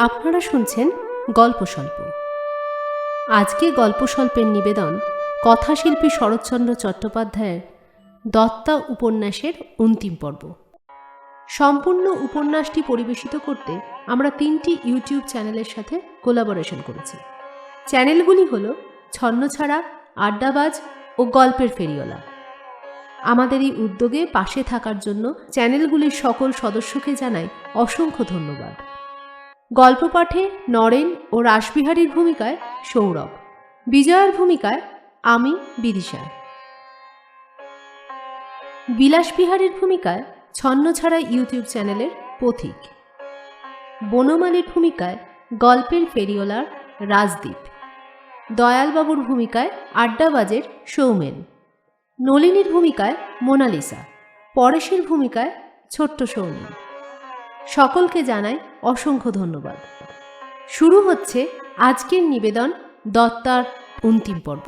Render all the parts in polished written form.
আপনারা শুনছেন গল্প স্বল্প। আজকে গল্প স্বল্পের নিবেদন কথাশিল্পী শরৎচন্দ্র চট্টোপাধ্যায়ের দত্তা উপন্যাসের অন্তিম পর্ব। সম্পূর্ণ উপন্যাসটি পরিবেশিত করতে আমরা 3টি ইউটিউব চ্যানেলের সাথে কোলাবোরেশন করেছি। চ্যানেলগুলি হল ছন্নছাড়া, আড্ডাবাজ ও গল্পের ফেরিওয়ালা। আমাদের এই উদ্যোগে পাশে থাকার জন্য চ্যানেলগুলির সকল সদস্যকে জানাই অসংখ্য ধন্যবাদ। গল্প পাঠে নরেন ও রাসবিহারীর ভূমিকায় সৌরভ, বিজয়ার ভূমিকায় আমি বিদিশা, বিলাসবিহারীর ভূমিকায় ছন্নছাড়া ইউটিউব চ্যানেলের পথিক, বনমালীর ভূমিকায় গল্পের ফেরিওয়ালার রাজদীপ, দয়ালবাবুর ভূমিকায় আড্ডাবাজের সৌমেন, নলিনীর ভূমিকায় মোনালিসা, পরেশের ভূমিকায় ছোট্ট সৌমেন। সকলকে জানাই অসংখ্য ধন্যবাদ। শুরু হচ্ছে আজকের নিবেদন দত্তার অন্তিম পর্ব।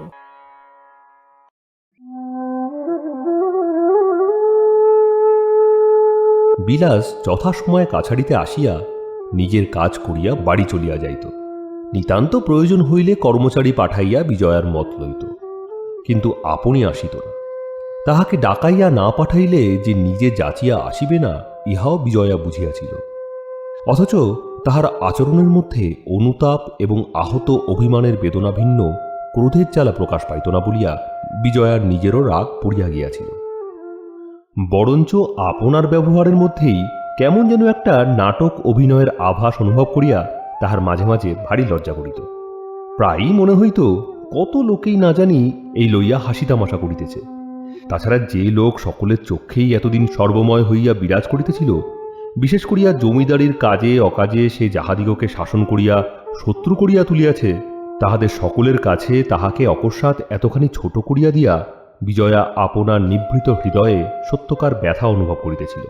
বিলাস যথাসময়ে কাছারিতে আসিয়া নিজের কাজ করিয়া বাড়ি চলিয়া যাইত। নিতান্ত প্রয়োজন হইলে কর্মচারী পাঠাইয়া বিজয়ার মত লইত, কিন্তু আপনি আসিত না। তাহাকে ডাকাইয়া না পাঠাইলে যে নিজে যাচিয়া আসিবে না, ইহাও বিজয়া বুঝিয়াছিল। অথচ তাহার আচরণের মধ্যে অনুতাপ এবং আহত অভিমানের বেদনা ভিন্ন ক্রোধের জ্বালা প্রকাশ পাইত না বলিয়া বিজয়ার নিজেরও রাগ পড়িয়া গিয়াছিল। বরঞ্চ আপনার ব্যবহারের মধ্যেই কেমন যেন একটা নাটক অভিনয়ের আভাস অনুভব করিয়া তাহার মাঝে মাঝে ভারী লজ্জা করিত। প্রায়ই মনে হইত কত লোকেই না জানি এই লইয়া হাসি তামাশা করিতেছে। তাছাড়া যে লোক সকলের চক্ষেই এতদিন সর্বময় হইয়া বিরাজ করিতেছিল, বিশেষ করিয়া জমিদারির কাজে অকাজে সে যাহাদিগকে শাসন করিয়া শত্রু করিয়া তুলিয়াছে, তাহাদের সকলের কাছে তাহাকে অকস্মাৎ এতখানি ছোট করিয়া দিয়া বিজয়া আপনার নিভৃত হৃদয়ে সত্যকার ব্যথা অনুভব করিতেছিল।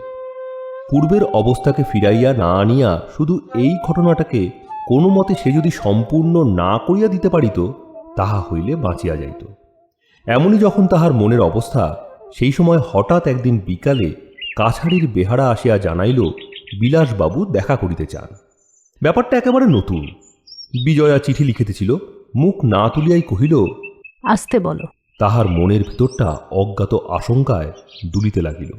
পূর্বের অবস্থাকে ফিরাইয়া না আনিয়া শুধু এই ঘটনাটাকে কোনো মতে সে যদি সম্পূর্ণ না করিয়া দিতে পারিত, তাহা হইলে বাঁচিয়া যাইত। এমনই যখন তাহার মনের অবস্থা, সেই সময় হঠাৎ একদিন বিকালে কাছারির বেহারা আসিয়া জানাইল বিলাসবাবু দেখা করিতে চান। ব্যাপারটা একেবারে নতুন। বিজয়া চিঠি লিখিতেছিল, মুখ না তুলিয়াই কহিল, আসতে বলো। তাহার মনের ভিতরটা অজ্ঞাত আশঙ্কায় দুলিতে লাগিল।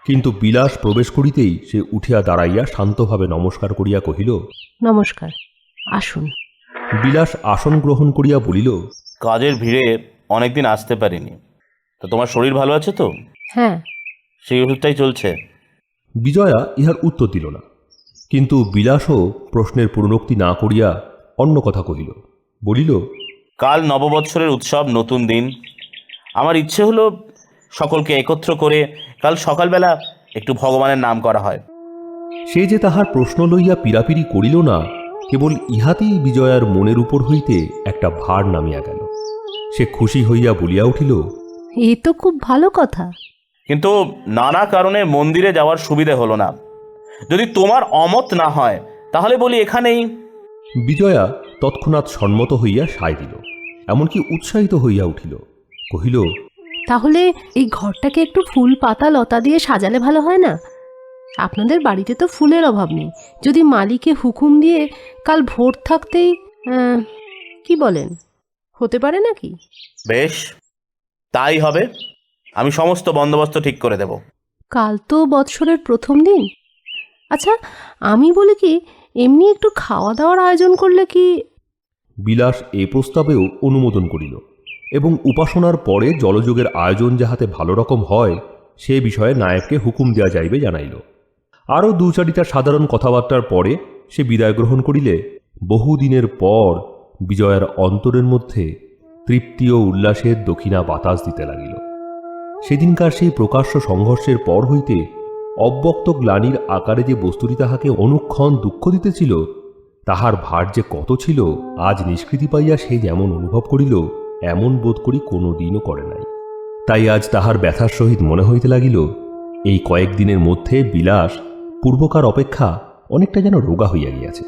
কিন্তু বিলাস প্রবেশ করিতেই সে উঠিয়া দাঁড়াইয়া শান্তভাবে নমস্কার করিয়া কহিল, নমস্কার, আসুন। বিলাস আসন গ্রহণ করিয়া বলিল, কাজের ভিড়ে অনেকদিন আসতে পারিনি, তো তোমার শরীর ভালো আছে তো? হ্যাঁ। সেই ওষুধটাই চলছে। বিজয়া ইহার উত্তর দিল না, কিন্তু বিলাসও প্রশ্নের পুনরুক্তি না করিয়া অন্য কথা কহিল। বলিল, কাল নববৎসরের উৎসব, নতুন দিন। আমার ইচ্ছে হলো সকলকে একত্র করে কাল সকালবেলা একটু ভগবানের নাম করা হয়। সে যে তাহার প্রশ্ন লইয়া পীড়াপিড়ি করিল না, কেবল ইহাতেই বিজয়ার মনের উপর হইতে একটা ভার নামিয়া গেল। সে খুশি হইয়া বলিয়া উঠিল, এ তো খুব ভালো কথা। কিন্তু নানা কারণে মন্দিরে যাওয়ার সুবিধে হলো না। যদি তোমার অমত না হয় তাহলে বলি এখানেই। বিজয়া তৎক্ষণাৎ সম্মত হইয়া সায় দিল, এমনকি উৎসাহিত হইয়া উঠিল। কহিল, তাহলে এই ঘরটাকে একটু ফুল পাতা লতা দিয়ে সাজালে ভালো হয় না? আপনাদের বাড়িতে তো ফুলের অভাব নেই। যদি মালিকে হুকুম দিয়ে কাল ভোর থাকতেই, কি বলেন, হতে পারে নাকি? বেশ, তাই হবে। আমি সমস্ত বন্দোবস্ত ঠিক করে দেব। কাল তো বৎসরের প্রথম দিন। আচ্ছা, আমি বলি কি, এমনি একটু খাওয়া দাওয়ার আয়োজন করলে কি? বিলাস এ প্রস্তাবেও অনুমোদন করিল এবং উপাসনার পরে জলযোগের আয়োজন যাহাতে ভালো রকম হয় সে বিষয়ে নায়েবকে হুকুম দেওয়া যাইবে জানাইল। আরও 2-4টা সাধারণ কথাবার্তার পরে সে বিদায় গ্রহণ করিলে বহুদিনের পর বিজয়ার অন্তরের মধ্যে তৃপ্তি ও উল্লাসের দক্ষিণা বাতাস দিতে লাগিল। সেদিনকার সেই প্রকাশ্য সংঘর্ষের পর হইতে অব্যক্ত গ্লানির আকারে যে বস্তুটি তাহাকে অনুক্ষণ দুঃখ দিতেছিল, তাহার ভার যে কত ছিল আজ নিষ্কৃতি পাইয়া সে যেমন অনুভব করিল, এমন বোধ করি কোনো দিনও করে নাই। তাই আজ তাহার ব্যথার সহিত মনে হইতে লাগিল, এই কয়েকদিনের মধ্যে বিলাস পূর্বকার অপেক্ষা অনেকটা যেন রোগা হইয়া গিয়াছে।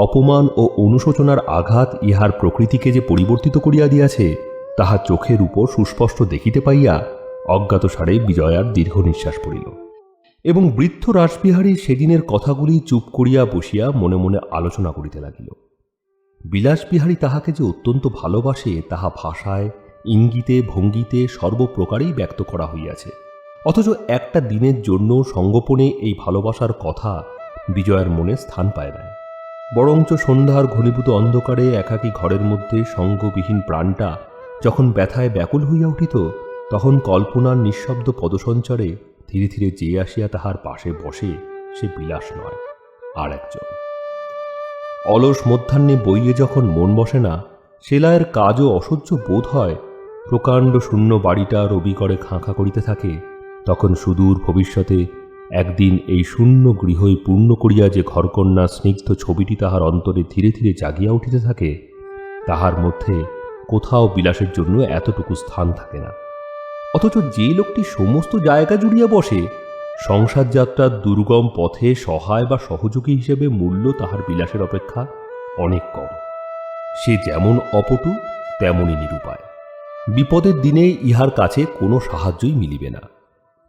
অপমান ও অনুশোচনার আঘাত ইহার প্রকৃতিকে যে পরিবর্তিত করিয়া দিয়াছে, তাহা চোখের উপর সুস্পষ্ট দেখিতে পাইয়া অজ্ঞাতসারে বিজয়ার দীর্ঘ নিঃশ্বাস পড়িল। এবং বৃদ্ধ রাসবিহারী সেদিনের কথাগুলি চুপ করিয়া বসিয়া মনে মনে আলোচনা করিতে লাগিল। বিলাসবিহারী তাহাকে যে অত্যন্ত ভালোবাসে তাহা ভাষায়, ইঙ্গিতে, ভঙ্গিতে সর্বপ্রকারেই ব্যক্ত করা হইয়াছে। অথচ একটা দিনের জন্য সঙ্গোপনে এই ভালোবাসার কথা বিজয়ার মনে স্থান পায় না। বরঞ্চ সন্ধ্যার ঘনীভূত অন্ধকারে একাকী ঘরের মধ্যে সঙ্গবিহীন প্রাণটা যখন ব্যথায় ব্যাকুল হইয়া উঠিত, তখন কল্পনার নিঃশব্দ পদসঞ্চারে ধীরে ধীরে যে আসিয়া তাহার পাশে বসে সে বিলাস নয়, আর একজন। অলস মধ্যাহ্নে বইয়ে যখন মন বসে না, সেলাইয়ের কাজও অসহ্য বোধ হয়, প্রকাণ্ড শূন্য বাড়িটা রবি করে খাঁখা করিতে থাকে, তখন সুদূর ভবিষ্যতে একদিন এই শূন্য গৃহই পূর্ণ করিয়া যে ঘরকন্যা স্নিগ্ধ ছবিটি তাহার অন্তরে ধীরে ধীরে জাগিয়া উঠিতে থাকে, তাহার মধ্যে কোথাও বিলাসের জন্য এতটুকু স্থান থাকে না। অথচ যে লোকটি সমস্ত জায়গা জুড়িয়া বসে, সংসার যাত্রার দুর্গম পথে সহায় বা সহযোগী হিসেবে মূল্য তাহার বিলাসের অপেক্ষা অনেক কম। সে যেমন অপটু তেমনই নিরুপায়। বিপদের দিনে ইহার কাছে কোনো সাহায্যই মিলিবে না।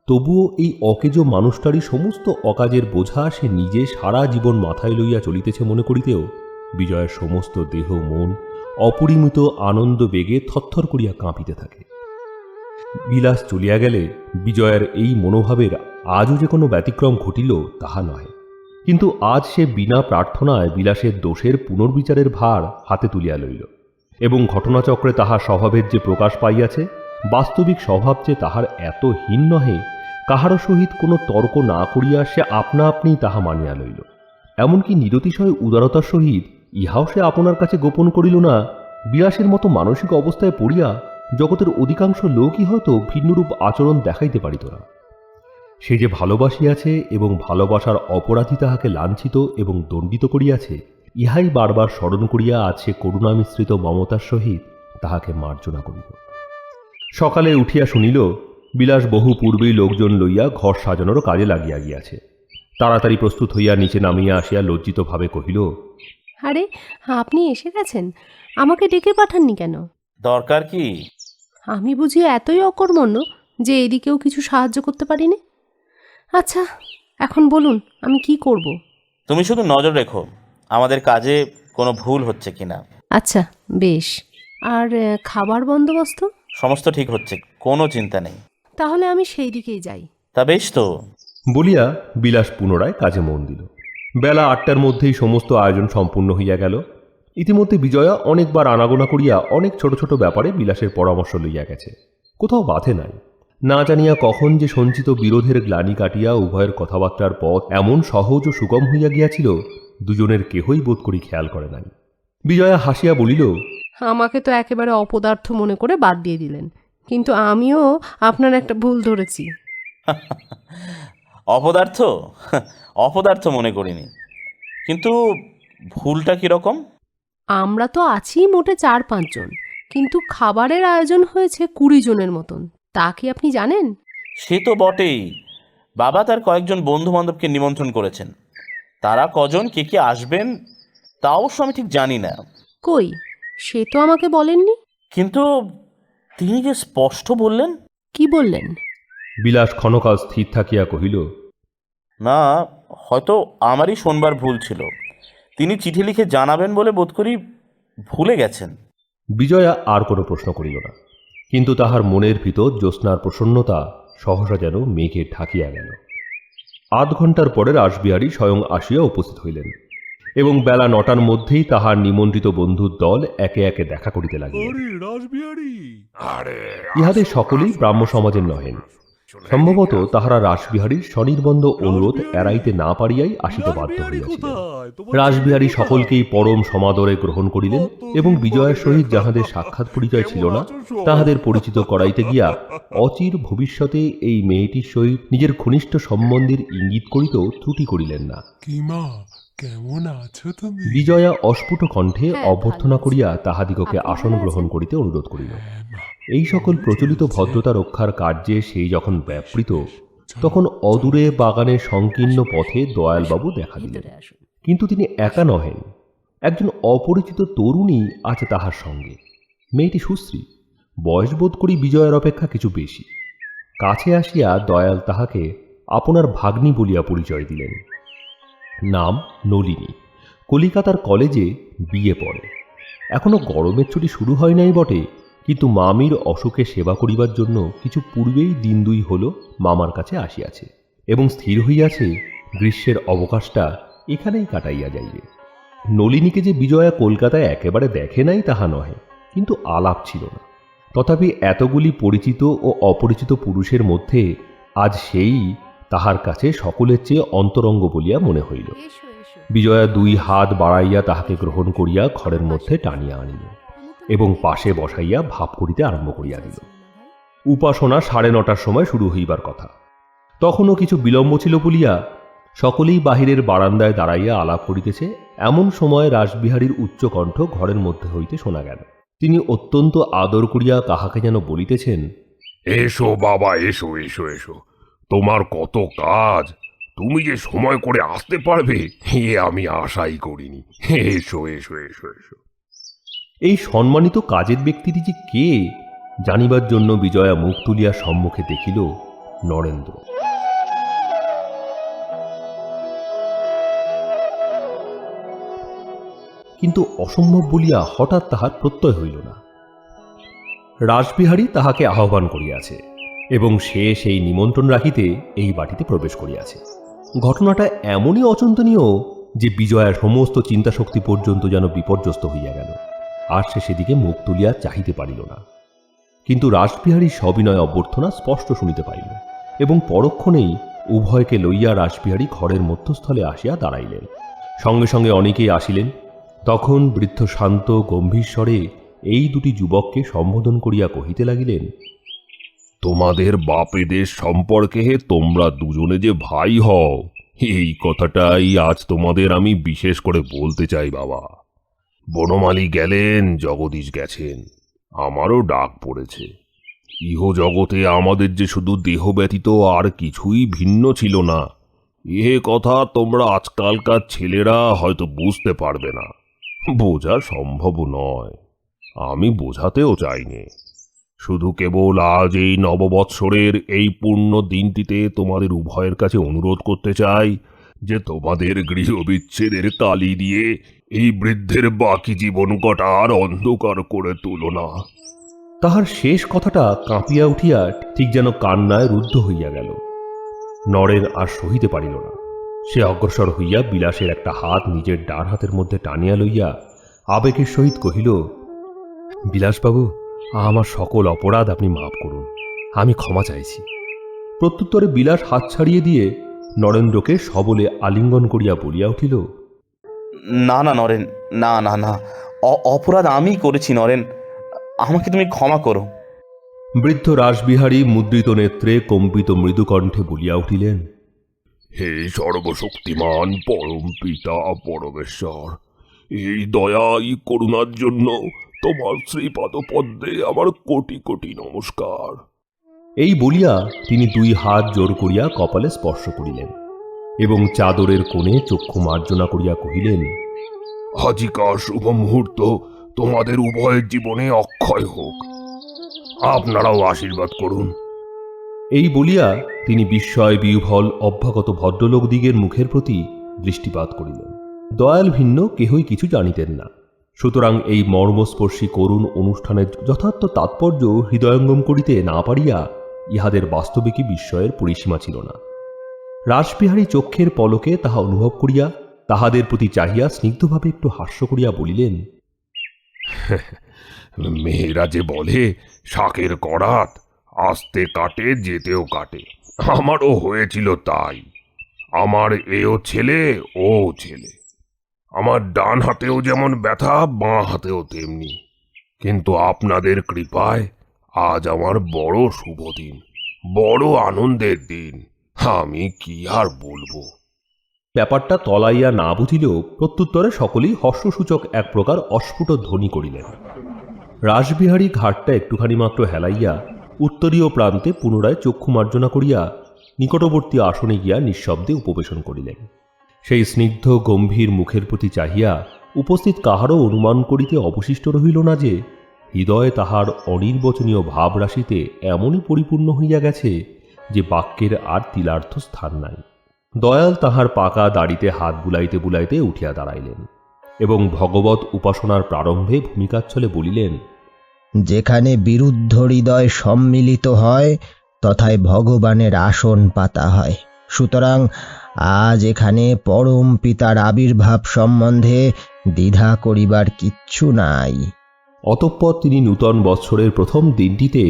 তবুও এই অকেজ মানুষটারই সমস্ত অকাজের বোঝা সে নিজে সারা জীবন মাথায় লইয়া চলিতেছে মনে করিতেও বিজয়ের সমস্ত দেহ মন অপরিমিত আনন্দ বেগে থরথর করিয়া কাঁপিতে থাকে। বিলাস চলিয়া গেলে বিজয়ের এই মনোভাবের আজও যে কোনো ব্যতিক্রম ঘটিল তাহা নহে। কিন্তু আজ সে বিনা প্রার্থনায় বিলাসের দোষের পুনর্বিচারের ভার হাতে তুলিয়া লইল, এবং ঘটনাচক্রে তাহার স্বভাবের যে প্রকাশ পাইয়াছে, বাস্তবিক স্বভাব যে তাহার এত হীন নহে, কাহারও সহিত কোনো তর্ক না করিয়া সে আপনা আপনিই তাহা মানিয়া লইল। এমনকি নিরতিশয় উদারতার সহিত ইহাও সে আপনার কাছে গোপন করিল না, বিলাসের মতো মানসিক অবস্থায় পড়িয়া জগতের অধিকাংশ লোকই হয়তো ভিন্নরূপ আচরণ দেখাইতে পারিত না। সে যে ভালোবাসিয়াছে এবং ভালোবাসার অপরাধী তাহাকে লাঞ্ছিত এবং দণ্ডিত করিয়াছে, ইহাই বারবার স্মরণ করিয়া আজ সে করুণা মিশ্রিত মমতার সহিত তাহাকে মার্জনা করিল। সকালে উঠিয়া শুনিল বিলাস বহু পূর্বেই লোকজন লইয়া ঘর সাজানোর কাজে লাগিয়া গিয়াছে। তাড়াতাড়ি প্রস্তুত হইয়া নিচে নামিয়া আসিয়া লজ্জিতভাবে কহিল, আরে, আপনি এসে গেছেন? আমাকে ডেকে পাঠাননি কেন? দরকার কি? আমি বুঝি এতই অকর্মণ্য যে এদিকেও কিছু সাহায্য করতে পারিনি? আচ্ছা, এখন বলুন আমি কি করব? তুমি শুধু নজর রেখো আমাদের কাজে কোনো ভুল হচ্ছে কিনা। আচ্ছা, বেশ। আর খাবার বন্দোবস্ত? সমস্ত ঠিক হচ্ছে, কোনো চিন্তা নেই। তাহলে আমি সেই দিকেই যাই। তা বেশ তো। বলিয়া বিলাস পুনরায় কাজে মন দিল। বেলা 8টার মধ্যেই সমস্ত আয়োজন সম্পূর্ণ হইয়া গেল। ইতিমধ্যে বিজয়া অনেকবার আনাগোনা করিয়া অনেক ছোট ছোট ব্যাপারে বিলাসের পরামর্শ লইয়া গেছে, কোথাও বাধে নাই। না জানিয়া কখন যে সঞ্চিত বিরোধের গ্লানি কাটিয়া উভয়ের কথাবার্তার পথ এমন সহজ ও সুগম হইয়া গিয়াছিল, দুজনের কেহই বোধ করি খেয়াল করে নাই। বিজয়া হাসিয়া বলিল, আমাকে তো একেবারে অপদার্থ মনে করে বাদ দিয়ে দিলেন, কিন্তু আমিও আপনার একটা ভুল ধরেছি। অপদার্থ? অপদার্থ মনে করিনি, কিন্তু ভুলটা কীরকম? আমরা তো আছি মোটে 4-5 জন, কিন্তু খাবারের আয়োজন হয়েছে 20 জনের মতন। তা কি আপনি জানেন? সে তো বটেই। বাবা তার কয়েকজন বন্ধু বান্ধবকে নিমন্ত্রণ করেছেন। তারা কজন, কে কে আসবেন তা অবশ্য আমি ঠিক জানি না। কই, সে তো আমাকে বলেননি। কিন্তু তিনি যে স্পষ্ট বললেন। কি বললেন? বিলাস ক্ষণকাল স্থির থাকিয়া কহিল, না, হয়তো আমারই শোনবার ভুল ছিল। তিনি চিঠি লিখে জানাবেন বলে বোধ করি ভুলে গেছেন। বিজয়া আর কোনো প্রশ্ন করিল না, কিন্তু তাহার মনের ভিতর জ্যোৎস্নার প্রসন্নতা সহসা যেন মেঘে ঢাকিয়া গেল। 8 ঘণ্টার পরে রাসবিহারী স্বয়ং আসিয়া উপস্থিত হইলেন, এবং বেলা 9টার মধ্যেই তাহার নিমন্ত্রিত বন্ধুর দল একে একে দেখা করিতে লাগিল। ইহাদের সকলেই ব্রাহ্ম সমাজের নহেন। সম্ভবত তাহারা রাসবিহারীর স্বনির্বন্ধ অনুরোধ এড়াইতে না পারিয়াই আসিতে বাধ্য হইয়াছিল। রাসবিহারী সকলকেই পরম সমাদরে গ্রহণ করিলেন, এবং বিজয়ের সহিত যাহাদের সাক্ষাৎ পরিচয় ছিল না তাহাদের পরিচিত করাইতে গিয়া অচির ভবিষ্যতে এই মেয়েটির সহিত নিজের ঘনিষ্ঠ সম্বন্ধের ইঙ্গিত করিতেও ত্রুটি করিলেন না। কেমন আছো তুমি? বিজয়া অস্ফুট কণ্ঠে অভ্যর্থনা করিয়া তাহাদিগকে আসন গ্রহণ করিতে অনুরোধ করিল। এই সকল প্রচলিত ভদ্রতা রক্ষার কার্যে সেই যখন ব্যাপৃত, তখন অদূরে বাগানের সংকীর্ণ পথে দয়ালবাবু দেখা দিলেন। কিন্তু তিনি একা নহেন, একজন অপরিচিত তরুণী আছে তাহার সঙ্গে। মেয়েটি সুশ্রী, বয়স বোধ করি বিজয়ের অপেক্ষা কিছু বেশি। কাছে আসিয়া দয়াল তাহাকে আপনার ভাগ্নি বলিয়া পরিচয় দিলেন। নাম নলিনী, কলিকাতার কলেজে বিএ পড়ে। এখনো গরমের ছুটি শুরু হয় নাই বটে, কিন্তু মামির অসুখে সেবা করিবার জন্য কিছু পূর্বেই দিন দুই হল মামার কাছে আসিয়াছে এবং স্থির হইয়াছে গ্রীষ্মের অবকাশটা এখানেই কাটাইয়া যাইবে। নলিনীকে যে বিজয়া কলকাতায় একেবারে দেখে নাই তাহা নহে, কিন্তু আলাপ ছিল না। তথাপি এতগুলি পরিচিত ও অপরিচিত পুরুষের মধ্যে আজ সেই তাহার কাছে সকলের চেয়ে অন্তরঙ্গ বলিয়া মনে হইল। বিজয়া দুই হাত বাড়াইয়া তাহাকে গ্রহণ করিয়া ঘরের মধ্যে টানিয়া আনিল এবং পাশে বসাইয়া ভাব করিতে আরম্ভ করিয়া দিল। উপাসনা 9:30টার সময় শুরু হইবার কথা। তখনও কিছু বিলম্ব ছিল বলিয়া সকলেই বাহিরের বারান্দায় দাঁড়াইয়া আলাপ করিতেছে। এমন সময় রাসবিহারীর উচ্চকণ্ঠ ঘরের মধ্যে হইতে শোনা গেল। তিনি অত্যন্ত আদর করিয়া কাহাকে যেন বলিতেছেন, এসো বাবা, এসো এসো এসো, তোমার কত কাজ, তুমি যে সময় করে আসতে পারবে এ আমি আশাই করিনি। এসো এসো এসো এসো। এই সম্মানিত কাজের ব্যক্তিটি যে কে জানিবার জন্য বিজয়া মুখ তুলিয়া সম্মুখে দেখিল নরেন্দ্র। কিন্তু অসম্ভব বলিয়া হঠাৎ তাহার প্রত্যয় হইল না। রাসবিহারী তাহাকে আহ্বান করিয়াছে এবং সে সেই নিমন্ত্রণ রাখিতে এই বাটিতে প্রবেশ করিয়াছে। ঘটনাটা এমনই অচিন্তনীয় যে বিজয়ার সমস্ত চিন্তাশক্তি পর্যন্ত যেন বিপর্যস্ত হইয়া গেল, আর সে সেদিকে মুখ তুলিয়া চাহিতে পারিল না। কিন্তু রাসবিহারীর সবিনয় অভ্যর্থনা স্পষ্ট শুনিতে পাইল এবং পরক্ষণেই উভয়কে লইয়া রাসবিহারী ঘরের মধ্যস্থলে আসিয়া দাঁড়াইলেন। সঙ্গে সঙ্গে অনেকেই আসিলেন। তখন বৃদ্ধ শান্ত গম্ভীর স্বরে এই দুটি যুবককে সম্বোধন করিয়া কহিতে লাগিলেন, তোমাদের বাপেদের সম্পর্কে তোমরা দুজনে যে ভাই হও, এই কথাটাই আজ তোমাদের আমি বিশেষ করে বলতে চাই বাবা। বনমালী গেলেন, জগদীশ গেছেন, আমারও ডাক পড়েছে। ইহ জগতে আমাদের যে শুধু দেহ ব্যতীত আর কিছুই ভিন্ন ছিল না, এ কথা তোমরা আজকালকার ছেলেরা হয়তো বুঝতে পারবে না, বোঝা সম্ভব নয়। আমি বোঝাতেও চাইনি। শুধু কেবল আজ এই নববৎসরের এই পূর্ণ দিনটিতে তোমাদের উভয়ের কাছে অনুরোধ করতে চাই যে তোমাদের গৃহবিচ্ছেদের কালি দিয়ে এই বৃদ্ধের বাকি জীবন কটার অন্ধকার করে তুলো না। তাহার শেষ কথাটা কাঁপিয়া উঠিয়া ঠিক যেন কান্নায় রুদ্ধ হইয়া গেল। নরেন আর সহিতে পারিল না। সে অগ্রসর হইয়া বিলাসের একটা হাত নিজের ডান হাতের মধ্যে টানিয়া লইয়া আবেগের সহিত কহিল, বিলাসবাবু, আমার সকল অপরাধ আপনি মাফ করুন, আমি ক্ষমা চাইছি। প্রত্যুত্তরে বিলাস হাত ছাড়িয়ে দিয়ে নরেন্দ্রকে সবলে আলিঙ্গন করিয়া বলিয়া উঠিল, না না নরেন, না না না, অপরাধ আমি করেছি নরেন, আমাকে তুমি ক্ষমা করো। বৃদ্ধ রাসবিহারী মুদ্রিত নেত্রে কম্পিত মৃদুকণ্ঠে বলিয়া উঠিলেন, হে সর্বশক্তিমান পরম পিতা পরমেশ্বর, এই দয়া এই করুণার জন্য তোমার শ্রীপাদ পদ্মে আমার কোটি কোটি নমস্কার। এই বলিয়া তিনি দুই হাত জোর করিয়া কপালে স্পর্শ করিলেন এবং চাদরের কোণে চক্ষু মার্জনা করিয়া কহিলেন, আজিকার শুভ মুহূর্ত তোমাদের উভয়ের জীবনে অক্ষয় হোক, আপনারাও আশীর্বাদ করুন। এই বলিয়া তিনি বিস্ময় বিহ্বল অভ্যাগত ভদ্রলোকদিগের মুখের প্রতি দৃষ্টিপাত করিলেন। দয়াল ভিন্ন কেহই কিছু জানিতেন না, সুতরাং এই মর্মস্পর্শী করুণ অনুষ্ঠানের যথার্থ তাৎপর্য হৃদয়ঙ্গম করিতে না পারিয়া ইহাদের বাস্তবিকই বিস্ময়ের পরিসীমা ছিল না। রাসবিহারী চক্ষের পলকে তাহা অনুভব করিয়া তাহাদের প্রতি চাহিয়া স্নিগ্ধভাবে একটু হাস্য করিয়া বলিলেন, মেয়েরা যে বলে শাকের করাত আস্তে কাটে যেতেও কাটে, আমারও হয়েছিল তাই। আমার এও ছেলে ও ছেলে, আমার ডান হাতেও যেমন ব্যথা, বাঁ হাতেও তেমনি। কিন্তু আপনাদের কৃপায় আজ আমার বড় শুভ দিন, বড় আনন্দের দিন, আমি কি আর বলবো। ব্যাপারটা তলাইয়া না বুঝিলেও প্রত্যুত্তরে সকলেই হর্ষসূচক এক প্রকার অস্ফুট ধ্বনি করিলেন। রাসবিহারী ঘাটটা একটুখানি মাত্র হেলাইয়া উত্তরীয় প্রান্তে পুনরায় চক্ষু মার্জনা করিয়া নিকটবর্তী আসনে গিয়া নিঃশব্দে উপবেশন করিলেন। সেই স্নিগ্ধ গম্ভীর মুখের প্রতি চাহিয়া উপস্থিত কাহারও অনুমান করিতে অবশিষ্ট রহিল না যে হৃদয়ে তাহার অনির্বচনীয় ভাবরাশিতে এমনই পরিপূর্ণ হইয়া গেছে যে বাক্যের আর তিলার্থ স্থান নাই। দয়াল তাহার পাকা দাড়িতে হাত বুলাইতে বুলাইতে উঠিয়া দাঁড়াইলেন এবং ভগবত উপাসনার প্রারম্ভে ভূমিকাচ্ছলে বলিলেন, যেখানে বিরুদ্ধ হৃদয় সম্মিলিত হয় তথায় ভগবানের আসন পাতা হয়। সুতরাং আজ এখানে পরম পিতার আবির্ভাব সম্বন্ধে দ্বিধা করিবার কিচ্ছু নাই। অতঃপর তিনি নূতন বৎসরের প্রথম দিনটিতে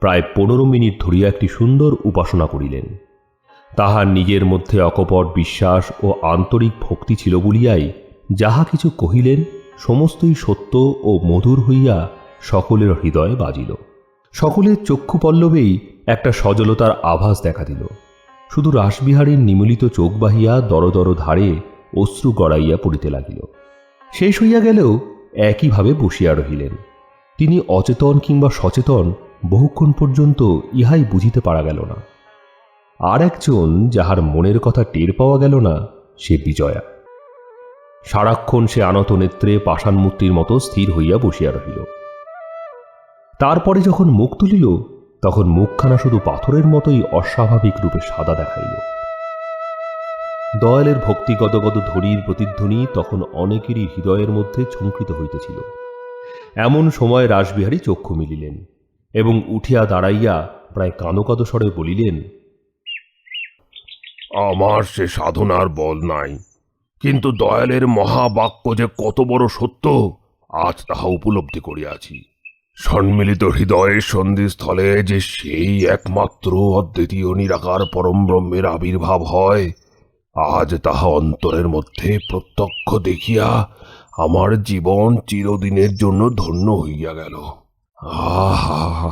প্রায় 15 মিনিট ধরিয়া একটি সুন্দর উপাসনা করিলেন। তাহার নিজের মধ্যে অকপট বিশ্বাস ও আন্তরিক ভক্তি ছিল বলিয়াই যাহা কিছু কহিলেন সমস্তই সত্য ও মধুর হইয়া সকলের হৃদয়ে বাজিল। সকলের চক্ষু পল্লবেই একটা সজলতার আভাস দেখা দিল। শুধু রাসবিহারীর নিমীলিত চোখ বাহিয়া দরদর ধারে অশ্রু গড়াইয়া পড়িতে লাগিল। শেষ হইয়া গেলেও একইভাবে বসিয়া রহিলেন। তিনি অচেতন কিংবা সচেতন বহুক্ষণ পর্যন্ত ইহাই বুঝিতে পারা গেল না। আর একজন যাহার মনের কথা টের পাওয়া গেল না, সে বিজয়া। সারাক্ষণ সে আনত নেত্রে পাষাণ মূর্তির মতো স্থির হইয়া বসিয়া রহিল। তারপরে যখন মুখ তুলিল তখন মুখখানা শুধু পাথরের মতোই অস্বাভাবিক রূপে সাদা দেখাইল। দয়ালের ভক্তিগদগদ ধ্বনির প্রতিধ্বনি তখন অনেকেরই হৃদয়ের মধ্যে ঝঙ্কৃত হইতেছিল। এমন সময় রাসবিহারী চক্ষু মিলিলেন এবং উঠিয়া দাঁড়াইয়া প্রায় কাঁদো কাঁদো স্বরে বলিলেন, আমার সে সাধনার বল নাই, কিন্তু দয়ালের মহাবাক্য যে কত বড় সত্য আজ তাহা উপলব্ধি করিয়াছি। সম্মিলিত হৃদয়ের সন্ধিস্থলে যে সেই একমাত্র অদ্বিতীয় নিরাকার পরম ব্রহ্মের আবির্ভাব হয়, আজ তাহা অন্তরের মধ্যে প্রত্যক্ষ দেখিয়া আমার জীবন চিরদিনের জন্য ধন্য হইয়া গেল। আহা!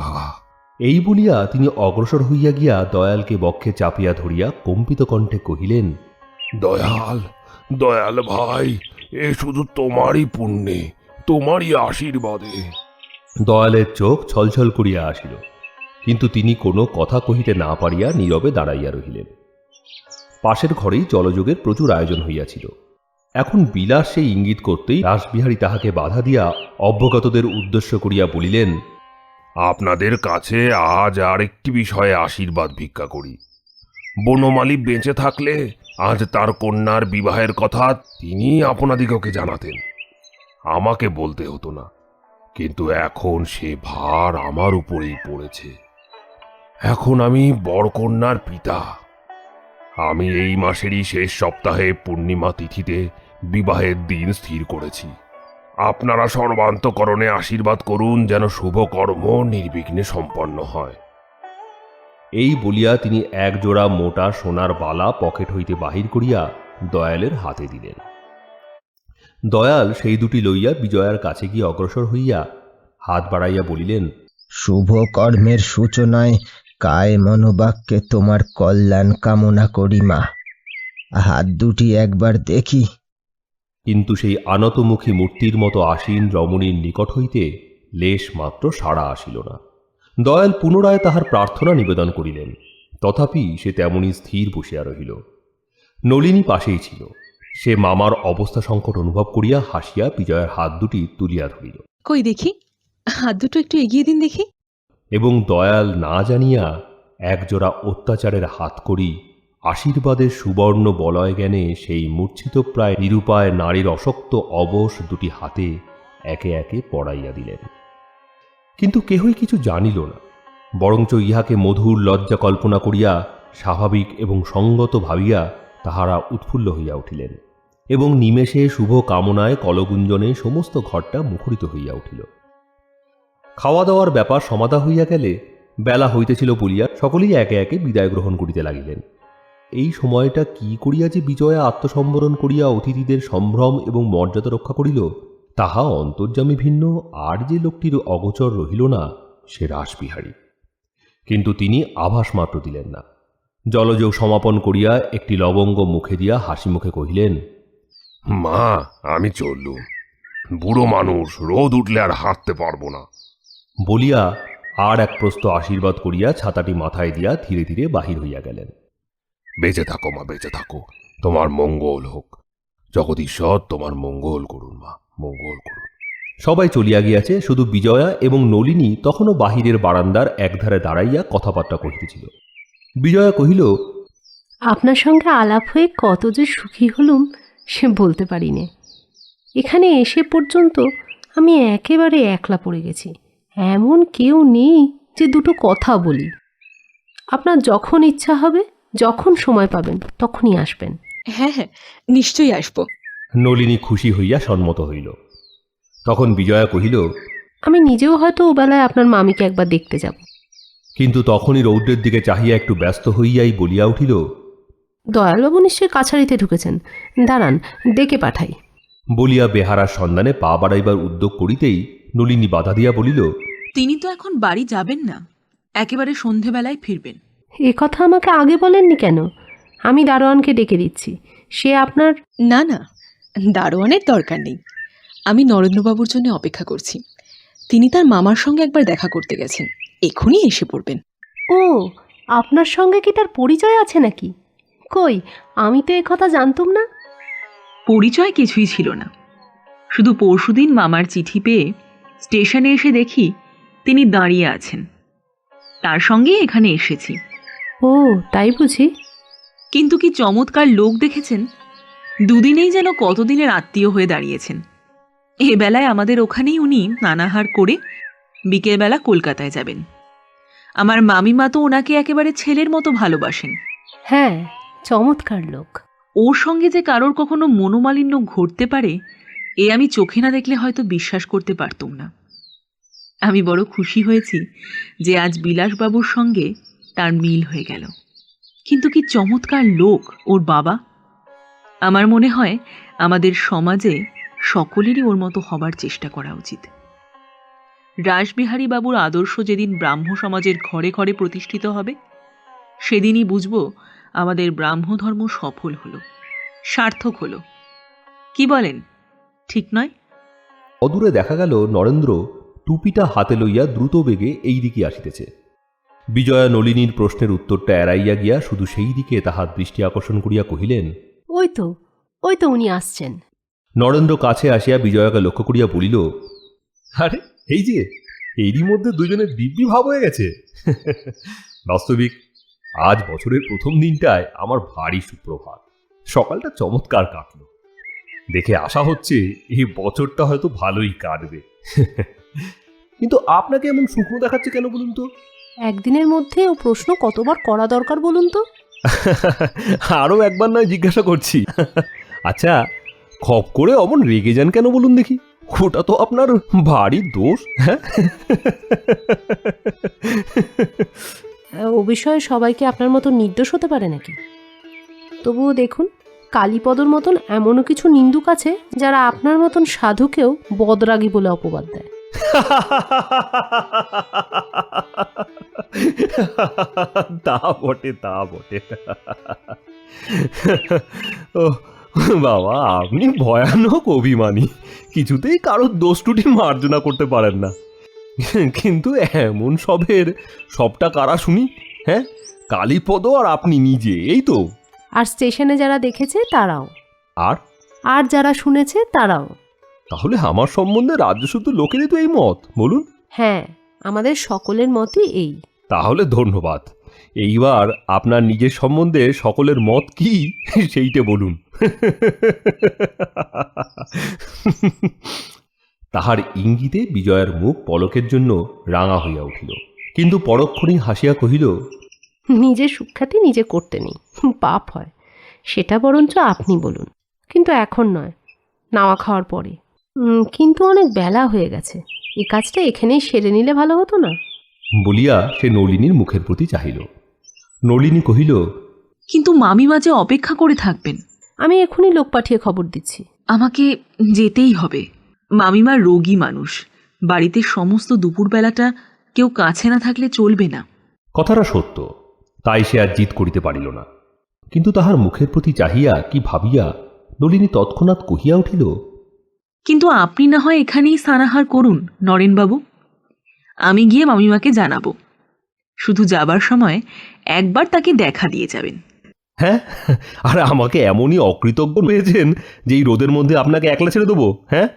এই বলিয়া তিনি অগ্রসর হইয়া গিয়া দয়ালকে বক্ষে চাপিয়া ধরিয়া কম্পিত কণ্ঠে কহিলেন, দয়াল, দয়াল ভাই, এ শুধু তোমারই পুণ্যে, তোমারই আশীর্বাদে। দয়ালের চোখ ছলছল করিয়া আসিল, কিন্তু তিনি কোনো কথা কহিতে না পারিয়া নীরবে দাঁড়াইয়া রহিলেন। পাশের ঘরেই জলযোগের প্রচুর আয়োজন হইয়াছিল। এখন বিলাস সেই ইঙ্গিত করতেই রাসবিহারী তাহাকে বাধা দিয়া অভ্যগতদের উদ্দেশ্য করিয়া বলিলেন, আপনাদের কাছে আজ আর একটি বিষয়ে আশীর্বাদ ভিক্ষা করি। বনমালী বেঁচে থাকলে আজ তার কন্যার বিবাহের কথা তিনি আপনাদিগকে জানাতেন, আমাকে বলতে হতো না। কিন্তু এখন সে ভার আমার উপরেই পড়েছে। এখন আমি বরকন্যার পিতা। আমি এই মাসেরই শেষ সপ্তাহে পূর্ণিমা তিথিতে বিবাহের দিন স্থির করেছি। আপনারা সর্বান্তকরণে আশীর্বাদ করুন যেন শুভ কর্ম নির্বিঘ্নে সম্পন্ন হয়। এই বলিয়া তিনি একজোড়া মোটা সোনার বালা পকেট হইতে বাহির করিয়া দয়ালের হাতে দিলেন। দয়াল সেই দুটি লইয়া বিজয়ার কাছে গিয়ে অগ্রসর হইয়া হাত বাড়াইয়া বলিলেন, শুভ কর্মের সূচনায় কায় মনোবাক্যে তোমার কল্যাণ কামনা করি মা। হাত দুটি একবার দেখি। কিন্তু সেই আনতমুখী মূর্তির মতো আসীন রমণীর নিকট হইতে লেশ মাত্র সাড়া আসিল না। দয়াল পুনরায় তাহার প্রার্থনা নিবেদন করিলেন, তথাপি সে তেমনি স্থির বসিয়া রহিল। নলিনী পাশেই ছিল। সে মামার অবস্থা সংকট অনুভব করিয়া হাসিয়া বিজয়ের হাত দুটি তুলিয়া ধরিল। কই দেখি, হাত দুটো একটু এগিয়ে দিন দেখি। এবং দয়াল না জানিয়া একজোড়া অত্যাচারের হাত করি আশীর্বাদের সুবর্ণ বলয় জ্ঞানে সেই মূর্ছিতপ্রায় নিরুপায় নারীর অশক্ত অবশ দুটি হাতে একে একে পড়াইয়া দিলেন। কিন্তু কেহই কিছু জানিল না, বরঞ্চ ইহাকে মধুর লজ্জা কল্পনা করিয়া স্বাভাবিক এবং সঙ্গত ভাবিয়া তাহারা উৎফুল্ল হইয়া উঠিলেন এবং নিমেষে শুভ কামনায় কলগুঞ্জনে সমস্ত ঘরটা মুখরিত হইয়া উঠিল। খাওয়া দাওয়ার ব্যাপার সমাধা হইয়া গেলে বেলা হইতেছিল বলিয়া সকলেই একে একে বিদায় গ্রহণ করিতে লাগিলেন। এই সময়টা কি করিয়া যে বিজয়া আত্মসম্বরণ করিয়া অতিথিদের সম্ভ্রম এবং মর্যাদা রক্ষা করিল, তাহা অন্তর্যামী ভিন্ন আর যে লোকটির অগোচর রহিল না, সে রাসবিহারী। কিন্তু তিনি আভাস মাত্র দিলেন না। জলযোগ সমাপন করিয়া একটি লবঙ্গ মুখে দিয়া হাসি মুখে কহিলেন, মা, আমি চললুম। বুড়ো মানুষ, রোদ উঠলে আর হাঁটতে পারবো না। বলিয়া আর এক প্রস্ত আশীর্বাদ করিয়া ছাতাটি মাথায় দিয়া ধীরে ধীরে বাহির হইয়া গেলেন। বেঁচে থাকো মা, বেঁচে থাকো, তোমার মঙ্গল হোক। জগদীশ্বর তোমার মঙ্গল করুন মা, মঙ্গল করুন। সবাই চলিয়া গিয়াছে, শুধু বিজয়া এবং নলিনী তখনও বাহিরের বারান্দার একধারে দাঁড়াইয়া কথাবার্তা কহিতেছিল। বিজয়া কহিল, আপনার সঙ্গে আলাপ হয়ে কত যে সুখী হলুম সে বলতে পারি নে। এখানে এসে পর্যন্ত আমি একেবারে একলা পড়ে গেছি। এমন কেউ নেই যে দুটো কথা বলি। আপনার যখন ইচ্ছা হবে, যখন সময় পাবেন, তখনই আসবেন। হ্যাঁ হ্যাঁ, নিশ্চয়ই আসবো। নলিনী খুশি হইয়া সম্মত হইল। তখন বিজয়া কহিল, আমি নিজেও হয়তো ওবেলায় আপনার মামিকে একবার দেখতে যাব। কিন্তু তখনই রৌদ্রের দিকে চাহিয়া একটু ব্যস্ত হইয়াই বলিয়া উঠিল, দয়ালবাবু নিশ্চয়ই কাছারিতে ঢুকেছেন, দাঁড়ান ডেকে পাঠাই। বলিয়া বেহারার সন্ধানে পা বাড়াইবার উদ্যোগ করিতেই নলিনী বাধা দিয়া বলিল, তিনি তো এখন বাড়ি যাবেন না, একেবারে সন্ধেবেলায় ফিরবেন। এ কথা আমাকে আগে বলেননি কেন? আমি দারোয়ানকে ডেকে দিচ্ছি, সে আপনার। না না, দারোয়ানের দরকার নেই। আমি নরেন্দ্রবাবুর জন্য অপেক্ষা করছি। তিনি তার মামার সঙ্গে একবার দেখা করতে গেছেন, এখনই এসে পড়বেন। ও, আপনার সঙ্গে কি তার পরিচয় আছে নাকি? কই, আমি তো এ কথা জানতুম না। পরিচয় কিছুই ছিল না, শুধু পরশুদিন মামার চিঠি পেয়ে স্টেশনে এসে দেখি তিনি দাঁড়িয়ে আছেন, তার সঙ্গে এখানে এসেছি। ও, তাই বুঝি? কিন্তু কি চমৎকার লোক দেখেছেন, দুদিনেই যেন কতদিনের আত্মীয় হয়ে দাঁড়িয়েছেন। এ বেলায় আমাদের ওখানেই উনি নানাহার করে বিকেলবেলা কলকাতায় যাবেন। আমার মামিমা তো ওনাকে একেবারে ছেলের মতো ভালোবাসেন। হ্যাঁ, চমৎকার লোক। ওর সঙ্গে যে কারোর কখনো মনোমালিন্য ঘটতে পারে, এ আমি চোখে না দেখলে হয়তো বিশ্বাস করতে পারতুম না। আমি বড় খুশি হয়েছি যে আজ বিলাসবাবুর সঙ্গে তার মিল হয়ে গেল। কিন্তু কি চমৎকার লোক ওর বাবা! আমার মনে হয় আমাদের সমাজে সকলেরই ওর মতো হবার চেষ্টা করা উচিত। রাসবিহারী বাবুর আদর্শ যেদিন ব্রাহ্ম সমাজের ঘরে ঘরে প্রতিষ্ঠিত হবে, সেদিনই বুঝব আমাদের ব্রাহ্মধর্ম সফল হলো, সার্থক হলো। কি বলেন, ঠিক নয়? অদূরে দেখা গেল নরেন্দ্র টুপিটা হাতে লইয়া দ্রুত বেগে এই দিকে আসিতেছে। বিজয়া নলিনীর প্রশ্নের উত্তরটা এড়াইয়া গিয়া শুধু সেই দিকে তাহার দৃষ্টি আকর্ষণ করিয়া কহিলেন, ওই তো উনি আসছেন। নরেন্দ্র কাছে আসিয়া বিজয়াকে লক্ষ্য করিয়া বলিল, আরে এই যে, এরই মধ্যে দুজনের দিব্যি ভাব হয়ে গেছে। বাস্তবিক আজ বছরের প্রথম দিনটায় আমার ভারী সুপ্রভাত। সকালটা চমৎকার কাটল। দেখে আশা হচ্ছে এই বছরটা হয়তো ভালোই কাটবে। কিন্তু আপনাকে এমন শুকনো দেখাচ্ছে কেন বলুন তো? একদিনের মধ্যে ও প্রশ্ন কতবার করা দরকার বলুন তো? আরও একবার নয় জিজ্ঞাসা করছি। আচ্ছা, খপ করে অমন রেগে যান কেন বলুন দেখি? ওটা তো আপনার ভারী দোষ। হ্যাঁ, ও বিষয়ে সবাইকে আপনার মতো নির্দোষ হতে পারে নাকি? তবুও দেখুন, কালীপদর মতন এমনও কিছু নিন্দুক আছে যারা আপনার মতন সাধুকেও বদরাগী বলে অপবাদ দেয়। তা বটে, তা বটে। ও বাবা, আপনি ভয়ানক অভিমানী, কিছুতেই কারোর দোষ ত্রুটি মার্জনা করতে পারেন না। কিন্তু এমন সবটা কারা শুনি? হ্যাঁ, কালীপদ আর আপনি নিজে, এই তো। আর স্টেশনে যারা দেখেছে তারাও, আর যারা শুনেছে তারাও। তাহলে আমার সম্বন্ধে রাজ্যশুদ্ধ লোকেরই তো এই মত, বলুন? হ্যাঁ, আমাদের সকলের মতই এই। তাহলে ধন্যবাদ। এইবার আপনার নিজের সম্বন্ধে সকলের মত কি সেইটা বলুন। তাহার ইঙ্গিতে বিজয়ার মুখ পলকের জন্য রাঙা হইয়া উঠিল, কিন্তু পরক্ষণেই হাসিয়া কহিল, নিজের সুখ্যাতি নিজে করতে নেই, পাপ হয়। সেটা বরঞ্চ আপনি বলুন, কিন্তু এখন নয়, নাওয়া খাওয়ার পরে। কিন্তু অনেক বেলা হয়ে গেছে, এই কাজটা এখানেই সেরে নিলে ভালো হতো না? বলিয়া সে নলিনীর মুখের প্রতি চাহিল। নলিনী কহিল, কিন্তু মামিমা যে অপেক্ষা করে থাকবেন। আমি এখনই লোক পাঠিয়ে খবর দিচ্ছি। আমাকে যেতেই হবে। মামিমা রোগী মানুষ, বাড়িতে সমস্ত দুপুরবেলাটা কেউ কাছে না থাকলে চলবে না। কথাটা সত্য, তাই সে আর জিদ করিতে পারিল না। কিন্তু তাহার মুখের প্রতি চাহিয়া কি ভাবিয়া নলিনী তৎক্ষণাৎ কহিয়া উঠিল, কিন্তু আপনি না হয় এখানেই স্নানাহার করুন নরেনবাবু, আমি গিয়ে মামিমাকে জানাবো। শুধু যাবার সময় একবার তাকে দেখা দিয়ে যাবেন। হ্যাঁ, আর আমাকে এমনই অকৃতজ্ঞ পেয়েছেন যে এই রোদের মধ্যে আপনাকে একলা ছেড়ে দেবো? হ্যাঁ,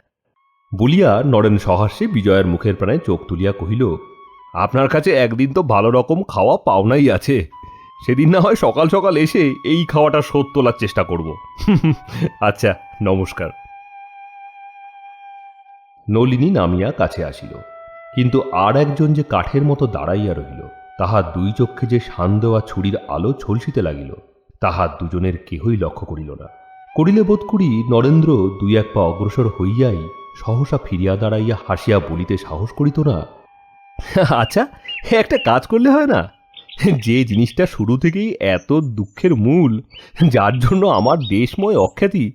বলিয়া নরেন সহাস্যে বিজয়ের মুখের প্রাণে চোখ তুলিয়া কহিল, আপনার কাছে একদিন তো ভালো রকম খাওয়া পাওনাই আছে। সেদিন না হয় সকাল সকাল এসে এই খাওয়াটা শোধ তোলার চেষ্টা করব। আচ্ছা, নমস্কার। নলিনী নামিয়া কাছে আসিল, কিন্তু আর একজন যে কাঠের মতো দাঁড়াইয়া রহিল, তাহার দুই চক্ষে যে শান দেওয়া ছুরির আলো ঝলসিতে লাগিল, তাহার দুজনের কেহই লক্ষ্য করিল না। করিলে বোধ করি নরেন্দ্র দুই এক পা অগ্রসর হইয়াই সহসা ফিরিয়া দাঁড়াইয়া হাসিয়া বলিতে সাহস করিত না, আচ্ছা, একটা কাজ করলে হয় না? যে জিনিসটা শুরু থেকেই এত দুঃখের মূল, যার জন্য আমার দেশময় অখ্যাতি,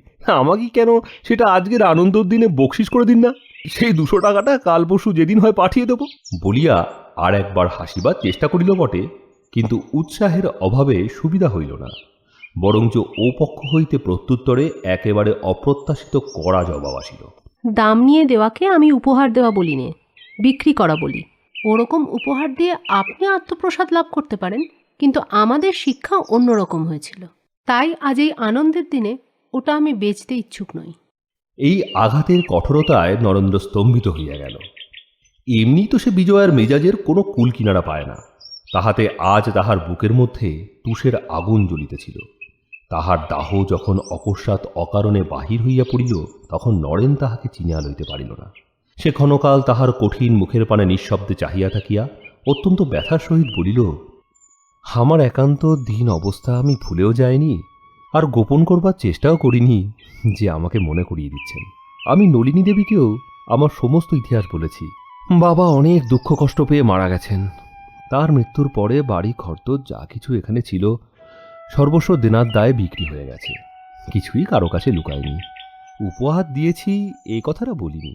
আমাকে কেন সেটা আজকের আনন্দর দিনে বকশিস করে দিন না? সেই 200 টাকাটা কাল পরশু যেদিন হয় পাঠিয়ে দেব বলিয়া আর একবার হাসিবার চেষ্টা করিল বটে, কিন্তু উৎসাহের অভাবে সুবিধা হইল না, বরঞ্চ ও পক্ষ হইতে প্রত্যুত্তরে একেবারে অপ্রত্যাশিত কড়া জবাব আসিল। দাম নিয়ে দেওয়াকে আমি উপহার দেওয়া বলি নে, বিক্রি করা বলি। ওরকম উপহার দিয়ে আপনি আত্মপ্রসাদ লাভ করতে পারেন, কিন্তু আমাদের শিক্ষা অন্যরকম হয়েছিল, তাই আজ এই আনন্দের দিনে ওটা আমি বেচতে ইচ্ছুক নই। এই আঘাতের কঠোরতায় নরেন্দ্র স্তম্ভিত হইয়া গেল। এমনি তো সে বিজয়ার মেজাজের কোনো কুল কিনারা পায় না, তাহাতে আজ তাহার বুকের মধ্যে তুষের আগুন জ্বলিতেছিল। তাহার দাহ যখন অকস্মাৎ অকারণে বাহির হইয়া পড়িল, তখন নরেন তাহাকে চিনিয়া লইতে পারিল না। সে ক্ষণকাল তাহার কঠিন মুখের পানে নিঃশব্দে চাহিয়া থাকিয়া অত্যন্ত ব্যথার সহিত বলিল, আমার একান্ত দীন অবস্থা আমি ভুলেও যাইনি, আর গোপন করবার চেষ্টাও করিনি যে আমাকে মনে করিয়ে দিচ্ছেন। আমি নলিনী দেবীকেও আমার সমস্ত ইতিহাস বলেছি। বাবা অনেক দুঃখ কষ্ট পেয়ে মারা গেছেন। তার মৃত্যুর পরে বাড়ি খরতর যা কিছু এখানে ছিল সর্বস্ব দেনার দায়ে বিক্রি হয়ে গেছে, কিছুই কারো কাছে লুকায়নি। উপহার দিয়েছি এই কথাটা বলিনি।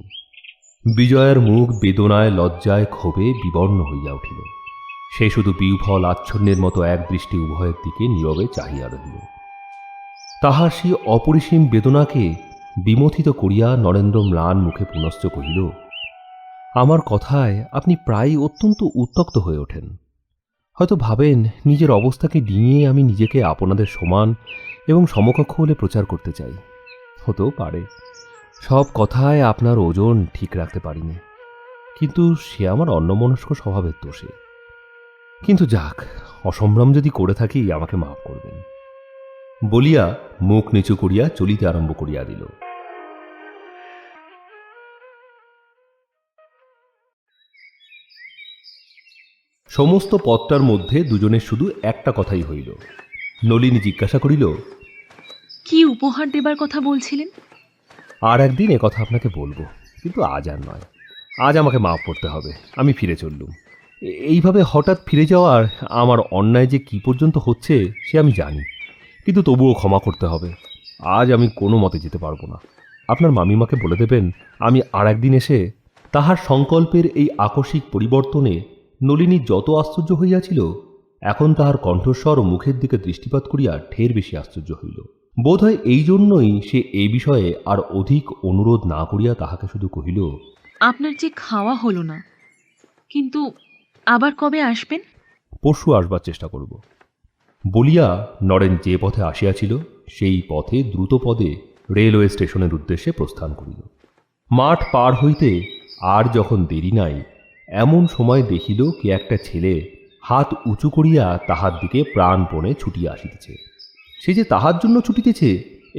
বিজয়ের মুখ বেদনায় লজ্জায় ক্ষোভে বিবর্ণ হইয়া উঠিল। সে শুধু বিহ্বল আচ্ছন্নের মতো এক দৃষ্টি উভয়ের দিকে নীরবে চাহিয়া রহিল। তাহার সেই অপরিসীম বেদনাকে বিমথিত করিয়া নরেন্দ্র ম্লান মুখে পুনশ্চ কহিল, আমার কথায় আপনি প্রায়ই অত্যন্ত উত্তক্ত হয়ে ওঠেন। হয়তো ভাবেন নিজের অবস্থাকে ডিঙিয়ে আমি নিজেকে আপনাদের সমান এবং সমকক্ষ বলে প্রচার করতে চাই। হতেও পারে সব কথায় আপনার ওজন ঠিক রাখতে পারিনি, কিন্তু সে আমার অন্যমনস্ক স্বভাবের দোষে। কিন্তু যাক, অসম্ভ্রম যদি করে থাকি আমাকে মাফ করবেন বলিয়া মুখ নিচু করিয়া চলিতে আরম্ভ করিয়া দিল। সমস্ত পথটার মধ্যে দুজনের শুধু একটা কথাই হইল। নলিনী জিজ্ঞাসা করিল, কি উপহার দেবার কথা বলছিলেন? আর একদিন কথা আপনাকে বলবো, কিন্তু আজ আর নয়। আজ আমাকে মাফ করতে হবে, আমি ফিরে চললুম। এইভাবে হঠাৎ ফিরে যাওয়ার আমার অন্যায় যে কি পর্যন্ত হচ্ছে সে আমি জানি, কিন্তু তবুও ক্ষমা করতে হবে। আজ আমি কোনো মতে যেতে পারবো না। আপনার মামিমাকে বলে দেবেন আমি আর একদিন এসে। তাহার সংকল্পের এই আকস্মিক পরিবর্তনে নলিনী যত আশ্চর্য হইয়াছিল, এখন তাহার কণ্ঠস্বর ও মুখের দিকে দৃষ্টিপাত করিয়া ঢের বেশি আশ্চর্য হইল। বোধহয় এই জন্যই সে এই বিষয়ে আর অধিক অনুরোধ না করিয়া তাহাকে শুধু কহিল, আপনার যে খাওয়া হলো না, কিন্তু আবার কবে আসবেন? পরশু আসবার চেষ্টা করব বলিয়া নরেন যে পথে আসিয়াছিল সেই পথে দ্রুত পদে রেলওয়ে স্টেশনের উদ্দেশ্যে প্রস্থান করিল। মাঠ পার হইতে আর যখন দেরি নাই, এমন সময় দেখিল কে একটা ছেলে হাত উঁচু করিয়া তাহার দিকে প্রাণপণে ছুটিয়া আসিতেছে। সে যে তাহার জন্য ছুটিতেছে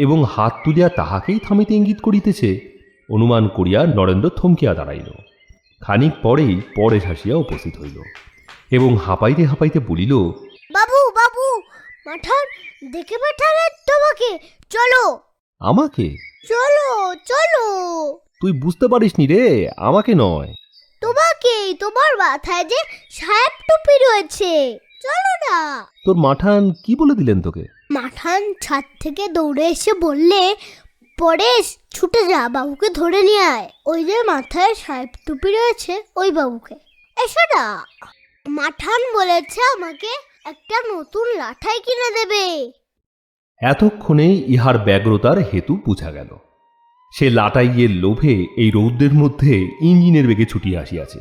এবং হাত তুলিয়া তাহাকেই থামিতে ইঙ্গিত করিতেছে, অনুমান করিয়া নরেন্দ্র থমকিয়া দাঁড়াইল। খানিক পরেই পরেশ আসিয়া উপস্থিত হইল এবং হাঁপাইতে হাঁপাইতে বলিল, বাবু বাবু, মাঠান দেখে পাঠালেন তোমাকে, চলো। আমাকে? চলো চলো। তুই বুঝতে পারিসনি রে, আমাকে নয়। তোমাকেই, তোমার মাথায় যে সাহেব টুপি রয়েছে, চলো না। তোর মাঠান কি বলে দিলেন তোকে? মাঠান ছাদ থেকে দৌড়ে এসে বললে, পরেশ ছুটে যা, বাবুকে ধরে নিয়ে আয়। ওই যে মাথায় সাহেব টুপি রয়েছে, ওই বাবুকে। এসো না। মাঠান বলেছে আমাকে একটা নতুন লাঠাই কিনে দেবে। এতক্ষণে ইহার ব্যগ্রতার হেতু বুঝা গেল। সে লাটাইয়ের লোভে এই রৌদ্রের মধ্যে ইঞ্জিনের বেগে ছুটিয়া আসিয়াছে,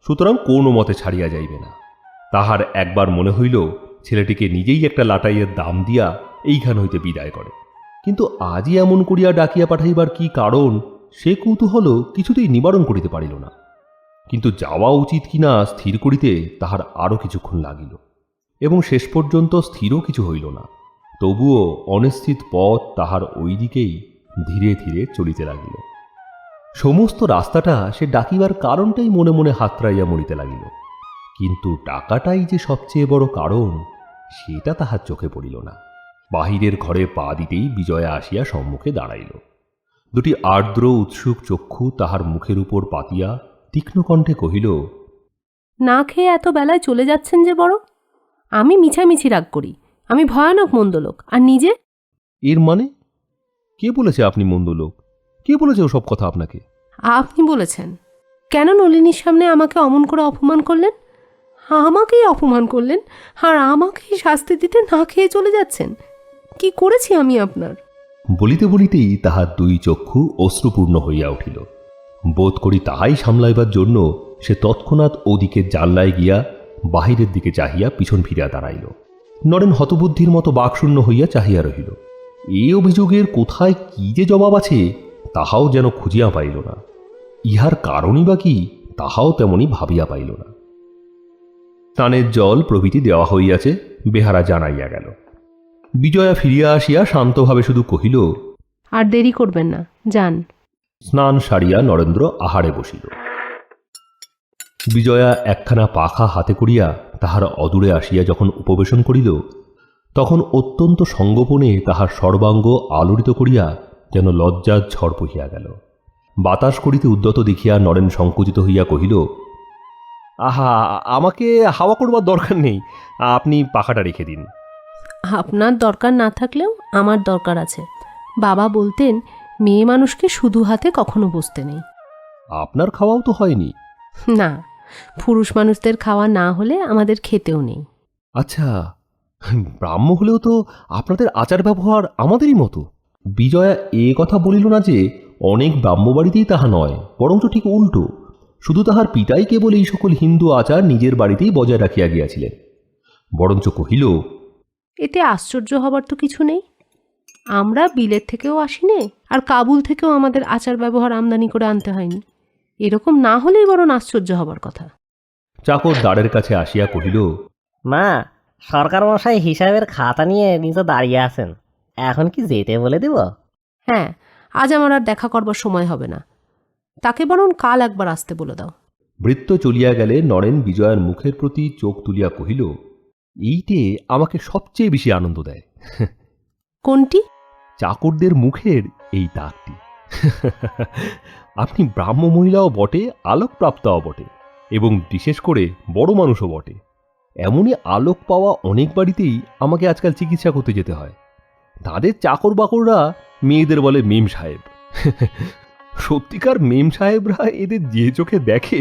সুতরাং কোনো মতে ছাড়িয়া যাইবে না। তাহার একবার মনে হইল ছেলেটিকে নিজেই একটা লাটাইয়ের দাম দিয়া এইখান হইতে বিদায় করে, কিন্তু আজই এমন করিয়া ডাকিয়া পাঠাইবার কি কারণ সে কৌতূহল কিছুতেই নিবারণ করিতে পারিল না। কিন্তু যাওয়া উচিত কিনা স্থির করিতে তাহার আরও কিছুক্ষণ লাগিল। এবং শেষ পর্যন্ত স্থিরও কিছু হইল না। তবুও অনিশ্চিত পথ তাহার ওই দিকেই ধীরে ধীরে চলিতে লাগিল। সমস্ত রাস্তাটা সে ডাকিবার কারণটাই মনে মনে হাতড়াইয়া মরিতে লাগিল, কিন্তু টাকাটাই যে সবচেয়ে বড় কারণ সেটা তাহার চোখে পড়িল না। বাহিরের ঘরে পা দিতেই বিজয়া আসিয়া সম্মুখে দাঁড়াইল। দুটি আর্দ্র উৎসুক চক্ষু তাহার মুখের উপর পাতিয়া তীক্ষ্ণ কণ্ঠে কহিল, না খেয়ে এত বেলায় চলে যাচ্ছেন যে বড়? আমি মিছামিছি রাগ করি, আমি ভয়ানক মন্দ লোক। আর নিজে? এর মানে? কে বলেছে আপনি মন্দ লোক? কে বলেছে ওসব কথা আপনাকে? আপনি বলেছেন। কেন নলিনীর সামনে আমাকে অমন করে অপমান করলেন? আমাকেই অপমান করলেন, আর আমাকেই শাস্তি দিতে না খেয়ে চলে যাচ্ছেন। কি করেছি আমি আপনার? বলিতে বলিতেই তাহার দুই চক্ষু অশ্রুপূর্ণ হইয়া উঠিল। বোধ করি তাহাই সামলাইবার জন্য সে তৎক্ষণাৎ ওদিকে জানলায় গিয়া বাহিরের দিকে চাহিয়া পিছন ফিরিয়া দাঁড়াইল। নরেন হতবুদ্ধির মতো বাকশূন্য হইয়া চাহিয়া রহিল। এই অভিযোগের কোথায় কি যে জবাব আছে তাহাও যেন খুঁজিয়া পাইল না। ইহার কারণই বা কি তাহাও তেমনি ভাবিয়া পাইল না। স্নানের জল প্রভৃতি দেওয়া হইয়াছে, বেহারা জানাইয়া গেল। বিজয়া ফিরিয়া আসিয়া শান্তভাবে শুধু কহিল, আর দেরি করবেন না, যান। স্নান সারিয়া নরেন্দ্র আহারে বসিল। বিজয়া একখানা পাখা হাতে করিয়া তাহার অদূরে আসিয়া যখন উপবেশন করিল, তখন অত্যন্ত সঙ্গোপনে তাহার সর্বাঙ্গ আলোড়িত করিয়া যেন লজ্জার ঝড় বহিয়া গেল। বাতাস করিতে উদ্যত দেখিয়া নরেন সংকুচিত হইয়া কহিল, আহা, আমাকে হাওয়া করবার দরকার নেই, আপনি পাখাটা রেখে দিন। আপনার দরকার না থাকলেও আমার দরকার আছে। বাবা বলতেন, মেয়ে মানুষকে শুধু হাতে কখনো বসতে নেই। আপনার খাওয়াও তো হয়নি। না, পুরুষ মানুষদের খাওয়া না হলে আমাদের খেতেও নেই। আচ্ছা, ব্রাহ্ম হলেও তো আপনাদের আচার ব্যবহার আমাদেরই মতো। বিজয়া এ কথা বলিল না যে অনেক ব্রাহ্মবাড়িতেই তাহা নয়, বরঞ্চ ঠিক উল্টো। শুধু তাহার পিতাই কেবল এই সকল হিন্দু আচার নিজের বাড়িতেই বজায় রাখিয়া গিয়াছিলেন। বরঞ্চ কহিল, এতে আশ্চর্য হবার তো কিছু নেই। আমরা বিলেত থেকেও আসিনে, আর কাবুল থেকেও আমাদের আচার ব্যবহার আমদানি করে আনতে হয়নি। এরকম না হলেই বরং আশ্চর্য হবার কথা। চাকর দ্বারের কাছে আসিয়া কহিল, মা, সরকার মশাই হিসাবের খাতা নিয়ে নিচে দাঁড়িয়ে আছেন, এখন কি যেতে বলে দিব? হ্যাঁ, আজ আমার আর দেখা করবার সময় হবে না, তাকে বরং কাল একবার আসতে বলে দাও। বৃত্ত চলিয়া গেলে নরেন বিজয়ার মুখের প্রতি চোখ তুলিয়া কহিল, এইটে আমাকে সবচেয়ে বেশি আনন্দ দেয়। কোনটি? চাকরদের মুখের এই দাগটি। আপনি ব্রাহ্ম মহিলাও বটে, আলোকপ্রাপ্তাও বটে, এবং বিশেষ করে বড় মানুষও বটে। এমনই আলোক পাওয়া অনেক বাড়িতেই আমাকে আজকাল চিকিৎসা করতে যেতে হয়। তাদের চাকর বাকররা মেয়েদের বলে মেম সাহেব। সত্যিকার মেম সাহেবরা এদের যে চোখে দেখে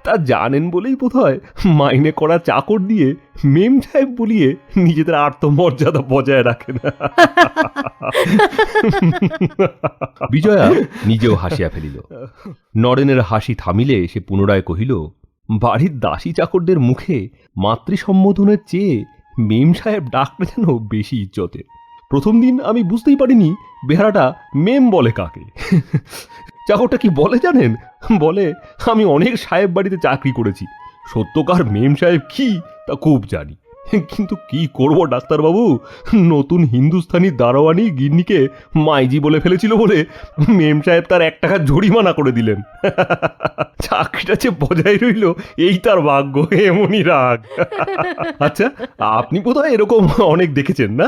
তা জানেন বলেই বোধহয় মাইনে করা চাকর দিয়ে মেম সাহেব বলিয়ে নিজেদের আত্মমর্যাদা বজায় রাখে না। বিজয়া নিজেও হাসিয়া ফেলিল। নরেনের হাসি থামিলে সে পুনরায় কহিল, বাড়ির দাসী চাকরদের মুখে মাতৃ সম্বোধনের চেয়ে মেম সাহেব ডাকটা যেন বেশি ইজ্জতের। প্রথম দিন আমি বুঝতেই পারিনি বেহারাটা মেম বলে কাকে। চাকরটা কি বলে জানেন? বলে, আমি অনেক সাহেব বাড়িতে চাকরি করেছি, সত্যকার মেম সাহেব কি তা খুব জানি। কিন্তু কি করব ডাক্তারবাবু, নতুন হিন্দুস্তানি দারোয়ানি গিন্নিকে মাইজি বলে ফেলেছিল বলে মেম সাহেব তার 1 টাকা জরিমানা করে দিলেন। চাকরিটা যে বজায় রইল এই তার ভাগ্য, এমনই রাগ। আচ্ছা, আপনি বোধহয় এরকম অনেক দেখেছেন না?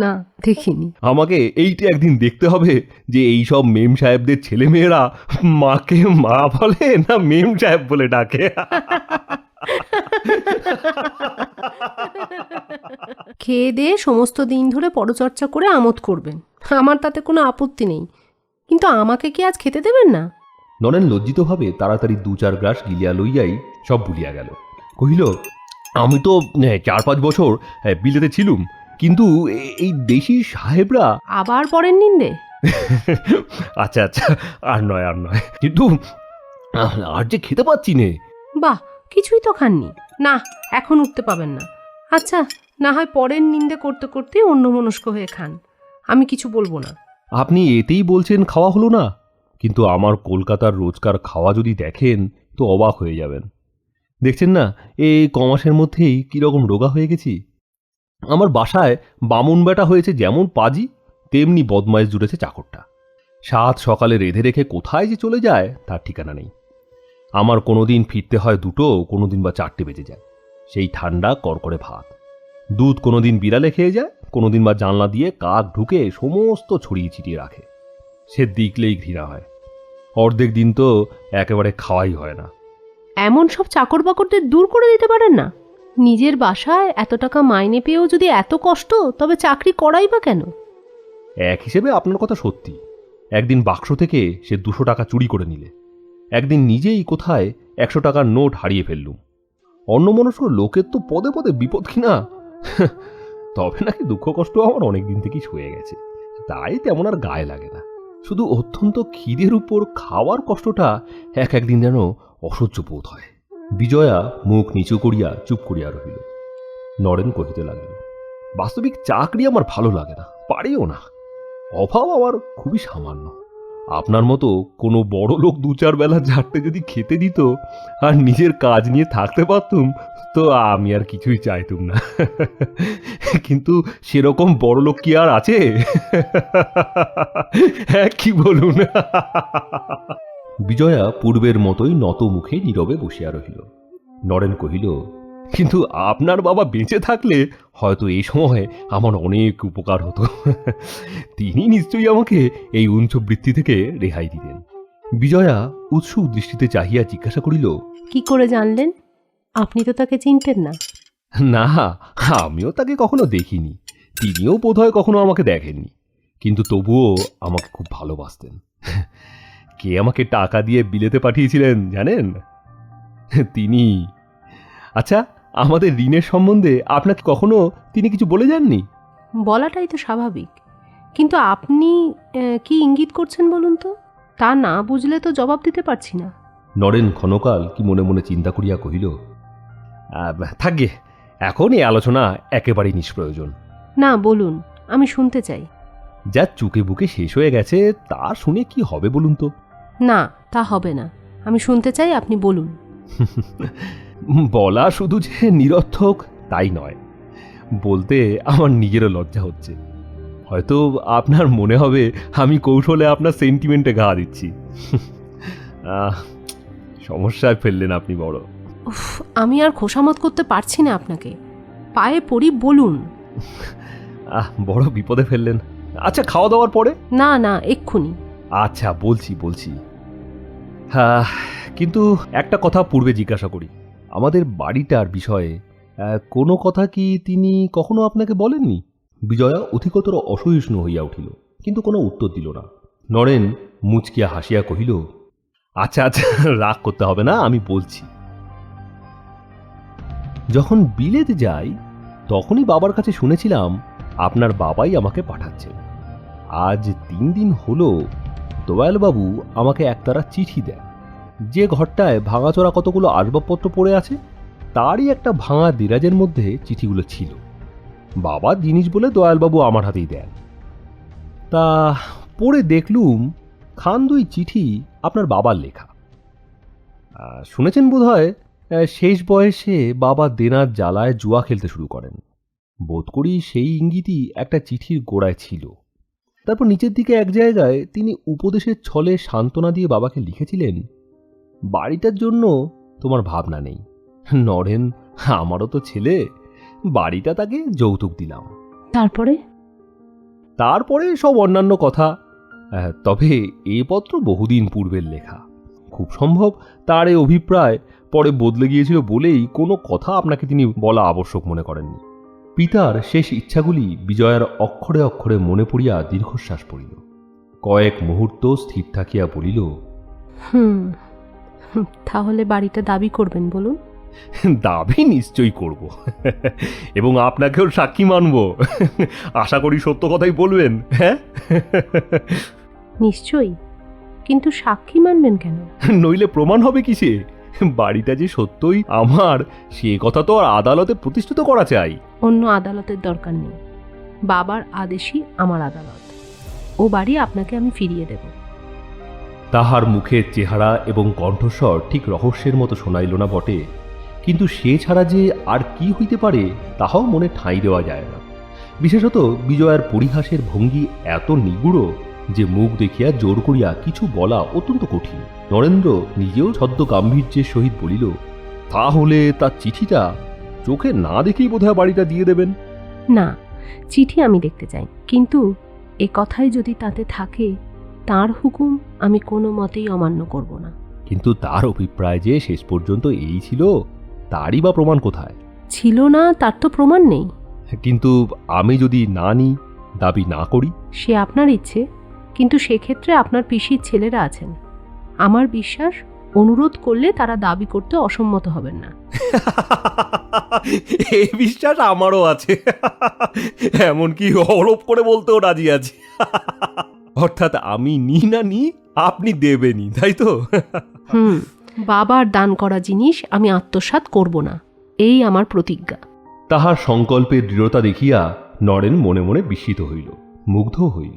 না, দেখিনি। আমাকে এইটা একদিন দেখতে হবে যে এই সব মেম সাহেবদের ছেলে মেয়েরা মাকে মা বলে না মেম সাহেব বলে ডাকে। খেয়ে দিয়ে সমস্ত দিন ধরে পরচর্চা করে আমোদ করবেন, আমার তাতে কোনো আপত্তি নেই, কিন্তু আমাকে কি আজ খেতে দেবেন না? নরেন লজ্জিতভাবে তাড়াতাড়ি 2-4 গ্রাস গিলিয়া লইয়াই সব ভুলিয়া গেল। কহিল, আমি তো 4-5 বছর বিলেতে ছিলুম, কিন্তু এই দেশি সাহেবরা। আবার পরের নিন্দে? আচ্ছা আচ্ছা, আর নয়, কিন্তু আর যে খেতে পাচ্ছি নে। বাহ, কিছুই তো খাননি? না, এখন উঠতে পাবেন না। আচ্ছা, না হয় পরের নিন্দে করতে করতে অন্যমনস্ক হয়ে খান, আমি কিছু বলবো না। আপনি এতেই বলছেন খাওয়া হলো না, কিন্তু আমার কলকাতার রোজকার খাওয়া যদি দেখেন তো অবাক হয়ে যাবেন। দেখছেন না এই কমাসের মধ্যেই কীরকম রোগা হয়ে গেছি। আমার বাসায় বামুন বেটা হয়েছে যেমন পাজি, তেমনি বদমাইশ জুড়েছে চাকরটা। সাত সকালে রেঁধে রেখে কোথায় যে চলে যায় তার ঠিকানা নেই। আমার কোনোদিন ফিরতে হয় 2টো, কোনোদিন বা 4টে বেজে যায়। সেই ঠান্ডা করকরে ভাত, দুধ কোনোদিন বিড়ালে খেয়ে যায়, কোনোদিন বা জানলা দিয়ে কাক ঢুকে সমস্ত ছড়িয়ে ছিটিয়ে রাখে। সে দেখলেই ঘৃণা হয়। অর্ধেক দিন তো একেবারে খাওয়াই হয় না। এমন সব চাকর বাকরদের দূর করে দিতে পারেন না? নিজের বাসায় এত টাকা মাইনে পেয়েও যদি এত কষ্ট, তবে চাকরি করাই বা কেন? এক হিসেবে আপনার কথা সত্যি। একদিন বাক্স থেকে সে 200 টাকা চুরি করে নিলে, একদিন নিজেই কোথায় 100 টাকার নোট হারিয়ে ফেললুম। অন্যমনস্ক লোকের তো পদে পদে বিপদ কিনা। তবে নাকি দুঃখ কষ্ট আমার অনেক দিন থেকেই ছুঁয়ে গেছে, তাই তেমন আর গায়ে লাগে না। শুধু অত্যন্ত খিদের উপর খাওয়ার কষ্টটা একদিন যেন অসহ্য বোধ হয়। বিজয়া মুখ নিচু করিয়া চুপ করিয়া রহিল। নরেন কহিতে লাগিল, বাস্তবিক চাকরি আমার ভালো লাগে না, পারিও না। অভাব আমার খুবই সামান্য। আপনার মতো কোনো বড় লোক 2-4 বেলা ঝাড়তে যদি খেতে দিত আর নিজের কাজ নিয়ে থাকতে পারতুম, তো আমি আর কিছুই চাইতুম না। কিন্তু সেরকম বড় লোক কি আর আছে? হ্যাঁ, কি বলুন? বিজয়া পূর্বের মতোই নত মুখে নীরবে বসিয়া রহিল। নরেন কহিল, কিন্তু আপনার বাবা বেঁচে থাকলে হয়তো এই সময় আমার অনেক উপকার হতো। তিনি নিশ্চয়ই আমাকে এই উঞ্চবৃত্তি থেকে রেহাই দিতেন। বিজয়া উৎসুক দৃষ্টিতে চাহিয়া জিজ্ঞাসা করিল, কি করে জানলেন? আপনি তো তাকে চিনতেন না। না, আমিও তাকে কখনো দেখিনি, তিনিও বোধহয় কখনো আমাকে দেখেননি, কিন্তু তবুও আমাকে খুব ভালোবাসতেন। কে আমাকে টাকা দিয়ে বিলেতে পাঠিয়েছিলেন জানেন? তিনি। আচ্ছা, আমাদের ঋণের সম্বন্ধে আপনাকে কখনো তিনি কিছু বলে যাননি? বলাটাই তো স্বাভাবিক, কিন্তু আপনি কি ইঙ্গিত করছেন বলুন তো? তা না বুঝলে তো জবাব দিতে পারছি না। নরেন ক্ষণকাল কি মনে মনে চিন্তা করিয়া কহিল, থাকবে, এখন এই আলোচনা একেবারেই নিষ্প্রয়োজন। না, বলুন, আমি শুনতে চাই। যা চুকে বুকে শেষ হয়ে গেছে তা শুনে কি হবে বলুন তো? না, তা হবে না, আমি শুনতে চাই, আপনি বলুন। বলা শুধু যে নিরর্থক তাই নয়, বলতে আমার নিজেরও লজ্জা হচ্ছে। হয়তো আপনার মনে হবে আমি কৌশলে আপনার সেন্টিমেন্টে ঘা দিচ্ছি। সমস্যায় ফেললেন আপনি বড়। উফ, আমি আর খোসামত করতে পারছি না আপনাকে, পায়ে পড়ি, বলুন। বড় বিপদে ফেললেন। আচ্ছা, খাওয়া দাওয়ার পরে? না না, এক্ষুনি। আচ্ছা, বলছি। হ্যাঁ, কিন্তু একটা কথা পূর্বে জিজ্ঞাসা করি, আমাদের বাড়িটার বিষয়ে কোনো কথা কি তিনি কখনো আপনাকে বলেননি? বিজয়া অধিকতর অসহিষ্ণু হইয়া উঠিল, কিন্তু কোনো উত্তর দিল না। নরেন মুচকিয়া হাসিয়া কহিল, আচ্ছা, রাগ করতে হবে না, আমি বলছি। যখন বিলেত যাই তখনই বাবার কাছে শুনেছিলাম আপনার বাবাই আমাকে পাঠাচ্ছেন। আজ 3 দিন হলো দোয়ালবাবু আমাকে একতারা চিঠি দেন। যে ঘরটায় ভাঙাচোরা কতগুলো আসবাবপত্র পড়ে আছে তারই একটা ভাঙা দেরাজের মধ্যে চিঠিগুলো ছিল। বাবার জিনিস বলে দয়ালবাবু আমার হাতেই দেন। তা পড়ে দেখলুম খান 2 চিঠি আপনার বাবার লেখা। শুনেছেন বোধহয় শেষ বয়সে বাবা দেনার জ্বালায় জুয়া খেলতে শুরু করেন। বোধ করি সেই ইঙ্গিতই একটা চিঠির গোড়ায় ছিল। তারপর নিচের দিকে এক জায়গায় তিনি উপদেশের ছলে সান্ত্বনা দিয়ে বাবাকে লিখেছিলেন, বাড়িটার জন্য তোমার ভাবনা নেই নরেন, আমারও তো ছেলে, বাড়িটা তাকে যৌতুক দিলাম। তারপরে সব অন্যান্য কথা। তবে এ পত্র বহুদিন পূর্বের লেখা, খুব সম্ভব তার এই অভিপ্রায় পরে বদলে গিয়েছিল বলেই কোনো কথা আপনাকে তিনি বলা আবশ্যক মনে করেননি। পিতার শেষ ইচ্ছাগুলি বিজয়ার অক্ষরে অক্ষরে মনে পড়িয়া দীর্ঘশ্বাস পড়িল। কয়েক মুহূর্ত স্থির থাকিয়া বলিল, তাহলে বাড়িটা দাবি করবেন বলুন? দাবি নিশ্চয়ই করব, এবং আপনাকেও সাক্ষী মানব। আশা করি সত্য কথাই বলবেন। হ্যাঁ, নিশ্চয়ই, কিন্তু সাক্ষী মানবেন কেন? নইলে প্রমাণ হবে কিসে? বাড়িটা যে সত্যই আমার সে কথা তো আর আদালতে প্রতিষ্ঠিত করা চাই। অন্য আদালতের দরকার নেই, বাবার আদেশই আমার আদালত। ও বাড়ি আপনাকে আমি ফিরিয়ে দেব। তাহার মুখের চেহারা এবং কণ্ঠস্বর ঠিক রহস্যের মতো শোনাইল না বটে, কিন্তু সে ছাড়া যে আর কি হইতে পারে তাহাও মনে ঠাঁই দেওয়া যায় না। বিশেষত বিজয়ার পরিহাসের ভঙ্গি এত নিগুড় যে মুখ দেখিয়া জোর করিয়া কিছু বলা অত্যন্ত কঠিন। নরেন্দ্র নিজেও ছদ্ম গাম্ভীর্যের সহিত বলিল, তাহলে তার চিঠিটা চোখে না দেখেই বোধহয় বাড়িটা দিয়ে দেবেন। না, চিঠি আমি দেখতে চাই, কিন্তু এ কথাই যদি তাতে থাকে তার হুকুম আমি কোনো মতেই অমান্য করব না। কিন্তু তার অভিপ্রায় যে শেষ পর্যন্ত এই ছিল তারই বা প্রমাণ কোথায়? ছিল না তার তো প্রমাণ নেই। কিন্তু আমি যদি না নিই, দাবি না করি? সে আপনার ইচ্ছে, কিন্তু সেক্ষেত্রে আপনার পিসির ছেলেরা আছেন। আমার বিশ্বাস অনুরোধ করলে তারা দাবি করতে অসম্মত হবেন না। এই বিশ্বাস আমারও আছে, এমনকি হরপ করে বলতেও রাজি আছি। অর্থাৎ আমি নি না নি, আপনি দেবেনই, তাই তো? বাবার দান করা জিনিস আমি আত্মসাৎ করব না, এই আমার প্রতিজ্ঞা। তাহার সংকল্পের দৃঢ়তা দেখিয়া নরেন মনে মনে বিস্মিত হইল, মুগ্ধ হইল।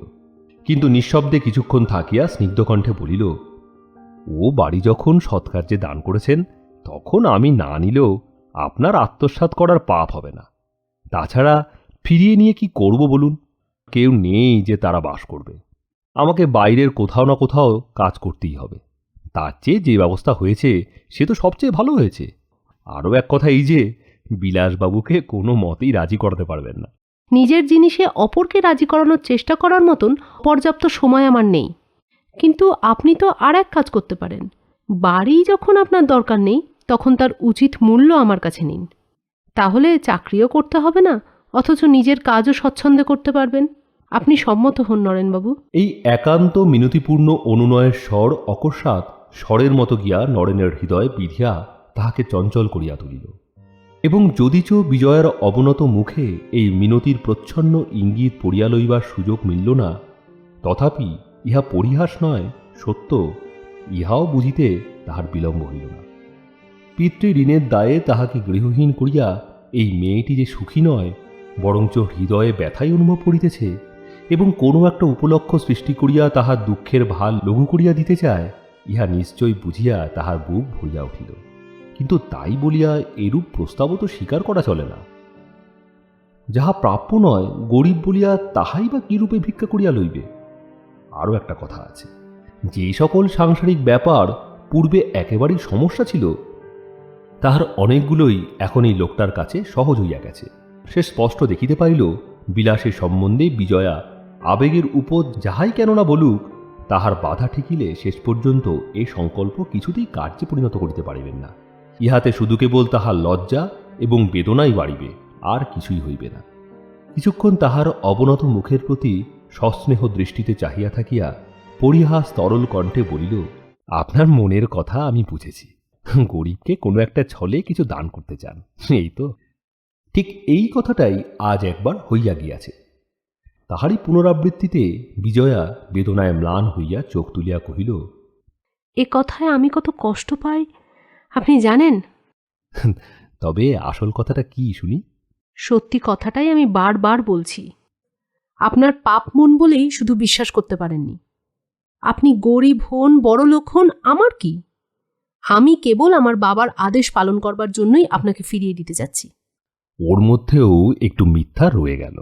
কিন্তু নিঃশব্দে কিছুক্ষণ থাকিয়া স্নিগ্ধকণ্ঠে বলিল, ও বাড়ি যখন সৎকার্যে দান করেছেন, তখন আমি না নিলেও আপনার আত্মসাৎ করার পাপ হবে না। তাছাড়া ফিরিয়ে নিয়ে কি করব বলুন? কেউ নেই যে তারা বাস করবে। আমাকে বাইরের কোথাও না কোথাও কাজ করতেই হবে। তার চেয়ে যে ব্যবস্থা হয়েছে সে তো সবচেয়ে ভালো হয়েছে। আরও এক কথা এই যে, বিলাসবাবুকে কোনো মতেই রাজি করাতে পারবেন না। নিজের জিনিসে অপরকে রাজি করানোর চেষ্টা করার মতন পর্যাপ্ত সময় আমার নেই। কিন্তু আপনি তো আর এক কাজ করতে পারেন। বাড়ি যখন আপনার দরকার নেই, তখন তার উচিত মূল্য আমার কাছে নিন। তাহলে চাকরিও করতে হবে না, অথচ নিজের কাজও স্বচ্ছন্দে করতে পারবেন। আপনি সম্মত হন নরেনবাবু। এই একান্ত মিনতিপূর্ণ অনুনয়ের স্বর অকস্মাৎ স্বরের মতো গিয়া নরেনের হৃদয়ে বিধিয়া তাহাকে চঞ্চল করিয়া তুলিল। এবং যদিচ বিজয়ার অবনত মুখে এই মিনতির প্রচ্ছন্ন ইঙ্গিত পড়িয়া লইবার সুযোগ মিলল না, তথাপি ইহা পরিহাস নয়, সত্য, ইহাও বুঝিতে তাহার বিলম্ব হইল না। পিতৃ ঋণের দায়ে তাহাকে গৃহহীন করিয়া এই মেয়েটি যে সুখী নয়, বরঞ্চ হৃদয়ে ব্যথাই অনুভব করিতেছে এবং কোনো একটা উপলক্ষ সৃষ্টি করিয়া তাহার দুঃখের ভার লঘু করিয়া দিতে চায়, ইহা নিশ্চয় বুঝিয়া তাহার বুক ভরিয়া উঠিল। কিন্তু তাই বলিয়া এরূপ প্রস্তাবও তো স্বীকার করা চলে না। যাহা প্রাপ্য নয়, গরিব বলিয়া তাহাই বা কিরূপে ভিক্ষা করিয়া লইবে? আরও একটা কথা আছে, যে সকল সাংসারিক ব্যাপার পূর্বে একেবারেই সমস্যা ছিল, তাহার অনেকগুলোই এখন এই লোকটার কাছে সহজ হইয়া গেছে। সে স্পষ্ট দেখিতে পাইল, বিলাসের সম্বন্ধে বিজয়া আবেগের উপর যাহাই কেননা বলুক, তাহার বাধা ঠেকিলে শেষ পর্যন্ত এ সংকল্প কিছুতেই কার্যে পরিণত করিতে পারিবেন না। ইহাতে শুধু কেবল তাহার লজ্জা এবং বেদনাই বাড়িবে, আর কিছুই হইবে না। কিছুক্ষণ তাহার অবনত মুখের প্রতি সস্নেহ দৃষ্টিতে চাহিয়া থাকিয়া পরিহাস তরল কণ্ঠে বলিল, আপনার মনের কথা আমি বুঝেছি। গরিবকে কোনো একটা ছলে কিছু দান করতে চান, এই তো? ঠিক এই কথাটাই আজ একবার হইয়া গিয়াছে। তাহারই পুনরাবৃত্তিতে বিজয়া বেদনায় ম্লান হইয়া চোখ তুলিয়া কহিল, এ কথায় আমি কত কষ্ট পাই আপনি জানেন? তবে আসল কথাটা কি শুনি? সত্যি কথাটাই আমি বারবার বলছি। আপনার পাপ মন বলেই শুধু বিশ্বাস করতে পারেননি। আপনি গরিব হন, বড়লোক হন, আমার কি? আমি কেবল আমার বাবার আদেশ পালন করবার জন্যই আপনাকে ফিরিয়ে দিতে যাচ্ছি। ওর মধ্যেও একটু মিথ্যা রয়ে গেল,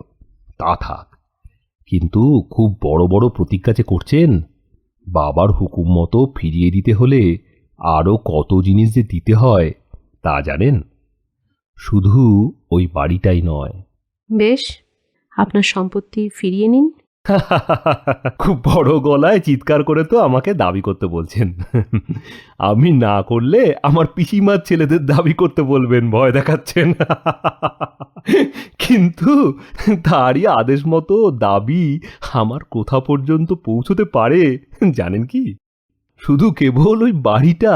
তা থাক। কিন্তু খুব বড় বড় প্রতিজ্ঞা যে করছেন, বাবার হুকুম মতো ফিরিয়ে দিতে হলে আরও কত জিনিস যে দিতে হয় তা জানেন? শুধু ওই বাড়িটাই নয়। বেশ, আপনার সম্পত্তি ফিরিয়ে নিন। খুব বড় গলায় চিৎকার করে তো আমাকে দাবি করতে বলছেন। আমি না করলে আমার পিসিমার ছেলেদের দাবি করতে বলবেন, ভয় দেখাচ্ছেন। কিন্তু তারই আদেশ মতো দাবি আমার কোথা পর্যন্ত পৌঁছতে পারে জানেন কি? শুধু কেবল ওই বাড়িটা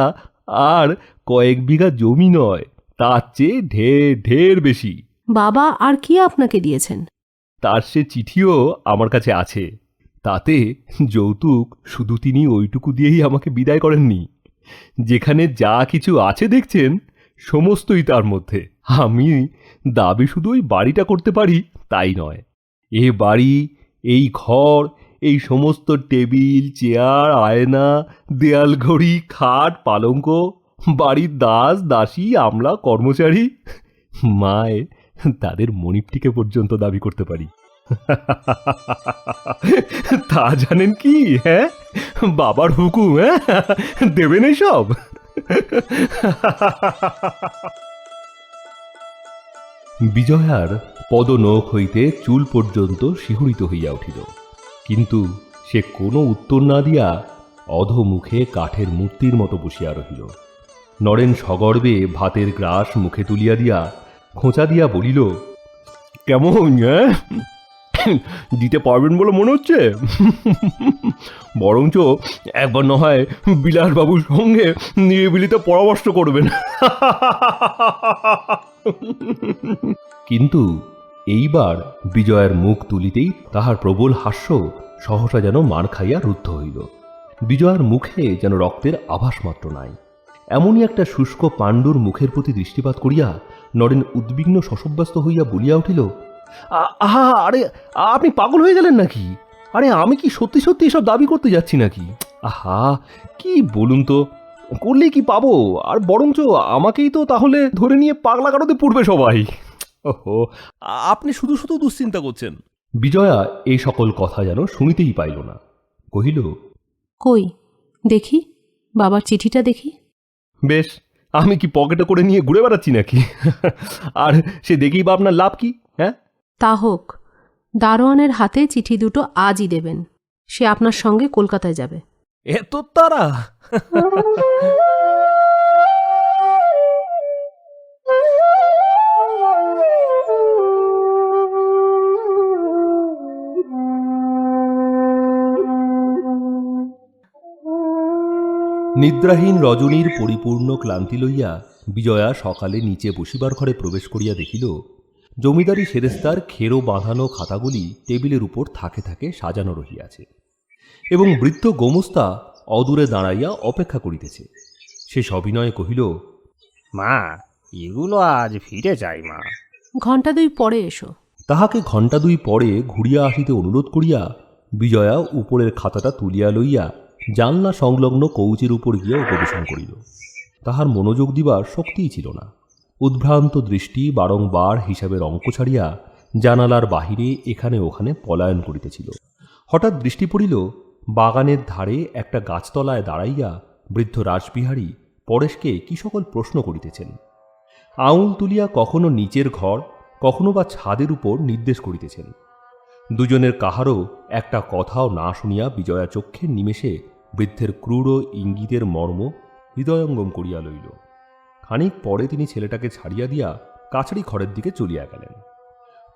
আর কয়েক বিঘা জমি নয়, তার চেয়ে ঢের ঢের বেশি। বাবা আর কি আপনাকে দিয়েছেন? তার সে চিঠিও আমার কাছে আছে। তাতে যৌতুক শুধু তিনি ওইটুকু দিয়েই আমাকে বিদায় করেননি। যেখানে যা কিছু আছে দেখছেন, সমস্তই তার মধ্যে। আমি দাবি শুধু ওই বাড়িটা করতে পারি তাই নয়, এ বাড়ি, এই ঘর, এই সমস্ত টেবিল, চেয়ার, আয়না, দেয়াল ঘড়ি, খাট, পালঙ্ক বাড়ির দাস দাসী আমলা কর্মচারী মায়ে তাদের মণিপটিকে পর্যন্ত দাবি করতে পারি। তা জানেন কি? হ্যাঁ, বাবার হুকুম, হ্যাঁ, দেবেন সব। বিজয়ার পদনখ হইতে চুল পর্যন্ত শিহরিত হইয়া উঠিল, কিন্তু সে কোনো উত্তর না দিয়া অধোমুখে কাঠের মূর্তির মতো বসিয়া রহিল। নরেন সগর্বে ভাতের গ্রাস মুখে তুলিয়া দিয়া খোঁচা দিয়া বলিল, কেমন, হ্যাঁ, দিতে পারবেন বলে মনে হচ্ছে? বরঞ্চ একবার না হয় বিলাসবাবুর সঙ্গে নিরিবিলিতে পরামর্শ করবেন। কিন্তু এইবার বিজয়ের মুখ তুলিতেই তাহার প্রবল হাস্য সহসা যেন মার খাইয়া রুদ্ধ হইল। বিজয়ার মুখে যেন রক্তের আভাস মাত্র নাই। এমনই একটা শুষ্ক পাণ্ডুর মুখের প্রতি দৃষ্টিপাত করিয়া নরেন উদ্বিগ্ন শশব্যস্ত হইয়া বলিয়া উঠিল, আহা, আরে আপনি পাগল হয়ে গেলেন নাকি? আরে আমি কি সত্যি সত্যি এসব দাবি করতে যাচ্ছি নাকি? আহা, কি বলুন তো, করলেই কি পাবো? আর বরঞ্চ আমাকেই তো তাহলে ধরে নিয়ে পাগলা গারদে পড়বে সবাই। ওহো, আপনি শুধু শুধু দুশ্চিন্তা করছেন। বিজয়া এই সকল কথা যেন শুনিতেই পাইল না, কহিল, কই দেখি, বাবার চিঠিটা দেখি। বেশ, আমি কি পকেটে করে নিয়ে ঘুরে বেড়াচ্ছি নাকি? আর সে দেখেই বা আপনার লাভ কি? হ্যাঁ, তা হোক, দারোয়ানের হাতে চিঠি দুটো আজই দেবেন। সে আপনার সঙ্গে কলকাতায় যাবে। এত তারা? নিদ্রাহীন রজনীর পরিপূর্ণ ক্লান্তি লইয়া বিজয়া সকালে নিচে বসিবার ঘরে প্রবেশ করিয়া দেখিল, জমিদারি সেরেস্তার খেরো বাঁধানো খাতাগুলি টেবিলের উপর থাকে থাকে সাজানো রহিয়াছে, এবং বৃদ্ধ গোমস্তা অদূরে দাঁড়াইয়া অপেক্ষা করিতেছে। সে সবিনয়ে কহিল, মা, এগুলো আজ ফিরে যাই মা। ঘণ্টা দুই পরে এসো। তাহাকে ঘণ্টা দুই পরে ঘুরিয়া আসিতে অনুরোধ করিয়া বিজয়া উপরের খাতাটা তুলিয়া লইয়া জানলা সংলগ্ন কৌচের উপর গিয়া উপবেশন করিল। তাহার মনোযোগ দিবার শক্তিই ছিল না। উদ্ভ্রান্ত দৃষ্টি বারংবার হিসাবের অঙ্ক ছাড়িয়া জানালার বাহিরে এখানে ওখানে পলায়ন করিতেছিল। হঠাৎ দৃষ্টি পড়িল, বাগানের ধারে একটা গাছতলায় দাঁড়াইয়া বৃদ্ধ রাসবিহারী পরেশকে কি সকল প্রশ্ন করিতেছেন। আঙুল তুলিয়া কখনো নিচের ঘর, কখনো বা ছাদের উপর নির্দেশ করিতেছেন। দুজনের কাহারও একটা কথাও না শুনিয়া বিজয়া চক্ষের নিমেষে বৃদ্ধের ক্রূর ইঙ্গিতের মর্ম হৃদয়ঙ্গম করিয়া লইল। খানিক পরে তিনি ছেলেটাকে ছাড়িয়া দিয়া কাছারি ঘরের দিকে চলিয়া গেলেন।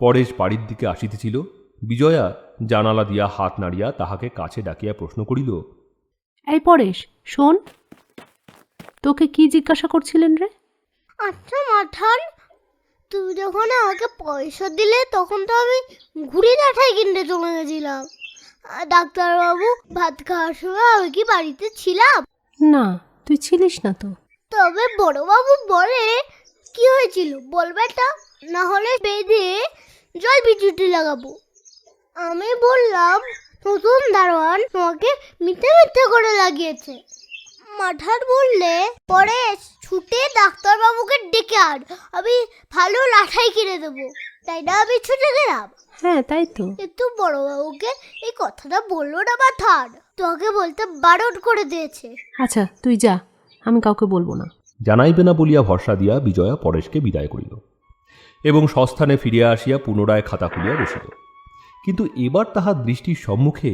পরেশ বাড়ির দিকে আসিতেছিল। বিজয়া জানালা দিয়া হাত নাড়িয়া তাহাকে কাছে ডাকিয়া প্রশ্ন করিল, এই পরেশ, শোন, তোকে কি জিজ্ঞাসা করছিলেন রে? আচ্ছা মাঠান, তুমি যখন আমাকে পয়সা দিলে তখন তো আমি ঘুড়ি লাঠাই কিনতে চলে গেছিলাম। ডাক্তারবাবু ভাত খাওয়ার সময় আমি কি বাড়িতে ছিলাম? না, তুই ছিলিস না তো। তবে বড়বাবু বলে কি হয়েছিল বলবেটা, না হলে বেঁধে জল বিদ্যুৎ লাগাবো। আমি বললাম নতুন দারোয়ান তোমাকে মিথ্যে মিথ্যে করে লাগিয়েছে। মাঠার বললে, পরেশ ছুটে ডাক্তারবাবুকে ডেকে আন, আমি ভালো লাঠাই কিনে দেবো। তাই না আমি ছুটে গেলাম। হ্যাঁ, তাই তো। কিন্তু বড়বাবুকে এই কথাটা বললো না মাঠার, তোকে বলতে বারণ করে দিয়েছে। আচ্ছা, তুই যা, আমি কাউকে বলবো না। জানাইবে না বলিয়া ভরসা দিয়া বিজয়া পরেশকে বিদায় করিল এবং সস্থানে ফিরিয়া আসিয়া পুনরায় খাতা খুলিয়া বসিল। কিন্তু এবার তাহার দৃষ্টির সম্মুখে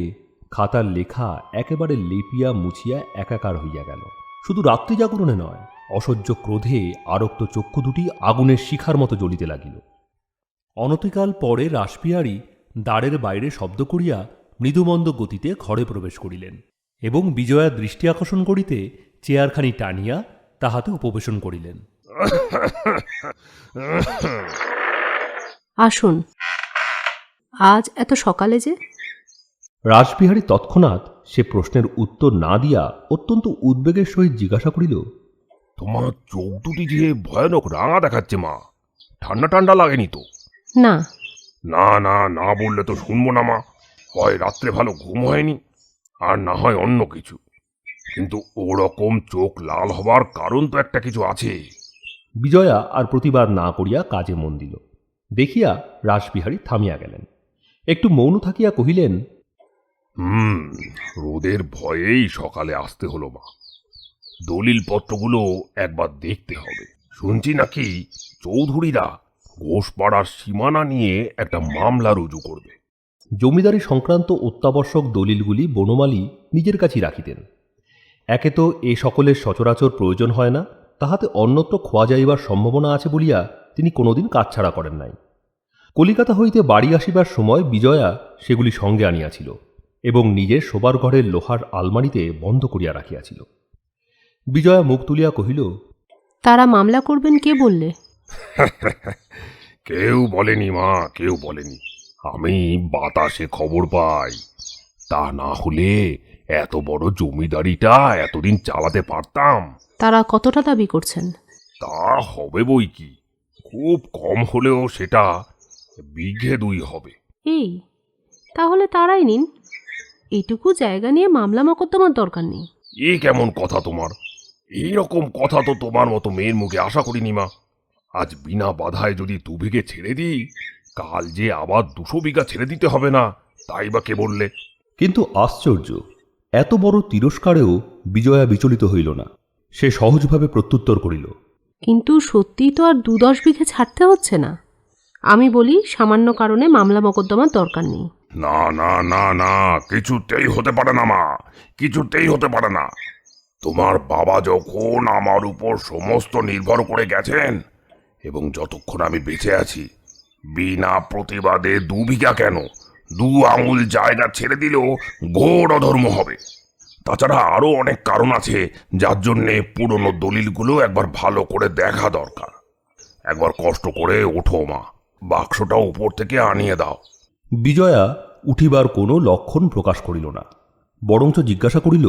খাতার লেখা একেবারে লেপিয়া মুছিয়া একাকার হইয়া গেল। শুধু রাত্রি জাগরণে নয়, অসহ্য ক্রোধে আরক্ত চক্ষু দুটি আগুনের শিখার মতো জ্বলিতে লাগিল। অনতিকাল পরে রাসবিহারী দ্বারের বাইরে শব্দ করিয়া মৃদুমন্দ গতিতে ঘরে প্রবেশ করিলেন এবং বিজয়ার দৃষ্টি আকর্ষণ করিতে চেয়ারখানি টানিয়া তাহাতে উপবেশন করিলেন। আসুন। আজ এত সকালে যে? রাসবিহারী তৎক্ষণাৎ সে প্রশ্নের উত্তর না দিয়া অত্যন্ত উদ্বেগের সহিত জিজ্ঞাসা করিল, তোমার চোখ দুটি যে ভয়ানক রাঙা দেখাচ্ছে মা, ঠান্ডা ঠান্ডা লাগেনি তো? না। না না না বললে তো শুনবো না মা। হয় রাত্রে ভালো ঘুম হয়নি, আর না হয় অন্য কিছু। কিন্তু ওরকম চোখ লাল হবার কারণ তো একটা কিছু আছে। বিজয়া আর প্রতিবাদ না করিয়া কাজে মন দিল। দেখিয়া রাসবিহারী থামিয়া গেলেন, একটু মৌন থাকিয়া কহিলেন, রোদের ভয়েই সকালে আসতে হলো মা। দলিল পত্রগুলো একবার দেখতে হবে। শুনছি নাকি চৌধুরীরা ঘোষপাড়ার সীমানা নিয়ে একটা মামলা রুজু করবে। জমিদারি সংক্রান্ত অত্যাবশ্যক দলিলগুলি বনমালী নিজের কাছেই রাখিতেন। একে তো এ সকলের সচরাচর প্রয়োজন হয় না, তাহাতে অন্যত্র খোয়া যাইবার সম্ভাবনা আছে বলিয়া তিনি কোনোদিন কাজছাড়া করেন নাই। কলিকাতা হইতে বাড়ি আসিবার সময় বিজয়া সেগুলি সঙ্গে আনিয়াছিল এবং নিজের শোবার ঘরের লোহার আলমারিতে বন্ধ করিয়া রাখিয়াছিল। বিজয়া মুখ তুলিয়া কহিল, তারা মামলা করবেন কে বললে? কেউ বলেনি মা, কেউ বলেনি। আমি বাতাসে খবর পাই। তা না হলে এত বড় জমিদারিটা এতদিন চালাতে পারতাম। তারা কতটা দাবি করছেন? তা হবে বই কি, খুব কম হলেও সেটা বিঘে 2 হবে। এই তাহলে তারাই নিন, এইটুকু জায়গা নিয়ে মামলা মকদ্দমার দরকার নেই। এ কেমন কথা তোমার? এইরকম কথা তো তোমার মতো মেয়ের মুখে আশা করিনি মা। আজ বিনা বাধায় যদি 2 বিঘে ছেড়ে দিই, কাল যে আবার 200 বিঘা ছেড়ে দিতে হবে না, তাই বা কে বললে? কিন্তু আশ্চর্য, এত বড় তিরস্কারেও বিজয়া বিচলিত হইল না। সে সহজভাবে প্রত্যুত্তর করিল, কিন্তু সত্যিই তো আর 2-10 বিঘে ছাড়তে হচ্ছে না। আমি বলি সামান্য কারণে মামলা মকদ্দমার দরকার নেই। না না না না, কিছুতেই হতে পারে না মা, কিছুতেই হতে পারে না। তোমার বাবা যখন আমার উপর সমস্ত নির্ভর করে গেছেন এবং যতক্ষণ আমি বেঁচে আছি, বিনা প্রতিবাদে 2 বিঘা কেন 2 আঙুল জায়গা ছেড়ে দিলেও ঘোর অধর্ম হবে। তাছাড়া আরো অনেক কারণ আছে যার জন্যে পুরনো দলিলগুলো একবার ভালো করে দেখা দরকার। একবার কষ্ট করে ওঠো মা, বাক্সটা উপর থেকে আনিয়ে দাও। বিজয়া উঠিবার কোনো লক্ষণ প্রকাশ করিল না, বরঞ্চ জিজ্ঞাসা করিল,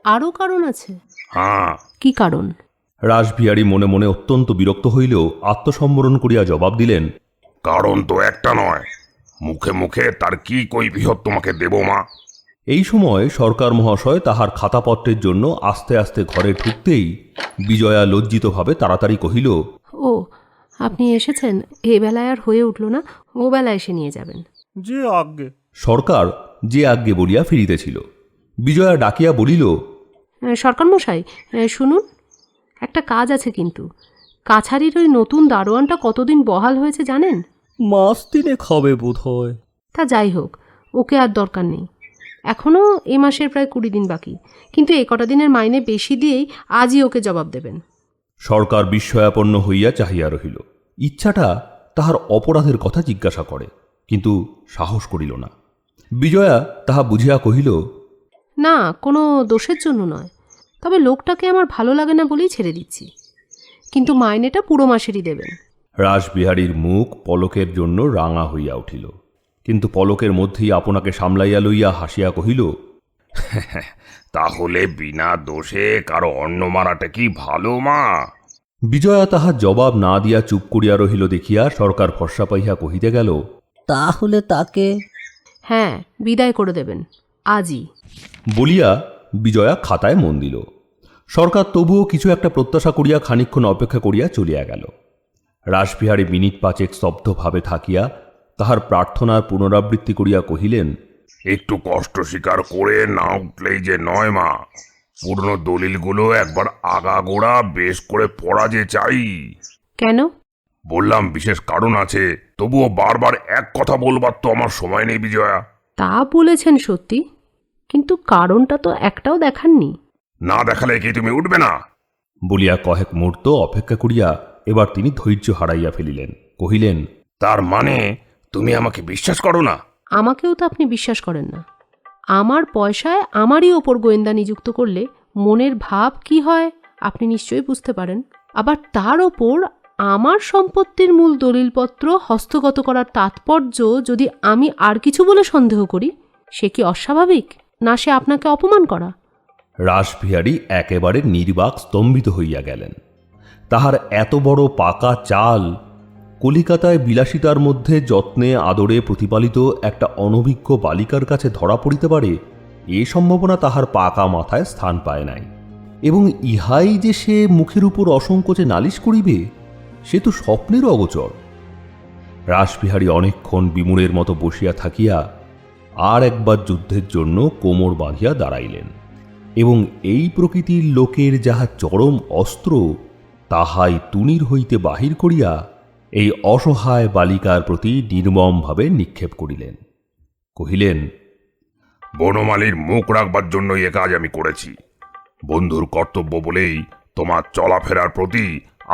আরও কারণ আছে? হ্যাঁ। কি কারণ? রাসবিহারী মনে মনে অত্যন্ত বিরক্ত হইলেও আত্মসম্বরণ করিয়া জবাব দিলেন, কারণ তো একটা নয়, মুখে মুখে তার কি কৈফিয়ত তোমাকে দেব মা? এই সময় সরকার মহাশয় তাহার খাতাপত্রের জন্য আস্তে আস্তে ঘরে ঢুকতেই বিজয়া লজ্জিতভাবে তাড়াতাড়ি কহিল, ও আপনি এসেছেন, এ বেলায় আর হয়ে উঠল না, ও বেলা এসে নিয়ে যাবেন। যে আজ্ঞে। সরকার যে আজ্ঞে বলিয়া ফিরিতেছিল। বিজয়া ডাকিয়া বলিল, সরকার মশাই শুনুন, একটা কাজ আছে কিন্তু। কাছারির ওই নতুন দারোয়ানটা কতদিন বহাল হয়েছে জানেন? 3 মাস হবে বোধ হয়। তা যাই হোক, ওকে আর দরকার নেই। এখনও এ মাসের প্রায় 20 দিন বাকি, কিন্তু এ কটা দিনের মাইনে বেশি দিয়েই আজই ওকে জবাব দেবেন। সরকার বিস্ময়াপন্ন হইয়া চাহিয়া রহিল। ইচ্ছাটা তাহার অপরাধের কথা জিজ্ঞাসা করে, কিন্তু সাহস করিল না। বিজয়া তাহা বুঝিয়া কহিল, না, কোনো দোষের জন্য নয়, তবে লোকটাকে আমার ভালো লাগে না বলেই ছেড়ে দিচ্ছি, কিন্তু মাইনেটা পুরো মাসেরই দেবেন। রাসবিহারীর মুখ পলকের জন্য রাঙা হইয়া উঠিল, কিন্তু পলকের মধ্যেই আপনাকে সামলাইয়া লইয়া হাসিয়া কহিল, তাহলে বিনা দোষে কারো অন্ন মারাটা কি ভালো মা? বিজয়া তাহার জবাব না দিয়া চুপ করিয়া রহিল দেখিয়া সরকার ভরসা পাইয়া কহিতে গেল, তাহলে তাকে হ্যাঁ, বিদায় করে দেবেন আজই। বলিয়া বিজয়া খাতায় মন দিল। সরকার তবুও কিছু একটা প্রত্যাশা করিয়া খানিকক্ষণ অপেক্ষা করিয়া চলিয়া গেল। রাসবিহারী মিনিট 5 স্তব্ধভাবে থাকিয়া তাহার প্রার্থনার পুনরাবৃত্তি করিয়া কহিলেন, একটু কষ্ট স্বীকার করে না উঠলেই যে নয় মা। পুরনো দলিলগুলো একবার আগাগোড়া বেশ করে পড়া যে চাই। কেন? বললাম বিশেষ কারণ আছে, তবুও বারবার এক কথা বলবার তো আমার সময় নেই বিজয়া। তা বলেছেন সত্যি, কিন্তু কারণটা তো একটাও দেখাননি। না দেখালে কি তুমি উঠবে না? বলিয়া কয়েক মুহূর্ত অপেক্ষা করিয়া এবার তিনি ধৈর্য হারাইয়া ফেলিলেন। কহিলেন, তার মানে তুমি আমাকে বিশ্বাস করো না? আমাকেও তো আপনি বিশ্বাস করেন না। আমার পয়সায় আমারই ওপর গোয়েন্দা নিযুক্ত করলে মনের ভাব কি হয় আপনি নিশ্চয়ই বুঝতে পারেন। আবার তার ওপর আমার সম্পত্তির মূল দলিলপত্র হস্তগত করার তাৎপর্য যদি আমি আর কিছু বলে সন্দেহ করি, সে কি অস্বাভাবিক, না সে আপনাকে অপমান করা? রাসবিহারী একেবারে নির্বাক স্তম্ভিত হইয়া গেলেন। তাহার এত বড় পাকা চাল কলিকাতায় বিলাসিতার মধ্যে যত্নে আদরে প্রতিপালিত একটা অনভিজ্ঞ বালিকার কাছে ধরা পড়িতে পারে, এ সম্ভাবনা তাহার পাকা মাথায় স্থান পায় নাই, এবং ইহাই যে সে মুখের উপর অসংকোচে নালিশ করিবে সে তো স্বপ্নেরও অগোচর। রাসবিহারী অনেকক্ষণ বিমূঢ়ের মতো বসিয়া থাকিয়া আর একবার যুদ্ধের জন্য কোমর বাঁধিয়া দাঁড়াইলেন, এবং এই প্রকৃতির লোকের যাহা চরম অস্ত্র তাহাই তুনির হইতে বাহির করিয়া এই অসহায় বালিকার প্রতি নির্মমভাবে নিক্ষেপ করিলেন। কহিলেন, বনমালীর মুখ রাখবার জন্যই এ কাজ আমি করেছি। বন্ধুর কর্তব্য বলেই তোমার চলাফেরার প্রতি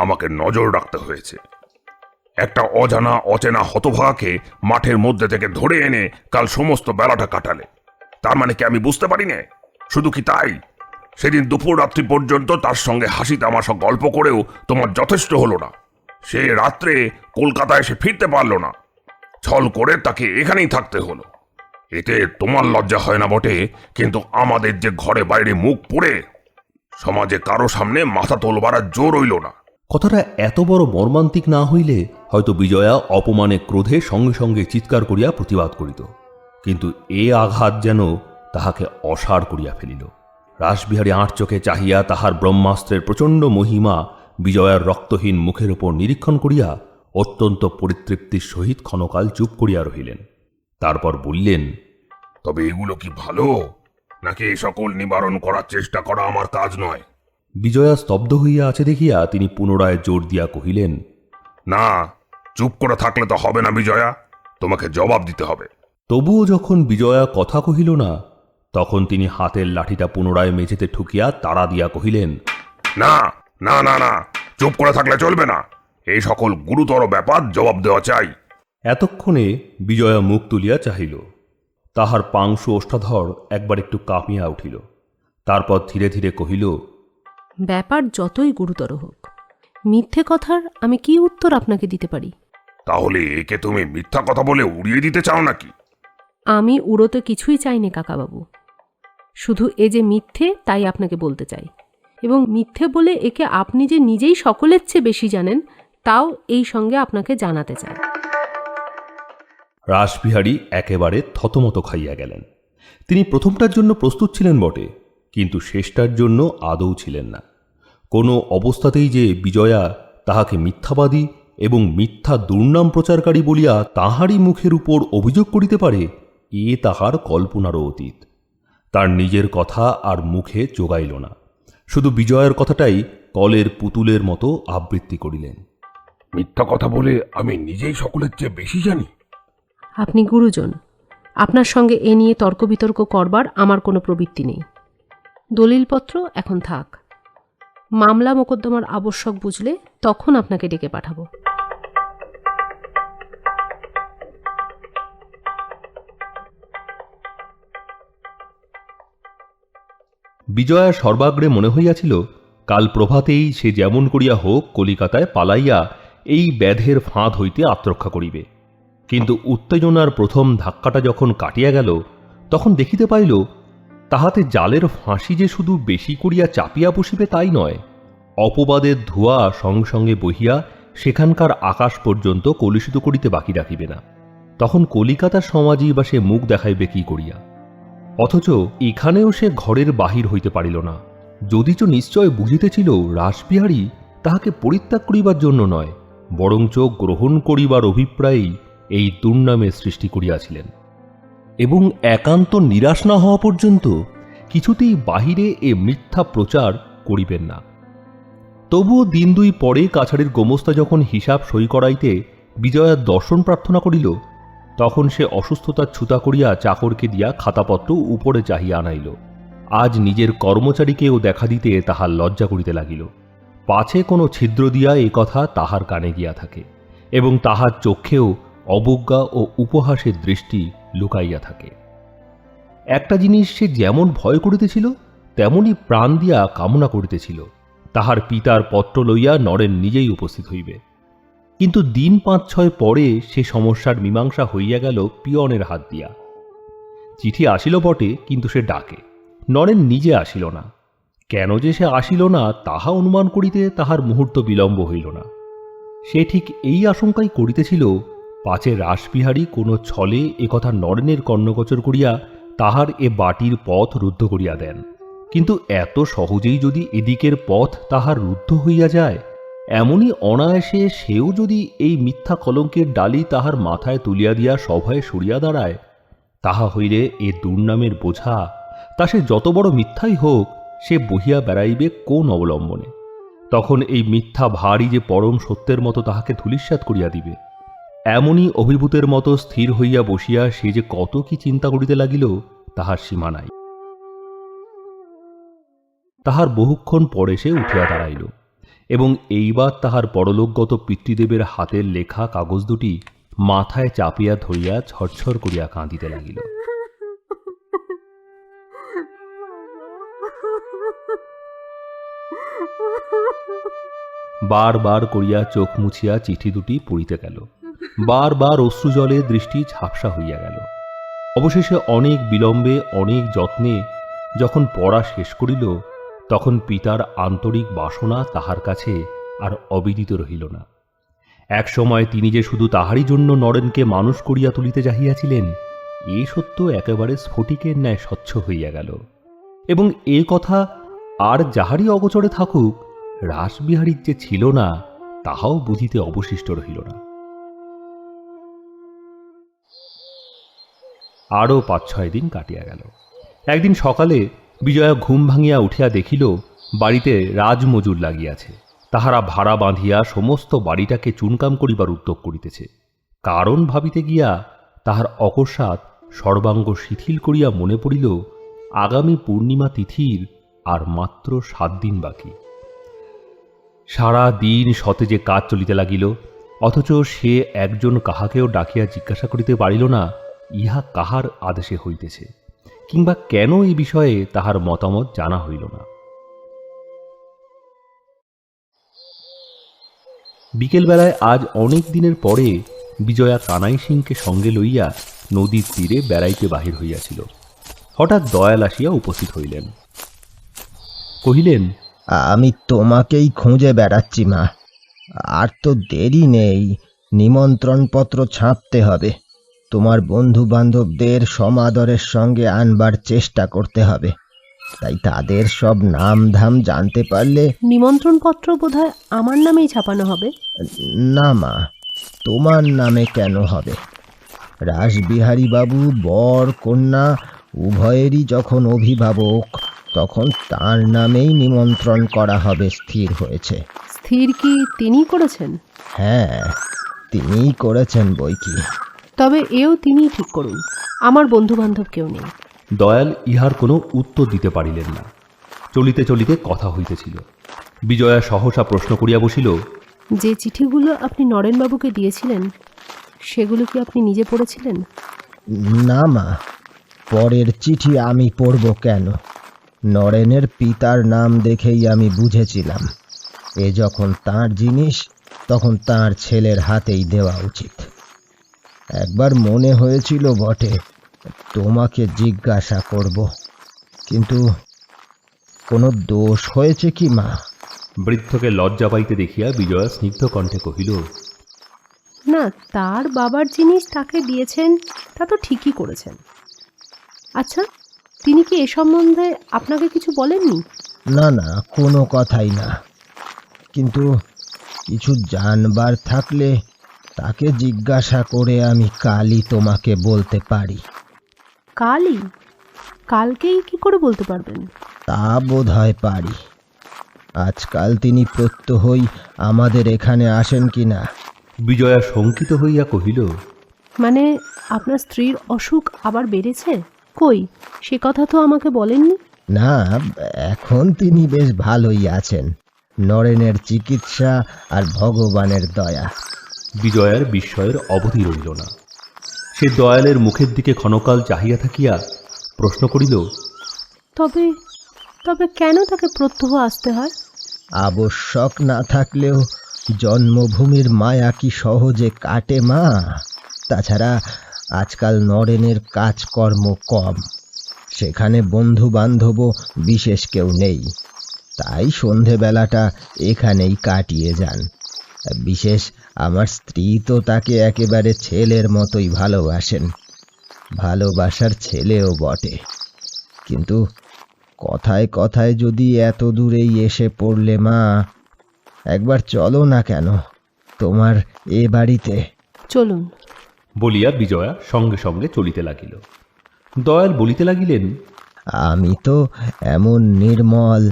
আমাকে নজর রাখতে হয়েছে। একটা অজানা অচেনা হতভাগাকে মাঠের মধ্যে থেকে ধরে এনে কাল সমস্ত বেলাটা কাটালে, তার মানে কি আমি বুঝতে পারি না? শুধু কি তাই, সেদিন দুপুর রাত্রি পর্যন্ত তার সঙ্গে হাসি তামাশা গল্প করেও তোমার যথেষ্ট হলো না। সে রাত্রে কলকাতায় এসে ফিরতে পারল না, ছল করে তাকে এখানেই থাকতে হলো। এতে তোমার লজ্জা হয় না বটে, কিন্তু আমাদের যে ঘরে বাইরে মুখ পড়ে সমাজে কারো সামনে মাথা তোলবার আর জোর হইল না। কথাটা এত বড় মর্মান্তিক না হইলে হয়তো বিজয়া অপমানে ক্রোধে সঙ্গে সঙ্গে চিৎকার করিয়া প্রতিবাদ করিত, কিন্তু এ আঘাত যেন তাহাকে অসাড় করিয়া ফেলিল। রাসবিহারী আঁট চোখে চাহিয়া তাহার ব্রহ্মাস্ত্রের প্রচণ্ড মহিমা বিজয়ার রক্তহীন মুখের উপর নিরীক্ষণ করিয়া অত্যন্ত পরিতৃপ্তির সহিত ক্ষণকাল চুপ করিয়া রহিলেন। তারপর বললেন, তবে এগুলো কি ভালো, নাকি এই সকল নিবারণ করার চেষ্টা করা আমার কাজ নয়? বিজয়া স্তব্ধ হইয়া আছে দেখিয়া তিনি পুনরায় জোর দিয়া কহিলেন, না, চুপ করে থাকলে তো হবে না বিজয়া, তোমাকে জবাব দিতে হবে। তবুও যখন বিজয়া কথা কহিল না, তখন তিনি হাতের লাঠিটা পুনরায় মেঝেতে ঠুকিয়া তাড়া দিয়া কহিলেন, না না না না, চুপ করে থাকলে চলবে না, এই সকল গুরুতর ব্যাপার জবাব দেওয়া চাই। এতক্ষণে বিজয়া মুখ তুলিয়া চাহিল। তাহার পাংশু ওষ্ঠাধর একবার একটু কাঁপিয়া উঠিল। তারপর ধীরে ধীরে কহিল, ব্যাপার যতই গুরুতর হোক, মিথ্যে কথার আমি কি উত্তর আপনাকে দিতে পারি? তাহলে একে তুমি মিথ্যা কথা বলে উড়িয়ে দিতে চাও নাকি? আমি উড়োতে কিছুই চাইনি কাকাবাবু, শুধু এ যে মিথ্যে তাই আপনাকে বলতে চাই, এবং মিথ্যে বলে একে আপনি যে নিজেই সকলের চেয়ে বেশি জানেন তাও এই সঙ্গে আপনাকে জানাতে চাই। রাসবিহারী একেবারে থতমত খাইয়া গেলেন। তিনি প্রথমটার জন্য প্রস্তুত ছিলেন বটে, কিন্তু শেষটার জন্য আদৌ ছিলেন না। কোনো অবস্থাতেই যে বিজয়া তাহাকে মিথ্যাবাদী এবং মিথ্যা দুর্নাম প্রচারকারী বলিয়া তাহারই মুখের উপর অভিযোগ করিতে পারে, এ তাহার কল্পনারও অতীত। তার নিজের কথা আর মুখে জোগাইল না, শুধু বিজয়ের কথাটাই কলের পুতুলের মতো আবৃত্তি করিলেন। মিথ্যা কথা বলে আমি নিজেই সকলের চেয়ে বেশি জানি। আপনি গুরুজন, আপনার সঙ্গে এ নিয়ে তর্ক বিতর্ক করবার আমার কোনো প্রবৃত্তি নেই। দলিলপত্র এখন থাক, মামলা মোকদ্দমার আবশ্যক বুঝলে তখন আপনাকে ডেকে পাঠাবো। বিজয়া সর্বাগ্রে মনে হইয়াছিল কাল প্রভাতেই সে যেমন করিয়া হোক কলিকাতায় পালাইয়া এই ব্যাধের ফাঁদ হইতে আত্মরক্ষা করিবে। কিন্তু উত্তেজনার প্রথম ধাক্কাটা যখন কাটিয়া গেল, তখন দেখিতে পাইল তাহাতে জালের ফাঁসি যে শুধু বেশি করিয়া চাপিয়া বসিবে তাই নয়, অপবাদের ধোঁয়া সঙ্গে সঙ্গে বহিয়া সেখানকার আকাশ পর্যন্ত কলুষিত করিতে বাকি রাখিবে না। তখন কলিকাতার সমাজই বা সে মুখ দেখাইবে কি করিয়া? অথচ এখানেও সে ঘরের বাহির হইতে পারিল না, যদিচ নিশ্চয় বুঝিতেছিল রাসবিহারী তাহাকে পরিত্যাগ করিবার জন্য নয়, বরঞ্চ গ্রহণ করিবার অভিপ্রায়েই এই দুর্নামের সৃষ্টি করিয়াছিলেন, এবং একান্ত নিরাশ না হওয়া পর্যন্ত কিছুতেই বাহিরে এ মিথ্যা প্রচার করিবেন না। তবুও দিন দুই পরে কাছারির গোমস্তা যখন হিসাব সই করাইতে বিজয়ার দর্শন প্রার্থনা করিল, তখন সে অসুস্থতার ছুতা করিয়া চাকরকে দিয়া খাতাপত্র উপরে চাহিয়া আনাইল। আজ নিজের কর্মচারীকেও দেখা দিতে তাহার লজ্জা করিতে লাগিল, পাছে কোনো ছিদ্র দিয়া এ কথা তাহার কানে গিয়া থাকে, এবং তাহার চক্ষেও অবজ্ঞা ও উপহাসের দৃষ্টি লুকাইয়া থাকে। একটা জিনিস সে যেমন ভয় করিতেছিল তেমনি প্রাণ দিয়া কামনা করিতেছিল, তাহার পিতার পত্র লইয়া নরেন নিজেই উপস্থিত হইবে। কিন্তু দিন ৫-৬ পরে সে সমস্যার মীমাংসা হইয়া গেল পিয়নের হাত দিয়া। চিঠি আসিল বটে, কিন্তু সে ডাকে, নরেন নিজে আসিল না। কেন যে সে আসিল না তাহা অনুমান করিতে তাহার মুহূর্ত বিলম্ব হইল না। সে ঠিক এই আশঙ্কাই করিতেছিল, পাছে রাসবিহারী কোনো ছলে একথা নরেনের কর্ণগোচর করিয়া তাহার এ বাটির পথ রুদ্ধ করিয়া দেন। কিন্তু এত সহজেই যদি এদিকের পথ তাহার রুদ্ধ হইয়া যায়, এমনই অনায়াসে সেও যদি এই মিথ্যা কলঙ্কের ডালি তাহার মাথায় তুলিয়া দিয়া সভয়ে সরিয়া দাঁড়ায়, তাহা হইলে এ দুর্নামের বোঝা, তা সে যত বড় মিথ্যাই হোক, সে বহিয়া বেড়াইবে কোন অবলম্বনে? তখন এই মিথ্যা ভারী যে পরম সত্যের মতো তাহাকে ধূলিসাৎ করিয়া দিবে। এমনই অভিভূতের মতো স্থির হইয়া বসিয়া সে যে কত কি চিন্তা করিতে লাগিল, তাহার সীমা নাই। তাহার বহুক্ষণ পরে সে উঠিয়া দাঁড়াইল এবং এইবার তাহার পরলোকগত পিতৃদেবের হাতের লেখা কাগজ দুটি মাথায় চাপিয়া ধরিয়া ঝরঝর করিয়া কাঁদিতে লাগিল। বারবার করিয়া চোখ মুছিয়া চিঠি দুটি পড়িতে গেল। বারবার অশ্রুজলে দৃষ্টি ঝাপসা হইয়া গেল। অবশেষে অনেক বিলম্বে, অনেক যত্নে যখন পড়া শেষ করিল, তখন পিতার আন্তরিক বাসনা তাহার কাছে আর অবিদিত রহিল না। এক সময় তিনি যে শুধু তাহারই জন্য নরেনকে মানুষ করিয়া তুলিতে চাহিয়াছিলেন, এই সত্য একেবারে স্ফটিকের ন্যায় স্বচ্ছ হইয়া গেল। এবং এ কথা আর যাহারই অগোচরে থাকুক, রাসবিহারীর যে ছিল না, তাহাও বুঝিতে অবশিষ্ট রহিল না। আরও ৫-৬ দিন কাটিয়া গেল। একদিন সকালে বিজয়া ঘুম ভাঙিয়া উঠিয়া দেখিল বাড়িতে রাজমজুর লাগিয়াছে। তাহারা ভাড়া বাঁধিয়া সমস্ত বাড়িটাকে চুনকাম করিবার উদ্যোগ করিতেছে। কারণ ভাবিতে গিয়া তাহার অকস্মাৎ সর্বাঙ্গ শিথিল করিয়া মনে পড়িল, আগামী পূর্ণিমা তিথির আর মাত্র ৭ দিন বাকি। সারা দিন সতেজে কাজ চলিতে লাগিল, অথচ সে একজন কাহাকেও ডাকিয়া জিজ্ঞাসা করিতে পারিল না ইহা কাহার আদেশে হইতেছে, কিংবা কেন এই বিষয়ে তাহার মতামত জানা হইল না। বিকেলবেলায় আজ অনেক দিনের পরে বিজয়া কানাই সিংকে সঙ্গে লইয়া নদীর তীরে বেড়াইতে বাহির হইয়াছিল। হঠাৎ দয়াল আসিয়া উপস্থিত হইলেন। কহিলেন, আমি তোমাকেই খুঁজে বেড়াচ্ছি মা। আর তো দেরি নেই, নিমন্ত্রণপত্র ছাপতে হবে। তোমার বন্ধু বান্ধবদের সমাদরের সঙ্গে আনবার চেষ্টা করতে হবে। তাই তাদের সব নাম ধাম জানতে পারলে। নিমন্ত্রণপত্র বোধহয় আমার নামেই ছাপানো হবে। না মা, তোমার নামে কেন হবে? রাসবিহারী বাবু বর কন্যা উভয়েরই যখন অভিভাবক, তখন তার নামেই নিমন্ত্রণ করা হবে স্থির হয়েছে। স্থির কি তিনি করেছেন? হ্যাঁ, তিনিই করেছেন বই কি। তবে এও তিনিই ঠিক করুন, আমার বন্ধু বান্ধব কেউ নেই। দয়াল ইহার কোনো উত্তর দিতে পারিলেন না। চলিতে চলিতে কথা হইতেছিল। বিজয়া সহসা প্রশ্ন করিয়া বসিল, যে চিঠিগুলো আপনি নরেনবাবুকে দিয়েছিলেন, সেগুলো কি আপনি নিজে পড়েছিলেন? না মা, পরের চিঠি আমি পড়ব কেন? নরেনের পিতার নাম দেখেই আমি বুঝেছিলাম এ যখন তার জিনিস, তখন তার ছেলের হাতেই দেওয়া উচিত। একবার মনে হয়েছিল বটে তোমাকে জিজ্ঞাসা করব, কিন্তু কোনো দোষ হয়েছে কি মা? বৃদ্ধকে লজ্জা পাইতে দেখিয়া বিজয়া স্নিগ্ধ কণ্ঠে কহিল, না, তার বাবার জিনিস তাকে দিয়েছেন, তা তো ঠিকই করেছেন। আচ্ছা, তিনি কি এ সম্বন্ধে আপনাকে কিছু বলেননি? না না, কোনো কথাই না। কিন্তু কিছু জানবার থাকলে তাকে জিজ্ঞাসা করে আমি কালই তোমাকে বলতে পারি। কালই? কালকেই কি করে বলতে পারবেন? তা বোধ হয় পারি। আজকাল তিনি প্রত্যহই আমাদের এখানে আসেন কিনা। বিজয়া শঙ্কিত হইয়া কহিল, মানে আপনার স্ত্রীর অসুখ আবার বেড়েছে? কই, সে কথা তো আমাকে বলেননি। না, এখন তিনি বেশ ভালোই আছেন। নরেনের চিকিৎসা আর ভগবানের দয়া। বিজয়ার বিস্ময়ের অবধি রইল না। সে দয়ালের মুখের দিকে ক্ষণকাল চাহিয়া থাকিয়া প্রশ্ন করিল, তবে তবে কেন তাকে প্রত্যহ আসতে হয়? আবশ্যক না থাকলেও জন্মভূমির মায়া কি সহজে কাটে মা? তাছাড়া আজকাল নরেনের কাজকর্ম কম, সেখানে বন্ধু বান্ধবও বিশেষ কেউ নেই। তাই সন্ধেবেলাটা এখানেই কাটিয়ে যান। বিশেষ আমার স্ত্রী তো তাকে একেবারে ছেলের মতোই ভালোবাসেন। ভালোবাসার ছেলেও বটে, কিন্তু কথায় কথায় যদি এত দূরেই এসে পড়লে মা, একবার চলো না কেন তোমার এ বাড়িতে। চলুন। বলিয়া বিজয়া সঙ্গে সঙ্গে চলিতে লাগিল। দয়াল বলিতে লাগিলেন, আমি তো এমন নির্মল,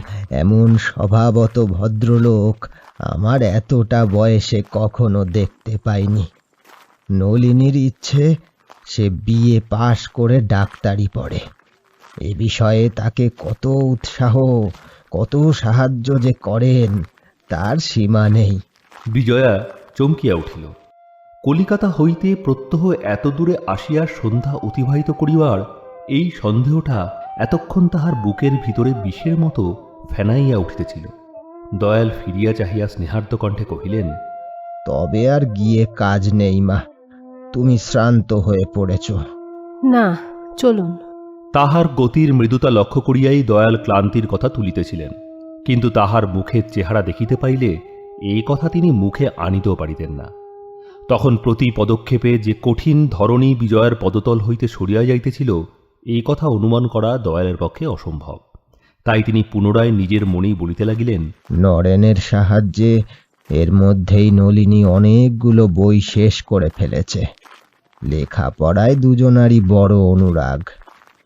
এমন স্বভাবত ভদ্রলোক আমার এতটা বয়সে কখনো দেখতে পাইনি। নলিনীর ইচ্ছে সে বিএ পাশ করে ডাক্তারি পড়ে। এ বিষয়ে তাকে কত উৎসাহ, কত সাহায্য যে করেন তার সীমা নেই। বিজয়া চমকিয়া উঠিল। কলিকাতা হইতে প্রত্যহ এত দূরে আসিয়া সন্ধ্যা অতিবাহিত করিবার এই সন্দেহটা এতক্ষণ তাহার বুকের ভিতরে বিষের মতো ফেনাইয়া উঠিতেছিল। দয়াল ফিরিয়া চাহিয়া স্নেহার্দ্র কণ্ঠে কহিলেন, তবে আর গিয়ে কাজ নেই মা, তুমি শ্রান্ত হয়ে পড়েছ। না, চলুন। তাহার গতির মৃদুতা লক্ষ্য করিয়াই দয়াল ক্লান্তির কথা তুলিতেছিলেন, কিন্তু তাহার মুখের চেহারা দেখিতে পাইলে এই কথা তিনি মুখে আনিতেও পারিতেন না। তখন প্রতি পদক্ষেপে যে কঠিন ধরণী বিজয়ের পদতল হইতে সরিয়া যাইতেছিল, এই কথা অনুমান করা দয়ালের পক্ষে অসম্ভব। তাই তিনি পুনরায় নিজের মনেই বলিতে লাগিলেন, নরেনের সাহায্যে এর মধ্যেই নলিনী অনেকগুলো বই শেষ করে ফেলেছে। লেখাপড়ায় দুজনারই বড় অনুরাগ।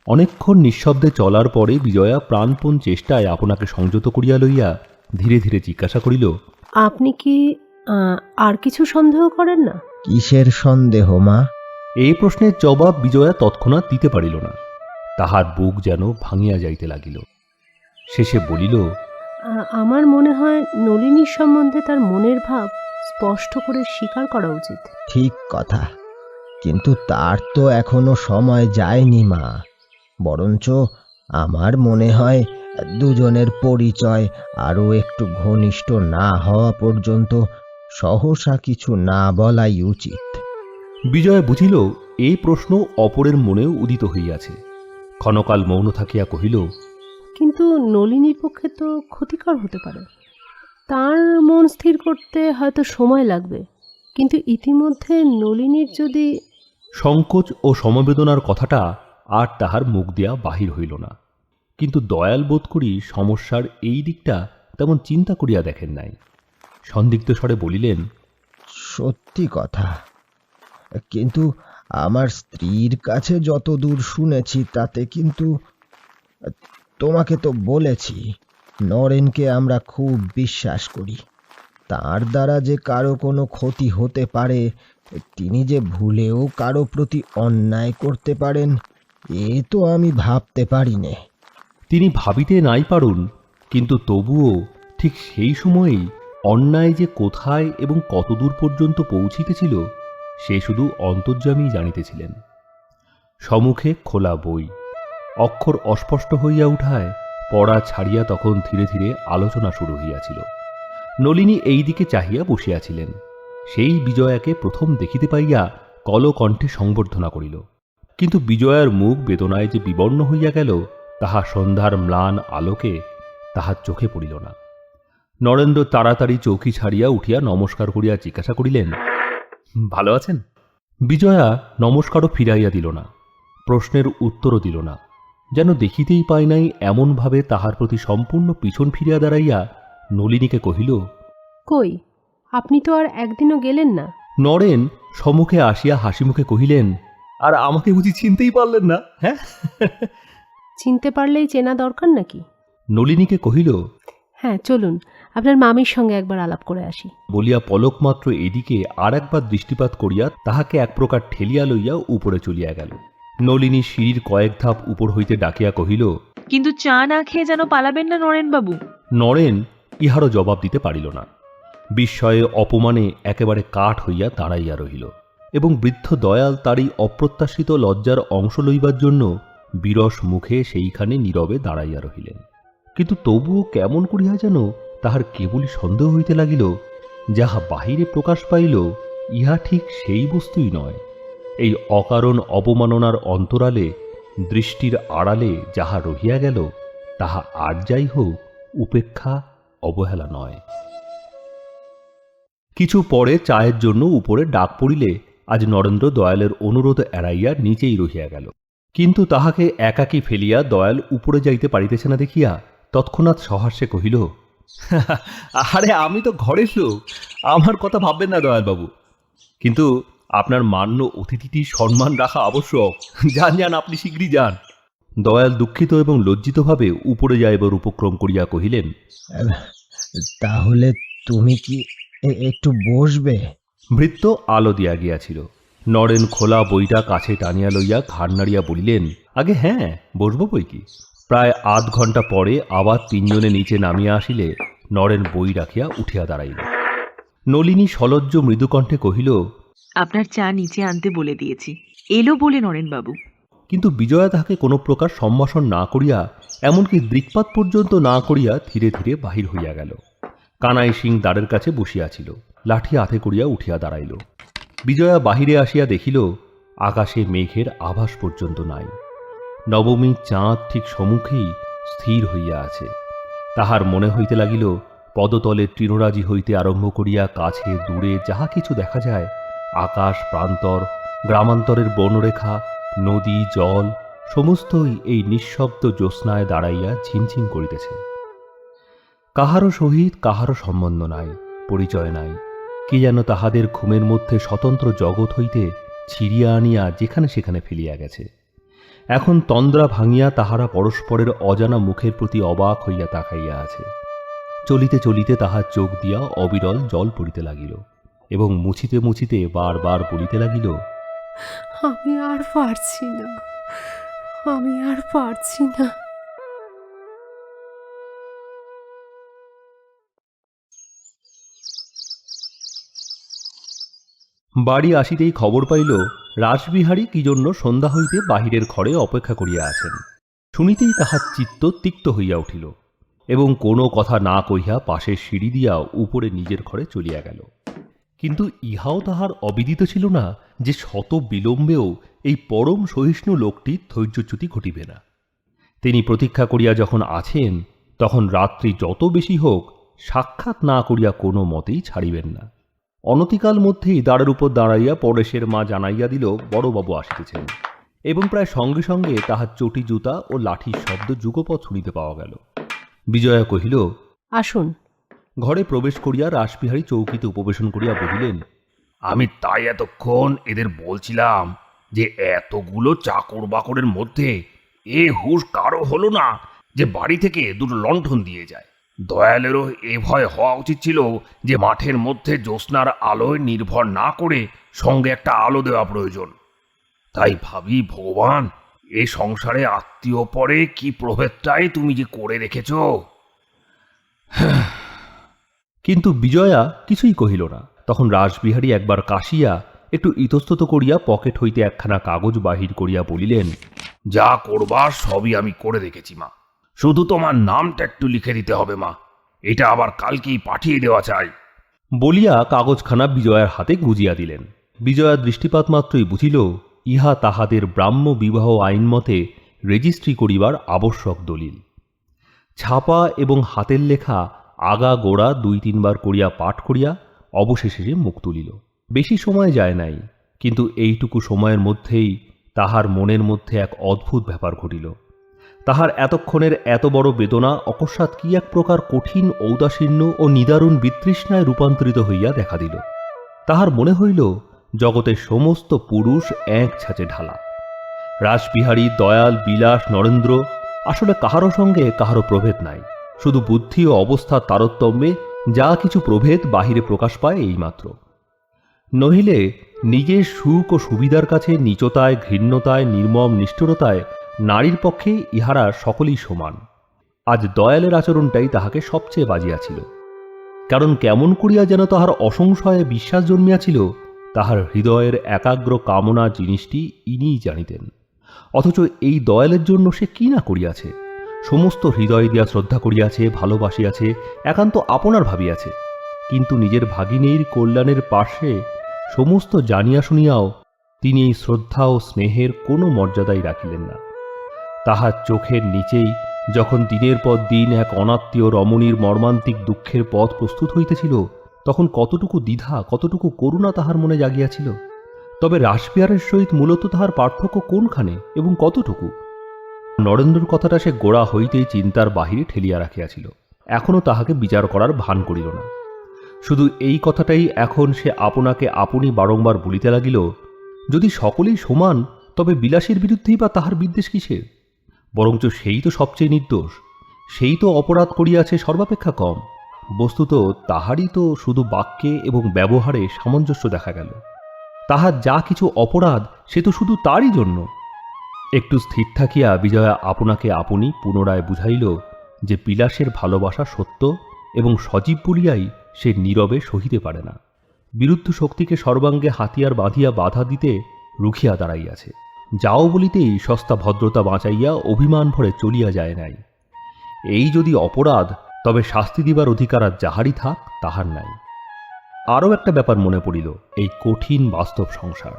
অনেকক্ষণ নিঃশব্দে চলার পরে বিজয়া প্রাণপণ চেষ্টায় আপনাকে সংযত করিয়া লইয়া ধীরে ধীরে জিজ্ঞাসা করিল, আপনি কি আর কিছু সন্দেহ করেন না? কিসের সন্দেহ মা? এই প্রশ্নের জবাব বিজয়া তৎক্ষণাৎ দিতে পারিল না। তাহার বুক যেন ভাঙিয়া যাইতে লাগিল। শেষে বলিল, আমার মনে হয় নলিনীর সম্বন্ধে তার মনের ভাব স্পষ্ট করে স্বীকার করা উচিত। ঠিক কথা, কিন্তু তার তো এখনো সময় যায়নি মা। বরঞ্চ আমার মনে হয় দুজনের পরিচয় আরো একটু ঘনিষ্ঠ না হওয়া পর্যন্ত সহসা কিছু না বলাই উচিত। বিজয় বুঝিল এই প্রশ্ন অপরের মনেও উদিত হইয়াছে। ক্ষণকাল মৌন থাকিয়া কহিল, কিন্তু নলিনীর পক্ষে তো ক্ষতিকর হতে পারে। তার মন স্থির করতে হয়তো সময় লাগবে, কিন্তু ইতিমধ্যে নলিনীর যদি... সংকোচ ও সমবেদনার কথাটা আর তাহার মুখ দিয়া বাহির হইল না। কিন্তু দয়াল বোধ করি সমস্যার এই দিকটা তেমন চিন্তা করিয়া দেখেন নাই। সন্দিগ্ধ স্বরে বলিলেন, সত্যি কথা, কিন্তু আমার স্ত্রীর কাছে যতদূর শুনেছি তাতে কিন্তু... তোমাকে তো বলেছি নরেনকে আমরা খুব বিশ্বাস করি। তার দ্বারা যে কারো কোনো ক্ষতি হতে পারে, তিনি যে ভুলেও কারো প্রতি অন্যায় করতে পারেন, এ তো আমি ভাবতে পারি নে। তিনি ভাবিতে নাই পারুন, কিন্তু তবুও ঠিক সেই সময়েই অন্যায় যে কোথায় এবং কতদূর পর্যন্ত পৌঁছিতেছিল সে শুধু অন্তর্যামী জানিতেছিলেন। সম্মুখে খোলা বই, অক্ষর অস্পষ্ট হইয়া উঠায় পড়া ছাড়িয়া তখন ধীরে ধীরে আলোচনা শুরু হইয়াছিল। নলিনী এই দিকে চাহিয়া বসিয়াছিলেন। সেই বিজয়াকে প্রথম দেখিতে পাইয়া কলকণ্ঠে সংবর্ধনা করিল, কিন্তু বিজয়ার মুখ বেদনায় যে বিবর্ণ হইয়া গেল তাহা সন্ধ্যার ম্লান আলোকে তাহার চোখে পড়িল না। নরেন্দ্র তাড়াতাড়ি চৌকি ছাড়িয়া উঠিয়া নমস্কার করিয়া জিজ্ঞাসা করিলেন, ভালো আছেন? বিজয়া নমস্কারও ফিরাইয়া দিল না, প্রশ্নের উত্তরও দিল না, যেন দেখিতেই পায় নাই এমনভাবে তাহার প্রতি সম্পূর্ণ পিছন ফিরিয়া দাঁড়াইয়া নলিনীকে কহিল, কই, আপনি তো আর একদিনও গেলেন না। নরেন সম্মুখে আসিয়া হাসিমুখে কহিলেন, আর আমাকে বুঝি চিনতেই পারলেন না? হ্যাঁ, চিনতে পারলেই চেনা দরকার নাকি? নলিনীকে কহিল, হ্যাঁ চলুন, আপনার মামির সঙ্গে একবার আলাপ করে আসি। বলিয়া পলক মাত্র এদিকে আর একবার দৃষ্টিপাত করিয়া তাহাকে এক প্রকার ঠেলিয়া লইয়া উপরে চলিয়া গেল। নলিনী সিঁড়ির কয়েক ধাপ উপর হইতে ডাকিয়া কহিল, কিন্তু চা না খেয়ে যেন পালাবেন না নরেনবাবু। নরেন ইহারও জবাব দিতে পারিল না। বিস্ময়ে অপমানে একেবারে কাঠ হইয়া দাঁড়াইয়া রহিল, এবং বৃদ্ধ দয়াল তারই অপ্রত্যাশিত লজ্জার অংশ লইবার জন্য বিরস মুখে সেইখানে নীরবে দাঁড়াইয়া রহিলেন। কিন্তু তবুও কেমন করিয়া যেন তাহার কেবলই সন্দেহ হইতে লাগিল, যাহা বাহিরে প্রকাশ পাইল ইহা ঠিক সেই বস্তুই নয়। এই অকারণ অবমাননার অন্তরালে, দৃষ্টির আড়ালে যাহা রহিয়া গেল তাহা আর যাই হোক উপেক্ষা, অবহেলা নয়। কিছু পরে চায়ের জন্য উপরে ডাক পড়িলে আজ নরেন্দ্র দয়ালের অনুরোধ এড়াইয়া নিচেই রহিয়া গেল। কিন্তু তাহাকে একাকী ফেলিয়া দয়াল উপরে যাইতে পারিতেছে না দেখিয়া তৎক্ষণাৎ সহাস্যে কহিল, আরে আমি তো ঘরের লোক, আমার কথা ভাববেন না দয়ালবাবু। কিন্তু আপনার মান্য অতিথিটির সম্মান রাখা আবশ্যক। যান যান, আপনি শীঘ্রই যান। দয়াল দুঃখিত এবং লজ্জিতভাবে উপরে যাইবার উপক্রম করিয়া কহিলেন, তাহলে তুমি কি একটু বসবে? ভৃত্য আলো দিয়া গিয়াছিল। নরেন খোলা বইটা কাছে টানিয়া লইয়া ঘাড় নাড়িয়া বলিলেন, আগে হ্যাঁ, বসব বই কি। প্রায় আধ ঘণ্টা পরে আবার তিনজনে নিচে নামিয়া আসিলে নরেন বই রাখিয়া উঠিয়া দাঁড়াইল। নলিনী সলজ্জ মৃদুকণ্ঠে কহিল, আপনার চা নিচে আনতে বলে দিয়েছি, এলো বলে নরেনবাবু। কিন্তু বিজয়া তাহাকে কোনো প্রকার সম্ভাষণ না করিয়া, এমনকি দৃক্পাত পর্যন্ত না করিয়া ধীরে ধীরে বাহির হইয়া গেল। কানাই সিং দ্বারের কাছে বসিয়াছিল, লাঠি হাতে করিয়া উঠিয়া দাঁড়াইল। বিজয়া বাহিরে আসিয়া দেখিল আকাশে মেঘের আভাস পর্যন্ত নাই। নবমী চাঁদ ঠিক সম্মুখেই স্থির হইয়া আছে। তাহার মনে হইতে লাগিল পদতলে তৃণরাজি হইতে আরম্ভ করিয়া কাছে দূরে যাহা কিছু দেখা যায়, আকাশ প্রান্তর, গ্রামান্তরের বনরেখা, নদী, জল সমস্তই এই নিঃশব্দ জ্যোৎস্নায় দাঁড়াইয়া ঝিমঝিম করিতেছে। কাহারও সহিত কাহারও সম্বন্ধ নাই, পরিচয় নাই। কি যেন তাহাদের ঘুমের মধ্যে স্বতন্ত্র জগৎ হইতে ছিড়িয়া আনিয়া যেখানে সেখানে ফেলিয়া গেছে। এখন তন্দ্রা ভাঙিয়া তাহারা পরস্পরের অজানা মুখের প্রতি অবাক হইয়া তাকাইয়া আছে। চলিতে চলিতে তাহার চোখ দিয়া অবিরল জল পড়িতে লাগিল এবং মুছিতে মুছিতে বারবার বলিতে লাগিল, আমি আর পারছি না, আমি আর পারছি না। বাড়ি আসিতেই খবর পাইল রাসবিহারী কি জন্য সন্ধ্যা হইতে বাহিরের ঘরে অপেক্ষা করিয়া আছেন। শুনিতেই তাহার চিত্ত তিক্ত হইয়া উঠিল এবং কোনো কথা না কহিয়া পাশের সিঁড়ি দিয়া উপরে নিজের ঘরে চলিয়া গেল। কিন্তু ইহাও তাহার অবিদিত ছিল না যে শত বিলম্বেও এই পরম সহিষ্ণু লোকটির ধৈর্যচ্যুতি ঘটিবে না। তিনি প্রতীক্ষা করিয়া যখন আছেন, তখন রাত্রি যত বেশি হোক সাক্ষাৎ না করিয়া কোনো মতেই ছাড়িবেন না। অনতিকাল মধ্যেই দ্বারের উপর দাঁড়াইয়া পরেশের মা জানাইয়া দিল বড়বাবু আসিতেছেন, এবং প্রায় সঙ্গে সঙ্গে তাহার চটি জুতা ও লাঠির শব্দ যুগপৎ শুনিতে পাওয়া গেল। বিজয়া কহিল, আসুন। ঘরে প্রবেশ করিয়া রাসবিহারী চৌকিতে উপবেশন করিয়া বলিলেন, আমি তাই এতক্ষণ এদের বলছিলাম যে এতগুলো চাকর বাকরের মধ্যে এ হুঁশ কারো হলো না যে বাড়ি থেকে দুটো লণ্ঠন দিয়ে যায়। দয়ালেরও এ ভয় হওয়া উচিত ছিল যে মাঠের মধ্যে জ্যোৎস্নার আলোয় নির্ভর না করে সঙ্গে একটা আলো দেওয়া প্রয়োজন। তাই ভাবি, ভগবান, এ সংসারে আত্মীয় পরে কি প্রভেদটাই তুমি যে করে রেখেছ। কিন্তু বিজয়া কিছুই কহিল না। তখন রাসবিহারী একবার কাশিয়া একটু ইতস্তত করিয়া পকেট হইতে একখানা কাগজ বাহির করিয়া বলিলেন, যা করবার সবই আমি করে রেখেছি মা, শুধু তোমার নামটা একটু লিখে দিতে হবে মা, এটা আবার কালকেই পাঠিয়ে দেওয়া চাই। বলিয়া কাগজখানা বিজয়ার হাতে গুজিয়া দিলেন। বিজয়া দৃষ্টিপাত মাত্রই বুঝিল ইহা তাহাদের ব্রাহ্ম বিবাহ আইন মতে রেজিস্ট্রি করিবার আবশ্যক দলিল। ছাপা এবং হাতের লেখা আগা গোড়া ২-৩ বার করিয়া পাঠ করিয়া অবশেষে মুখ তুলিল। বেশি সময় যায় নাই, কিন্তু এইটুকু সময়ের মধ্যেই তাহার মনের মধ্যে এক অদ্ভুত ব্যাপার ঘটিল। তাহার এতক্ষণের এত বড় বেদনা অকস্মাৎ কি এক প্রকার কঠিন ঔদাসীন্য ও নিদারুণ বিতৃষ্ণায় রূপান্তরিত হইয়া দেখা দিল। তাহার মনে হইল জগতের সমস্ত পুরুষ এক ছাঁচে ঢালা। রাসবিহারী, দয়াল, বিলাস, নরেন্দ্র আসলে কাহারও সঙ্গে কাহারও প্রভেদ নাই। শুধু বুদ্ধি ও অবস্থার তারতম্যে যা কিছু প্রভেদ বাহিরে প্রকাশ পায় এইমাত্র। নহিলে নিজের সুখ ও সুবিধার কাছে নীচতায়, ঘৃণ্যতায়, নির্মম নিষ্ঠুরতায় নারীর পক্ষে ইহারা সকলেই সমান। আজ দয়ালের আচরণটাই তাহাকে সবচেয়ে বাজিয়াছিল। কারণ কেমন করিয়া যেন তাহার অসংশয়ে বিশ্বাস জন্মিয়াছিল তাহার হৃদয়ের একাগ্র কামনা জিনিসটি ইনিই জানিতেন। অথচ এই দয়ালের জন্য সে কি না করিয়াছে। সমস্ত হৃদয় দিয়া শ্রদ্ধা করিয়াছে, ভালোবাসিয়াছে, একান্ত আপনার ভাবিয়াছে। কিন্তু নিজের ভাগিনীর কল্যাণের পাশে সমস্ত জানিয়া শুনিয়াও তিনি এই শ্রদ্ধা ও স্নেহের কোনো মর্যাদাই রাখিলেন না। তাহার চোখের নিচেই যখন দিনের পর দিন এক অনাত্মীয় রমণীর মর্মান্তিক দুঃখের পথ প্রস্তুত হইতেছিল, তখন কতটুকু দ্বিধা, কতটুকু করুণা তাহার মনে জাগিয়াছিল। তবে রাসবিহারের সহিত মূলত তাহার পার্থক্য কোনখানে এবং কতটুকু? নরেন্দ্রর কথাটা সে গোড়া হইতেই চিন্তার বাহিরে ঠেলিয়া রাখিয়াছিল, এখনও তাহাকে বিচার করার ভান করিল না। শুধু এই কথাটাই এখন সে আপনাকে আপনি বারংবার বলিতে লাগিল, যদি সকলেই সমান তবে বিলাসের বিরুদ্ধেই বা তাহার বিদ্বেষ কিসের? বরঞ্চ সেই তো সবচেয়ে নির্দোষ, সেই তো অপরাধ করিয়াছে সর্বাপেক্ষা কম। বস্তুত তাহারই তো শুধু বাক্যে এবং ব্যবহারে সামঞ্জস্য দেখা গেল। তাহার যা কিছু অপরাধ সে তো শুধু তারই জন্য। একটু স্থির থাকিয়া বিজয়া আপনাকে আপনি পুনরায় বুঝাইল যে বিলাসের ভালোবাসা সত্য এবং সজীব বলিয়াই সে নীরবে সহিতে পারে না। বিরুদ্ধ শক্তিকে সর্বাঙ্গে হাতিয়ার বাঁধিয়া বাধা দিতে রুখিয়া দাঁড়াইয়াছে। যাও বলিতেই সস্তা ভদ্রতা বাঁচাইয়া অভিমান ভরে চলিয়া যায় নাই। এই যদি অপরাধ, তবে শাস্তি দিবার অধিকার আর যাহারই থাক তাহার নাই। আরও একটা ব্যাপার মনে পড়িল, এই কঠিন বাস্তব সংসার।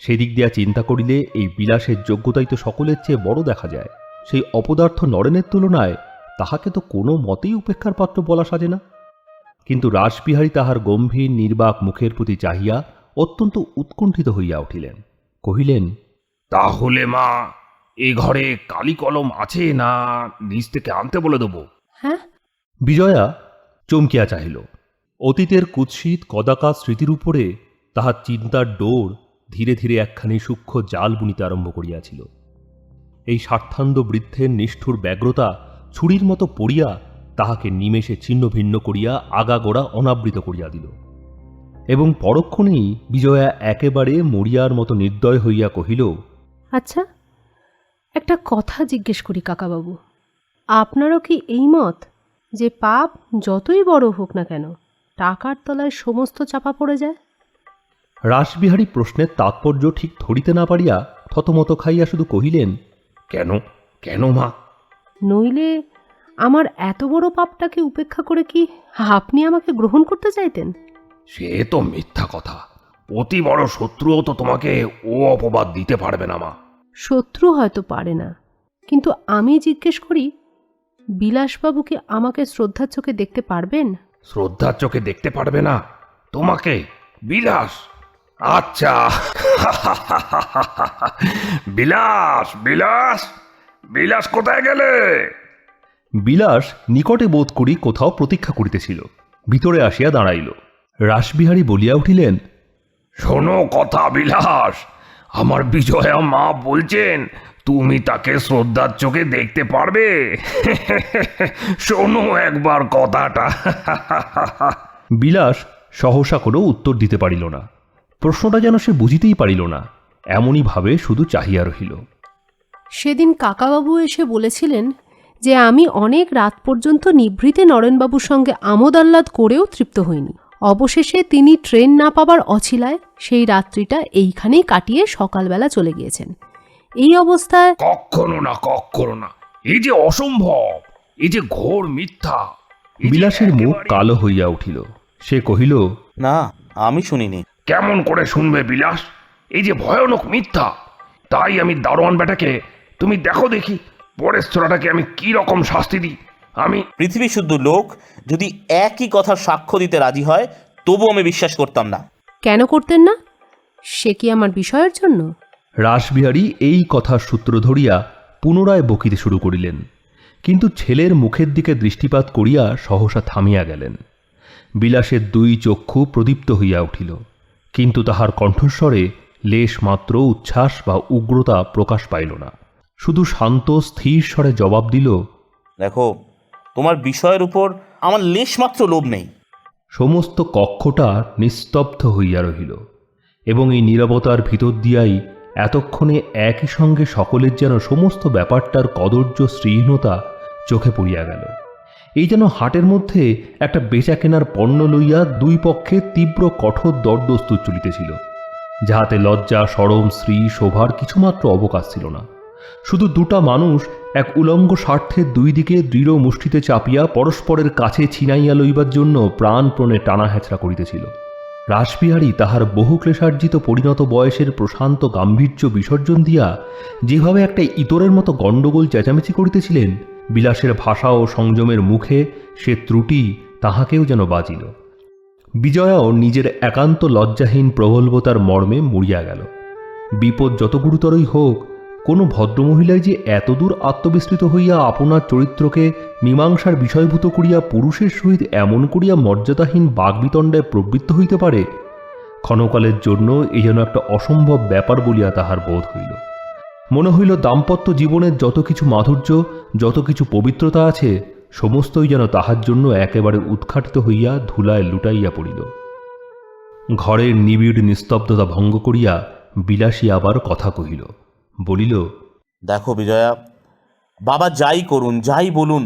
সেদিক দিয়া চিন্তা করিলে এই বিলাসের যোগ্যতাই তো সকলের চেয়ে বড় দেখা যায়। সেই অপদার্থ নরেনের তুলনায় তাহাকে তো কোনো মতেই উপেক্ষার পাত্র বলা সাজে না। কিন্তু রাসবিহারী তাহার গম্ভীর নির্বাক মুখের প্রতি চাহিয়া অত্যন্ত উৎকণ্ঠিত হইয়া উঠিলেন। কহিলেন, তাহলে মা, এ ঘরে কালি কলম আছে না নিজ থেকে আনতে বলে দেবো? হ্যাঁ? বিজয়া চমকিয়া চাহিল। অতীতের কুৎসিত কদাকার স্মৃতির উপরে তাহার চিন্তার ডোর ধীরে ধীরে একখানি সূক্ষ্ম জাল বুনিতে আরম্ভ করিয়াছিল। এই স্বার্থান্ধ বৃদ্ধের নিষ্ঠুর ব্যগ্রতা ছুরির মতো পড়িয়া তাহাকে নিমেষে ছিন্ন ভিন্ন করিয়া আগাগোড়া অনাবৃত করিয়া দিল। এবং পরক্ষণেই বিজয়া একেবারে মরিয়ার মতো নির্দয় হইয়া কহিল, আচ্ছা, একটা কথা জিজ্ঞেস করি কাকাবাবু, আপনারও কি এই মত যে পাপ যতই বড় হোক না কেন টাকার তলায় সমস্ত চাপা পড়ে যায়? রাসবিহারী প্রশ্নের তাৎপর্য ঠিক ধরিতে না পারিয়া থতমত খাইয়া শুধু কহিলেন, কেন কেন মা? নইলে আমার এত বড় পাপটাকে উপেক্ষা করে কি আপনি আমাকে গ্রহণ করতে চাইতেন? সে তো মিথ্যা কথা। অতি বড় শত্রুও তো তোমাকে ও অপবাদ দিতে পারবে না মা। শত্রু হয়তো পারে না, কিন্তু আমি জিজ্ঞেস করি, বিলাসবাবুকে আমাকে শ্রদ্ধার চোখে দেখতে পারবেন? শ্রদ্ধার চোখে দেখতে পারবে না তোমাকে? বিলাস? আচ্ছা। বিলাস বিলাস বিলাস কোথায় গেলে? বিলাস নিকটে বোধ করি কোথাও প্রতীক্ষা করিতেছিল, ভিতরে আসিয়া দাঁড়াইল। রাসবিহারী বলিয়া উঠিলেন, শোনো কথা বিলাস, আমার বিজয়া মা বলছেন তুমি তাকে শ্রদ্ধার চোখে দেখতে পারবে। শোনো একবার কথাটা। বিলাস সহসা কোনো উত্তর দিতে পারিল না। প্রশ্নটা যেন সে বুঝিতেই পারিল না, এমনই ভাবে শুধু চাহিয়া রহিল। সেদিন কাকাবাবু এসে বলেছিলেন যে আমি অনেক রাত পর্যন্ত নিভৃতে নরেনবাবুর সঙ্গে আমোদ আহ্লাদ করেও তৃপ্ত হইনি। অবশেষে তিনি ট্রেন না পাবার অছিলায় সেই রাত্রিটা এইখানেই কাটিয়ে সকালবেলা চলে গিয়েছেন। এই অবস্থায় কখনো না, কখনো না, এই যে অসম্ভব, এই যে ঘোর মিথ্যা। বিলাসের মুখ কালো হইয়া উঠিল। সে কহিল, না, আমি শুনিনি। কেমন করে শুনবে বিলাস? এই যে ভয়ানক মিথ্যা। তাই আমি দারোয়ান বেটাকে, তুমি দেখো দেখি পরেশ ছোড়াটাকে আমি কি রকম শাস্তি দিই। আমি পৃথিবী শুদ্ধ লোক যদি একই কথার সাক্ষ্য দিতে রাজি হয় তবু আমি বিশ্বাস করতাম না। কেন করতেন না? সে কি আমার বিষয়ের জন্য? রাসবিহারী এই কথার সূত্র ধরিয়া পুনরায় বকিতে শুরু করিলেন, কিন্তু ছেলের মুখের দিকে দৃষ্টিপাত করিয়া সহসা থামিয়া গেলেন। বিলাসের দুই চক্ষু প্রদীপ্ত হইয়া উঠিল, কিন্তু তাহার কণ্ঠস্বরে লেশ মাত্র উচ্ছ্বাস বা উগ্রতা প্রকাশ পাইল না। শুধু শান্ত স্থির স্বরে জবাব দিল, দেখো, তোমার বিষয়ের উপর আমার লেশমাত্র লোভ নেই। সমস্ত কক্ষটা নিস্তব্ধ হইয়া রহিল, এবং এই নীরবতার ভিতর দিয়াই এতক্ষণে একই সঙ্গে সকলের যেন সমস্ত ব্যাপারটার কদর্য শ্রীহীনতা চোখে পড়িয়া গেল। এই যেন হাটের মধ্যে একটা বেচা কেনার পণ্য লইয়া দুই পক্ষে তীব্র কঠোর দরদস্তুর চলিতেছিল, যাহাতে লজ্জা, শরম, শ্রী, শোভার কিছুমাত্র অবকাশ ছিল না। শুধু দুটা মানুষ এক উলঙ্গ স্বার্থের দুই দিকে দৃঢ় মুষ্টিতে চাপিয়া পরস্পরের কাছে ছিনাইয়া লইবার জন্য প্রাণপণে টানা হেঁচড়া করিতেছিল। রাসবিহারী তাহার বহু ক্লেশার্জিত পরিণত বয়সের প্রশান্ত গাম্ভীর্য বিসর্জন দিয়া যেভাবে একটা ইতরের মতো গণ্ডগোল চেঁচামেচি করিতেছিলেন, বিলাসের ভাষা ও সংযমের মুখে সে ত্রুটি তাহাকেও যেন বাজিল। বিজয়াও নিজের একান্ত লজ্জাহীন প্রগল্ভতার মর্মে মরিয়া গেল। বিপদ যত গুরুতরই হোক, কোনো ভদ্রমহিলাই যে এতদূর আত্মবিস্তৃত হইয়া আপনার চরিত্রকে মীমাংসার বিষয়ভূত করিয়া পুরুষের সহিত এমন করিয়া মর্যাদাহীন বাগবিতণ্ডায় প্রবৃত্ত হইতে পারে, ক্ষণকালের জন্য এই যেন একটা অসম্ভব ব্যাপার বলিয়া তাহার বোধ হইল। মনে হইল দাম্পত্য জীবনের যত কিছু মাধুর্য, যত কিছু পবিত্রতা আছে, সমস্তই যেন তাহার জন্য একেবারে উৎখাটিত হইয়া ধুলায় লুটাইয়া পড়িল। ঘরের নিবিড় নিস্তব্ধতা ভঙ্গ করিয়া বিলাসী আবার কথা কহিল, বলিল, দেখো বিজয়া, বাবা যাই করুন, যাই বলুন,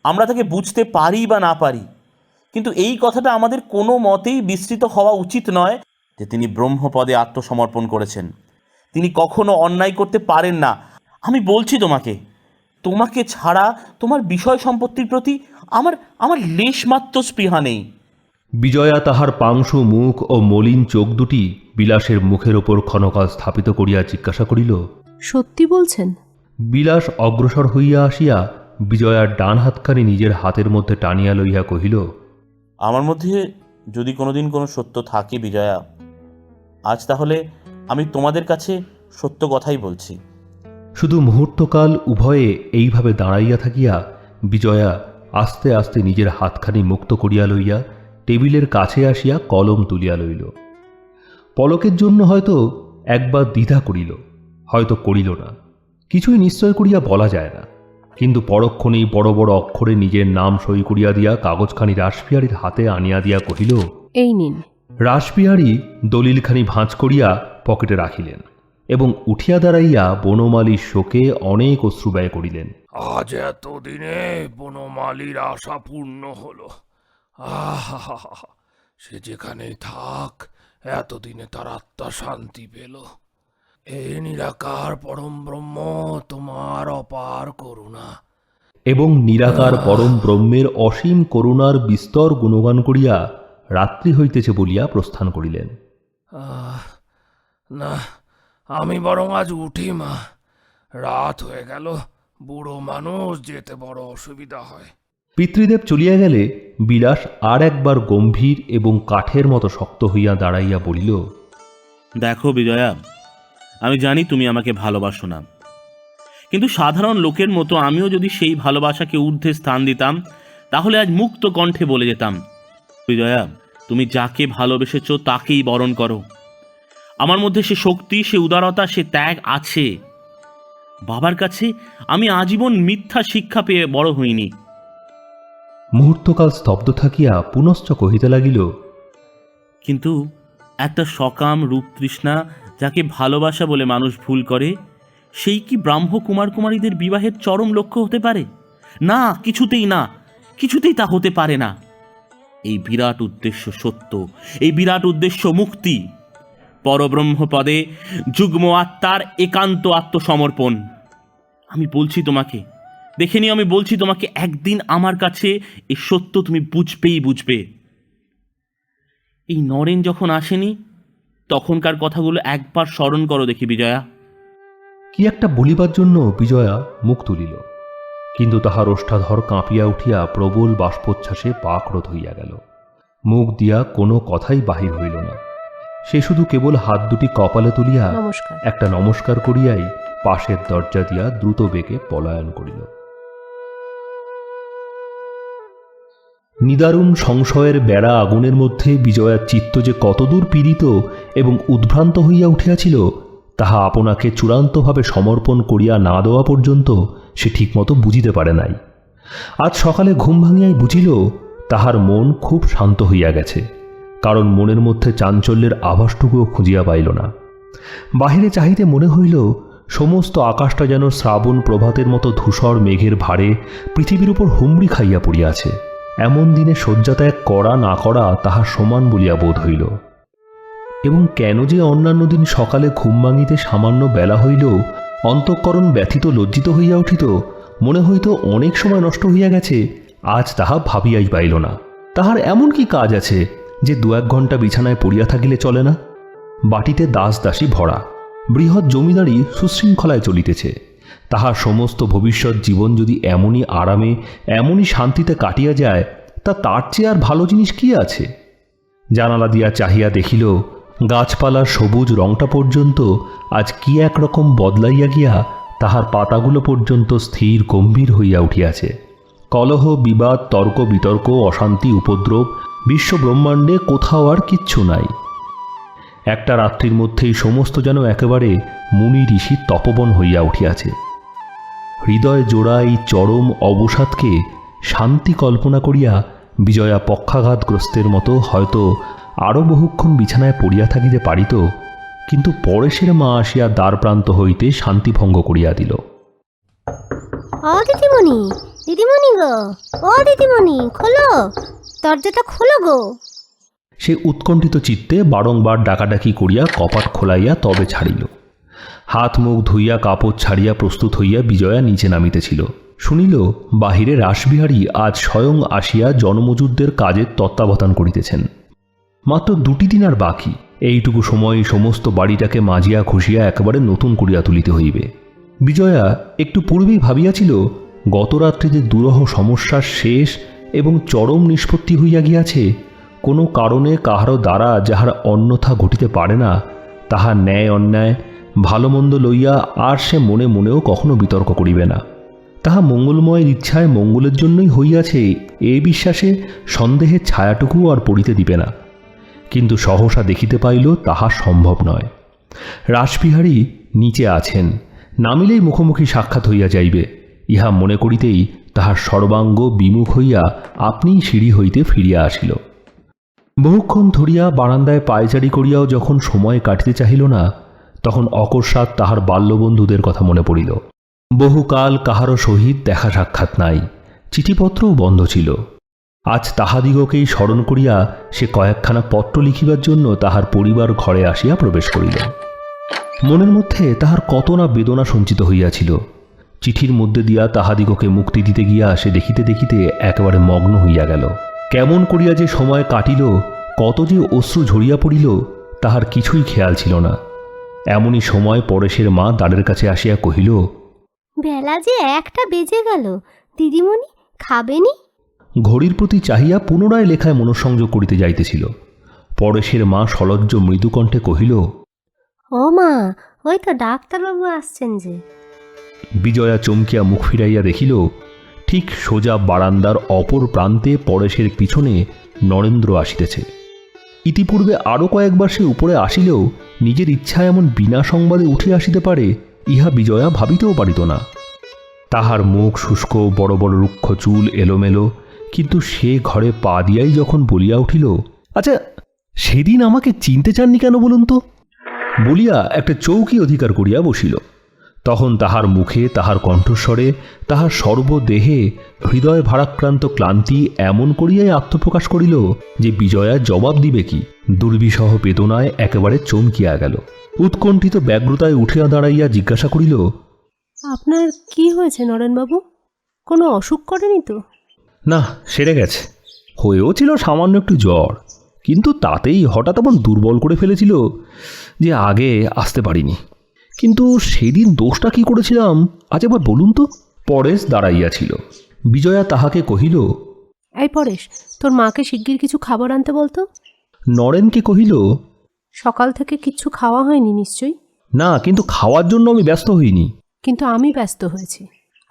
আমরা তাকে বুঝতে পারি বা না পারি, কিন্তু এই কথাটা আমাদের কোনো মতেই বিস্তৃত হওয়া উচিত নয় যে তিনি ব্রহ্মপদে আত্মসমর্পণ করেছেন। তিনি কখনো অন্যায় করতে পারেন না। আমি বলছি তোমাকে ছাড়া তোমার বিষয় সম্পত্তির প্রতি আমার লেশমাত্র স্পৃহা নেই। বিজয়া তাহার পাংশু মুখ ও মলিন চোখ দুটি বিলাসের মুখের ওপর ক্ষণকাল স্থাপিত করিয়া জিজ্ঞাসা করিল, সত্যি বলছেন? বিলাস অগ্রসর হইয়া আসিয়া বিজয়ার ডান হাতখানি নিজের হাতের মধ্যে টানিয়া লইয়া কহিল, আমার মধ্যে যদি কোনোদিন কোনো সত্য থাকে বিজয়া, আজ তাহলে আমি তোমাদের কাছে সত্য কথাই বলছি। শুধু মুহূর্তকাল উভয়ে এইভাবে দাঁড়াইয়া থাকিয়া বিজয়া আস্তে আস্তে নিজের হাতখানি মুক্ত করিয়া লইয়া টেবিলের কাছে আসিয়া কলম তুলিয়া লইল। পলকের জন্য হয়তো একবার দ্বিধা করিল, হয়তো করিল না, কিছুই নিশ্চয় করিয়া বলা যায় না। কিন্তু পরক্ষণেই বড় বড় অক্ষরে নিজের নাম সই করিয়া দিয়া কাগজখানি রাসবিহারীর হাতে আনিয়া দিয়া কহিল, এই নিন। রাসবিহারী দলিলখানি ভাঁজ করিয়া পকেটে রাখিলেন এবং উঠিয়া দাঁড়াইয়া বনমালীর শোকে অনেক অশ্রু ব্যয় করিলেন। আজ এতদিনে বনমালীর আশা পূর্ণ হলো। আহা, সে যেখানেই থাক, এতদিনে তার আত্মা শান্তি পেল। হে নিরাকার পরম ব্রহ্ম, তোমার অপার করুণা। এবং নিরাকার পরম ব্রহ্মের অসীম করুণার বিস্তর গুণগান করিয়া রাত্রি হইতেছে বলিয়া প্রস্থান করিলেন। না, আমি বরং আজ উঠি মা, রাত হয়ে গেল, বুড়ো মানুষ যেতে বড় অসুবিধা হয়। পিতৃদেব চলিয়া গেলে বিলাস আর একবার গম্ভীর এবং কাঠের মতো শক্ত হইয়া দাঁড়াইয়া বলিল, দেখো বিজয়া, আমি জানি তুমি আমাকে ভালোবাসো না, কিন্তু সাধারণ লোকের মতো আমিও যদি সেই ভালোবাসাকে ঊর্ধ্বে স্থান দিতাম, তাহলে আজ মুক্ত কণ্ঠে বলে যেতাম, বিজয়া, তুমি যাকে ভালোবেসেছ তাকেই বরণ করো। আমার মধ্যে সে শক্তি, সে উদারতা, সে ত্যাগ আছে। বাবার কাছে আমি আজীবন মিথ্যা শিক্ষা পেয়ে বড় হইনি। মুহূর্তকাল স্তব্ধ থাকিয়া পুনশ্চ কহিতে লাগিল, কিন্তু একটা সকাম রূপতৃষ্ণা যাকে ভালোবাসা বলে মানুষ ভুল করে, সেই কি ব্রাহ্ম কুমার কুমারীদের বিবাহের চরম লক্ষ্য হতে পারে? না, কিছুতেই না, কিছুতেই তা হতে পারে না। এই বিরাট উদ্দেশ্য সত্য, এই বিরাট উদ্দেশ্য মুক্তি, পরব্রহ্মপদে যুগ্ম আত্মার একান্ত আত্মসমর্পণ। আমি বলছি তোমাকে, দেখে নিও, আমি বলছি তোমাকে, একদিন আমার কাছে এই সত্য তুমি বুঝবে। এই নরেন যখন আসেনি, তখনকার কথাগুলো একবার স্মরণ করো দেখি বিজয়া। কি একটা বলিবার জন্য বিজয়া মুখ তুলিল, কিন্তু তাহার ওষ্ঠাধর কাঁপিয়া উঠিয়া প্রবল বাষ্পোচ্ছ্বাসে পাকরোধ হইয়া গেল। মুখ দিয়া কোনো কথাই বাহির হইল না। সে শুধু কেবল হাত দুটি কপালে তুলিয়া একটা নমস্কার করিয়াই পাশের দরজা দিয়া দ্রুত বেগে পলায়ন করিল। নিদারুণ সংশয়ের বেড়া আগুনের মধ্যে বিজয়ার চিত্ত যে কতদূর পীড়িত এবং উদ্ভ্রান্ত হইয়া উঠিয়াছিল, তাহা আপনাকে চূড়ান্তভাবে সমর্পণ করিয়া না দেওয়া পর্যন্ত সে ঠিকমতো বুঝিতে পারে নাই। আজ সকালে ঘুম ভাঙিয়াই বুঝিল তাহার মন খুব শান্ত হইয়া গেছে, কারণ মনের মধ্যে চাঞ্চল্যের আভাসটুকুও খুঁজিয়া পাইল না। বাহিরে চাহিতে মনে হইল সমস্ত আকাশটা যেন শ্রাবণ প্রভাতের মতো ধূসর মেঘের ভারে পৃথিবীর উপর হুমড়ি খাইয়া পড়িয়াছে। এমন দিনে শয্যাত্যাগ করা না করা তাহার সমান বলিয়া বোধ হইল। এবং কেন যে অন্যান্য দিন সকালে ঘুম ভাঙিতে সামান্য বেলা হইলেও অন্তঃকরণ ব্যথিত লজ্জিত হইয়া উঠিত, মনে হইত অনেক সময় নষ্ট হইয়া গেছে, আজ তাহা ভাবিয়াই পাইল না। তাহার এমন কি কাজ আছে যে 2-1 ঘণ্টা বিছানায় পড়িয়া থাকিলে চলে না? বাটিতে দাস দাসী ভরা, বৃহৎ জমিদারি সুশৃঙ্খলায় চলিতেছে। তাহার সমস্ত ভবিষ্যৎ জীবন যদি এমনই আরামে, এমনই শান্তিতে কাটিয়া যায়, তা তার চেয়ে আর ভালো জিনিস কি আছে? জানালা দিয়া চাহিয়া দেখিল গাছপালার সবুজ রংটা পর্যন্ত আজ কি একরকম বদলাইয়া গিয়া তাহার পাতাগুলো পর্যন্ত স্থির গম্ভীর হইয়া উঠিয়াছে। কলহ, বিবাদ, তর্ক বিতর্ক, অশান্তি, উপদ্রব বিশ্ব ব্রহ্মাণ্ডে কোথাও আর কিচ্ছু নাই। একটা রাত্রির মধ্যেই সমস্ত যেন একেবারে মুনি ঋষির তপবন হইয়া উঠিয়াছে। হৃদয় জোড়া এই চরম অবসাদকে শান্তি কল্পনা করিয়া বিজয়া পক্ষাঘাতগ্রস্তের মতো হয়তো আরও বহুক্ষণ বিছানায় পড়িয়া থাকিতে পারিত, কিন্তু পরেশের মা আসিয়া দ্বার প্রান্ত হইতে শান্তিভঙ্গ করিয়া দিল। ও দিদিমণি, দিদিমণি গো, ও দিদিমণি, খোলো, দরজাটা খোলো গো। সে উৎকণ্ঠিত চিত্তে বারংবার ডাকাডাকি করিয়া কপাট খোলাইয়া তবে ছাড়িল। হাত মুখ ধুইয়া কাপড় ছাড়িয়া প্রস্তুত হইয়া বিজয়া নিচে নামিতেছিল, শুনিল বাহিরে রাসবিহারী আজ স্বয়ং আসিয়া জনমজুরদের কাজের তত্ত্বাবধান করিতেছেন। মাত্র 2টি দিন আর বাকি। এইটুকু সময় সমস্ত বাড়িটাকে মাজিয়া খুশিয়া একেবারে নতুন করিয়া তুলিতে হইবে। বিজয়া একটু পূর্বেই ভাবিয়াছিল গত রাত্রে যে দুরহ সমস্যার শেষ এবং চরম নিষ্পত্তি হইয়া গিয়াছে, কোনো কারণে কাহারও দ্বারা যাহার অন্যথা ঘটিতে পারে না, তাহার ন্যায় অন্যায় ভালো মন্দ লইয়া আর সে মনে মনেও কখনো বিতর্ক করিবে না। তাহা মঙ্গলময়ের ইচ্ছায় মঙ্গলের জন্যই হইয়াছে, এ বিশ্বাসে সন্দেহের ছায়াটুকুও আর পড়িতে দিবে না। কিন্তু সহসা দেখিতে পাইল তাহা সম্ভব নয়। রাসবিহারী নিচে আছেন, নামিলেই মুখোমুখি সাক্ষাৎ হইয়া যাইবে, ইহা মনে করিতেই তাহার সর্বাঙ্গ বিমুখ হইয়া আপনিই সিঁড়ি হইতে ফিরিয়া আসিল। বহুক্ষণ ধরিয়া বারান্দায় পায়চারি করিয়াও যখন সময় কাটিতে চাহিল না, তখন অকস্মাৎ তাহার বাল্যবন্ধুদের কথা মনে পড়িল। বহুকাল কাহারও সহিত দেখা সাক্ষাৎ নাই, চিঠিপত্রও বন্ধ ছিল। আজ তাহাদিগকেই স্মরণ করিয়া সে কয়েকখানা পত্র লিখিবার জন্য তাহার পরিবার ঘরে আসিয়া প্রবেশ করিল। মনের মধ্যে তাহার কত না বেদনা সঞ্চিত হইয়াছিল। চিঠির মধ্যে দিয়া তাহাদিগকে মুক্তি দিতে গিয়া সে দেখিতে দেখিতে একেবারে মগ্ন হইয়া গেল। কেমন করিয়া যে সময় কাটিল, কত যে অশ্রু ঝরিয়া পড়িল, তাহার কিছুই খেয়াল ছিল না। এমনই সময় পরেশের মা দ্বারের কাছে আসিয়া কহিল, বেলা যে 1টা বেজে গেল, দিদিমণি খাবেনি? ঘড়ির প্রতি চাহিয়া পুনরায় লেখায় মনঃসংযোগ করিতে যাইতেছিল। পরেশের মা সলজ্জ মৃদুকণ্ঠে কহিল, ও মা, ওই তো ডাক্তারবাবু আসছেন যে। বিজয়া চমকিয়া মুখ ফিরাইয়া দেখিল, ঠিক সোজা বারান্দার অপর প্রান্তে পরেশের পিছনে নরেন্দ্র আসিতেছে। ইতিপূর্বে আরও কয়েকবার সে উপরে আসিলেও নিজের ইচ্ছায় এমন বিনা সংবাদে উঠে আসিতে পারে, ইহা বিজয়া ভাবিতেও পারিত না। তাহার মুখ শুষ্ক, বড় বড় রুক্ষ চুল এলোমেলো, কিন্তু সে ঘরে পা দিয়াই যখন বলিয়া উঠিল, আচ্ছা সেদিন আমাকে চিনতে চাননি কেন বলুন তো, বলিয়া একটা চৌকি অধিকার করিয়া বসিল। তখন তাহার মুখে, তাহার কণ্ঠস্বরে, তাহার সর্বদেহে হৃদয় ভারাক্রান্ত ক্লান্তি এমন করিয়াই আত্মপ্রকাশ করিল যে বিজয়া জবাব দিবে কি, দুর্বিষহ বেদনায় একেবারে চমকিয়া গেল। উৎকণ্ঠিত ব্যগ্রতায় উঠিয়া দাঁড়াইয়া জিজ্ঞাসা করিল, আপনার কি হয়েছে নরেনবাবু? কোনো অসুখ করেনি তো? না, সেরে গেছে। হয়েও ছিল সামান্য একটু জ্বর, কিন্তু তাতেই হঠাৎ এমন দুর্বল করে ফেলেছিল যে আগে আসতে পারিনি। কিন্তু সেদিন দোষটা কি করেছিলাম আজ একবার বলুন তো। পরেশ দাঁড়াইয়াছিল। বিজয়া তাহাকে কহিল, এই পরেশ, তোর মাকে শিগগির কিছু খাবার আনতে বলতো। নরেনকে কহিল, সকাল থেকে কিচ্ছু খাওয়া হয়নি নিশ্চয়ই? না, কিন্তু খাওয়ার জন্য আমি ব্যস্ত হইনি। কিন্তু আমি ব্যস্ত হয়েছি,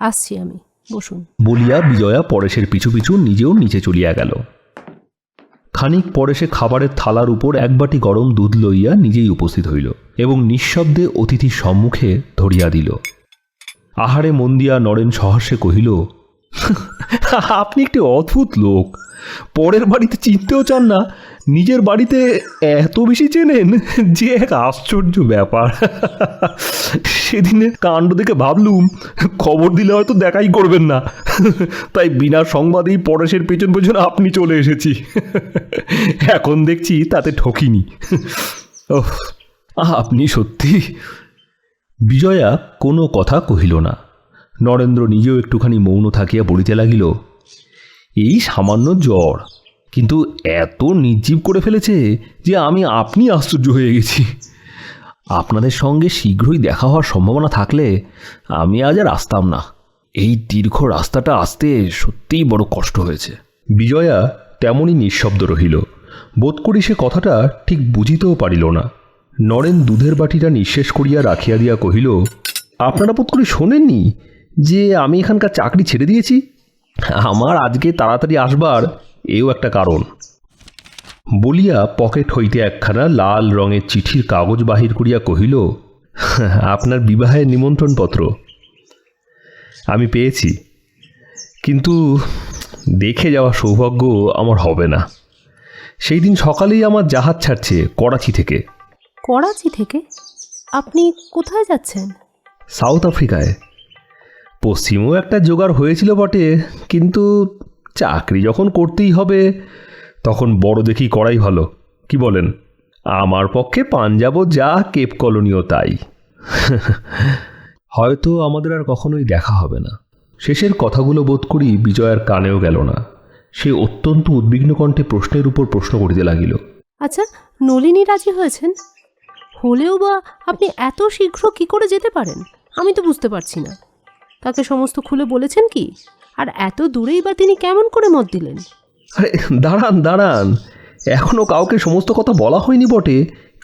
আসছি আমি, বসুন। বলিয়া বিজয়া পরেশের পিছু পিছু নিজেও নিচে চলিয়া গেল। খানিক পরে সে খাবারের থালার উপর এক বাটি গরম দুধ লইয়া নিজেই উপস্থিত হইল এবং নিঃশব্দে অতিথির সম্মুখে ধরিয়া দিল। আহারে মন দিয়া নরেন সহর্ষে কহিল, আপনি একটি অদ্ভুত লোক, পরের বাড়িতে চিনতেও চান না, নিজের বাড়িতে এত বেশি চেনেন যে এক আশ্চর্য ব্যাপার। সেদিনের কাণ্ড দেখে ভাবলুম খবর দিলে হয়তো দেখাই করবেন না, তাই বিনা সংবাদেই পরেশের পেছন পেছন আপনি চলে এসেছি। এখন দেখছি তাতে ঠকিনি। ওহ, আপনি সত্যি। বিজয়া কোনো কথা কহিল না। নরেন্দ্র নিজেও একটুখানি মৌন থাকিয়া বলিতে লাগিল, এই সামান্য জ্বর, কিন্তু এত নির্জীব করে ফেলেছে যে আমি আপনি আশ্চর্য হয়ে গেছি। আপনাদের সঙ্গে শীঘ্রই দেখা হওয়ার সম্ভাবনা থাকলে আমি আজ আর আসতাম না। এই দীর্ঘ রাস্তাটা আসতে সত্যিই বড় কষ্ট হয়েছে। বিজয়া তেমনই নিঃশব্দ রহিল, বোধ করি সে কথাটা ঠিক বুঝিতেও পারিল না। নরেন দুধের বাটিটা নিঃশেষ করিয়া রাখিয়া দিয়া কহিল, আপনারা বোধ করি শোনেননি যে আমি এখানকার চাকরি ছেড়ে দিয়েছি? আমার আজকে তাড়াতাড়ি আসবার এও একটা কারণ। বলিয়া পকেট হইতে একখানা লাল রঙের চিঠির কাগজ বাহির করিয়া কহিল, আপনার বিবাহের নিমন্ত্রণপত্র আমি পেয়েছি, কিন্তু দেখে যাওয়া সৌভাগ্য আমার হবে না। সেই দিন সকালেই আমার জাহাজ ছাড়ছে করাচি থেকে। করাচি থেকে? আপনি কোথায় যাচ্ছেন? সাউথ আফ্রিকায়। পশ্চিমেও একটা জোগাড় হয়েছিল বটে, কিন্তু চাকরি যখন করতেই হবে তখন বড় দেখি করাই ভালো, কি বলেন? আমার পক্ষে পাঞ্জাবও যা, কেপ কলোনিও তাই। হয়তো আমাদের আর কখনোই দেখা হবে না। শেষের কথাগুলো বোধ করি বিজয়ার কানেও গেল না। সে অত্যন্ত উদ্বিগ্ন কণ্ঠে প্রশ্নের উপর প্রশ্ন করিতে লাগিল। আচ্ছা, নলিনী রাজি হয়েছেন? হলেও বা আপনি এত শীঘ্র কি করে যেতে পারেন আমি তো বুঝতে পারছি না। তাকে সমস্ত খুলে বলেছেন কি? আর এত দূরেই বা তিনি কেমন করে মত দিলেন? আরে দাঁড়ান দাঁড়ান, এখনও কাউকে সমস্ত কথা বলা হয়নি বটে,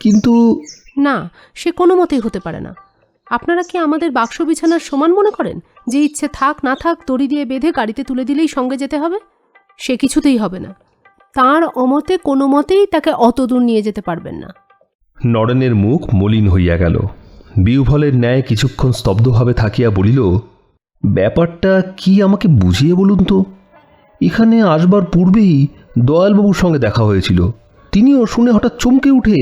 কিন্তু না, সে কোনো মতেই হতে পারে না। আপনারা কি আমাদের বাক্স বিছানার সমান মনে করেন যে ইচ্ছে থাক না থাক দড়ি দিয়ে বেঁধে গাড়িতে তুলে দিলেই সঙ্গে যেতে হবে? সে কিছুতেই হবে না। তার অমতে কোনো মতেই তাকে অত দূর নিয়ে যেতে পারবেন না। নরেনের মুখ মলিন হইয়া গেল। বিউভলের ন্যায় কিছুক্ষণ স্তব্ধভাবে থাকিয়া বলিল, ব্যাপারটা কি আমাকে বুঝিয়ে বলুন তো। এখানে আসবার পূর্বেই দয়ালবাবুর সঙ্গে দেখা হয়েছিল। তিনিও শুনে হঠাৎ চমকে উঠে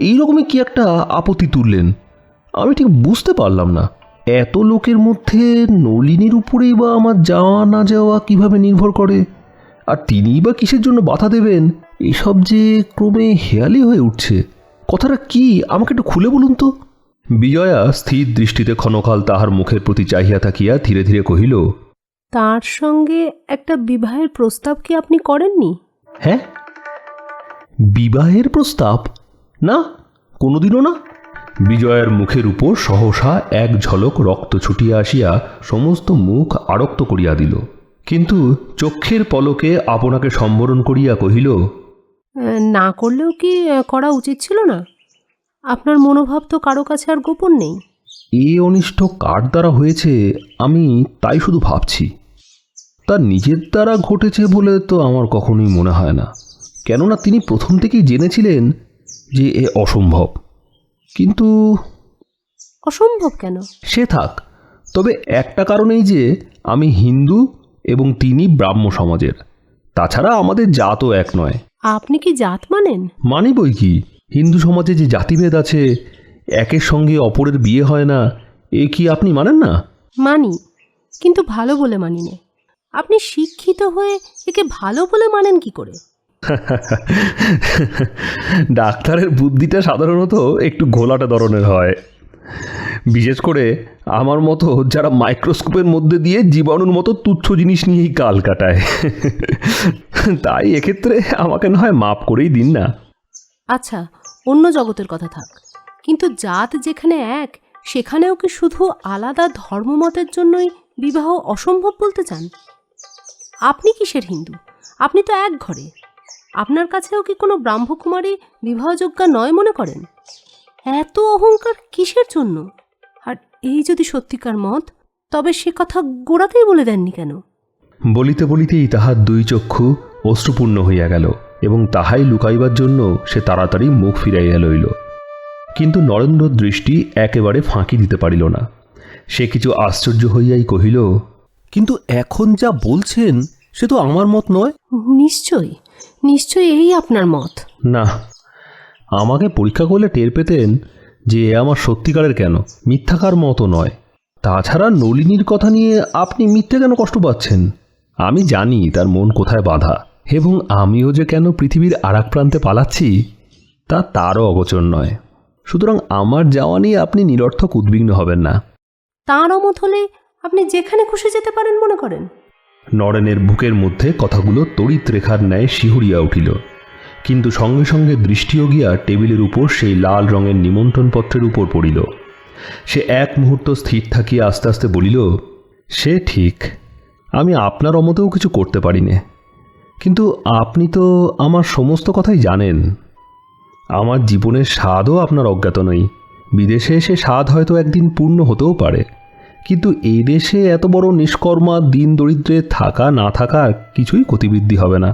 এইরকমই কি একটা আপত্তি তুললেন। আমি ঠিক বুঝতে পারলাম না, এত লোকের মধ্যে নলিনীর উপরেই বা আমার যাওয়া না যাওয়া কিভাবে নির্ভর করে, আর তিনিই বা কিসের জন্য বাধা দেবেন, এসব যে ক্রমে হেয়ালি হয়ে উঠছে। কথাটা কি আমাকে একটু খুলে বলুন তো। বিজয়া স্থির দৃষ্টিতে ক্ষণকাল তাহার মুখের প্রতি চাহিয়া থাকিয়া ধীরে ধীরে কহিল, তার সঙ্গে একটা বিবাহের প্রস্তাব কি আপনি করেননি? হ্যাঁ, বিবাহের প্রস্তাব? না, কোনোদিনও না। বিজয়ার মুখের উপর সহসা এক ঝলক রক্ত ছুটিয়া আসিয়া সমস্ত মুখ আরক্ত করিয়া দিল, কিন্তু চক্ষের পলকে আপনাকে সম্বরণ করিয়া কহিল, না করলেও কি করা উচিত ছিল না? আপনার মনোভাব তো কারো কাছে আর গোপন নেই। এ অনিষ্ট কার দ্বারা হয়েছে আমি তাই শুধু ভাবছি। তার নিজের দ্বারা ঘটেছে বলে তো আমার কখনোই মনে হয় না, কেননা তিনি প্রথম থেকেই জেনেছিলেন যে এ অসম্ভব। কিন্তু অসম্ভব কেন? সে থাক, তবে একটা কারণেই যে আমি হিন্দু এবং তিনি ব্রাহ্ম সমাজের। তাছাড়া আমাদের জাতও এক নয়। আপনি কি জাত মানেন? মানি বই কি। হিন্দু সমাজে যে জাতিভেদ আছে, একের সঙ্গে অপরের বিয়ে হয় না, এ কি আপনি মানেন না? মানি, কিন্তু ভালো বলে মানি না। আপনি শিক্ষিত হয়ে একে ভালো বলে মানেন কি করে? ডাক্তারের বুদ্ধিটা সাধারণত একটু ঘোলাটে ধরনের হয়, বিশেষ করে আমার মতো যারা মাইক্রোস্কোপের মধ্যে দিয়ে জীবাণুর মতো তুচ্ছ জিনিস নিয়েই কাল কাটায়। তাই এক্ষেত্রে আমাকে না হয় মাপ করেই দিন না। আচ্ছা, অন্য জগতের কথা থাক, কিন্তু জাত যেখানে এক, সেখানেও কি শুধু আলাদা ধর্মমতের জন্যই বিবাহ অসম্ভব বলতে চান? আপনি কিসের হিন্দু? আপনি তো এক ঘরে। আপনার কাছেও কি কোনো ব্রাহ্মকুমারী বিবাহযোগ্যা নয় মনে করেন? এত অহংকার কিসের জন্য? আর এই যদি সত্যিকার মত, তবে সে কথা গোড়াতেই বলে দেননি কেন? বলিতে বলিতেই তাহার দুই চক্ষু অশ্রুপূর্ণ হইয়া গেল, এবং তাহাই লুকাইবার জন্য সে তাড়াতাড়ি মুখ ফিরাইয়া লইল। কিন্তু নরেন্দ্র দৃষ্টি একেবারে ফাঁকি দিতে পারিল না। সে কিছু আশ্চর্য হইয়াই কহিল, কিন্তু এখন যা বলছেন সে তো আমার মত নয়। নিশ্চয়ই নিশ্চয়ই এই আপনার মত। না, আমাকে পরীক্ষা করলে টের পেতেন যে এ আমার সত্যিকারের কেন, মিথ্যাকার মতো নয়। তাছাড়া নলিনীর কথা নিয়ে আপনি মিথ্যে কেন কষ্ট পাচ্ছেন? আমি জানি তার মন কোথায় বাঁধা, এবং আমিও যে কেন পৃথিবীর আর এক প্রান্তে পালাচ্ছি তা তারও অগোচর নয়। সুতরাং আমার যাওয়া নিয়ে আপনি নিরর্থক উদ্বিগ্ন হবেন না। তাঁর অমত হলে আপনি যেখানে খুশি যেতে পারেন মনে করেন? নরেনের বুকের মধ্যে কথাগুলো তড়িৎ রেখার ন্যায় শিহুরিয়া উঠিল, কিন্তু সঙ্গে সঙ্গে দৃষ্টিও গিয়া টেবিলের উপর সেই লাল রঙের নিমন্ত্রণপত্রের উপর পড়িল। সে এক মুহূর্ত স্থির থাকিয়া আস্তে আস্তে বলিল, সে ঠিক, আমি আপনার অমতেও কিছু করতে পারি নে, কিন্তু আপনি তো আমার সমস্ত কথাই জানেন। আমার জীবনের স্বাদও আপনার অজ্ঞাত নই। বিদেশে এসে স্বাদ হয়তো একদিন পূর্ণ হতেও পারে, কিন্তু এই দেশে এত বড় নিষ্কর্মা দিন দরিদ্রে থাকা না থাকা কিছুই গতিবৃদ্ধি হবে না।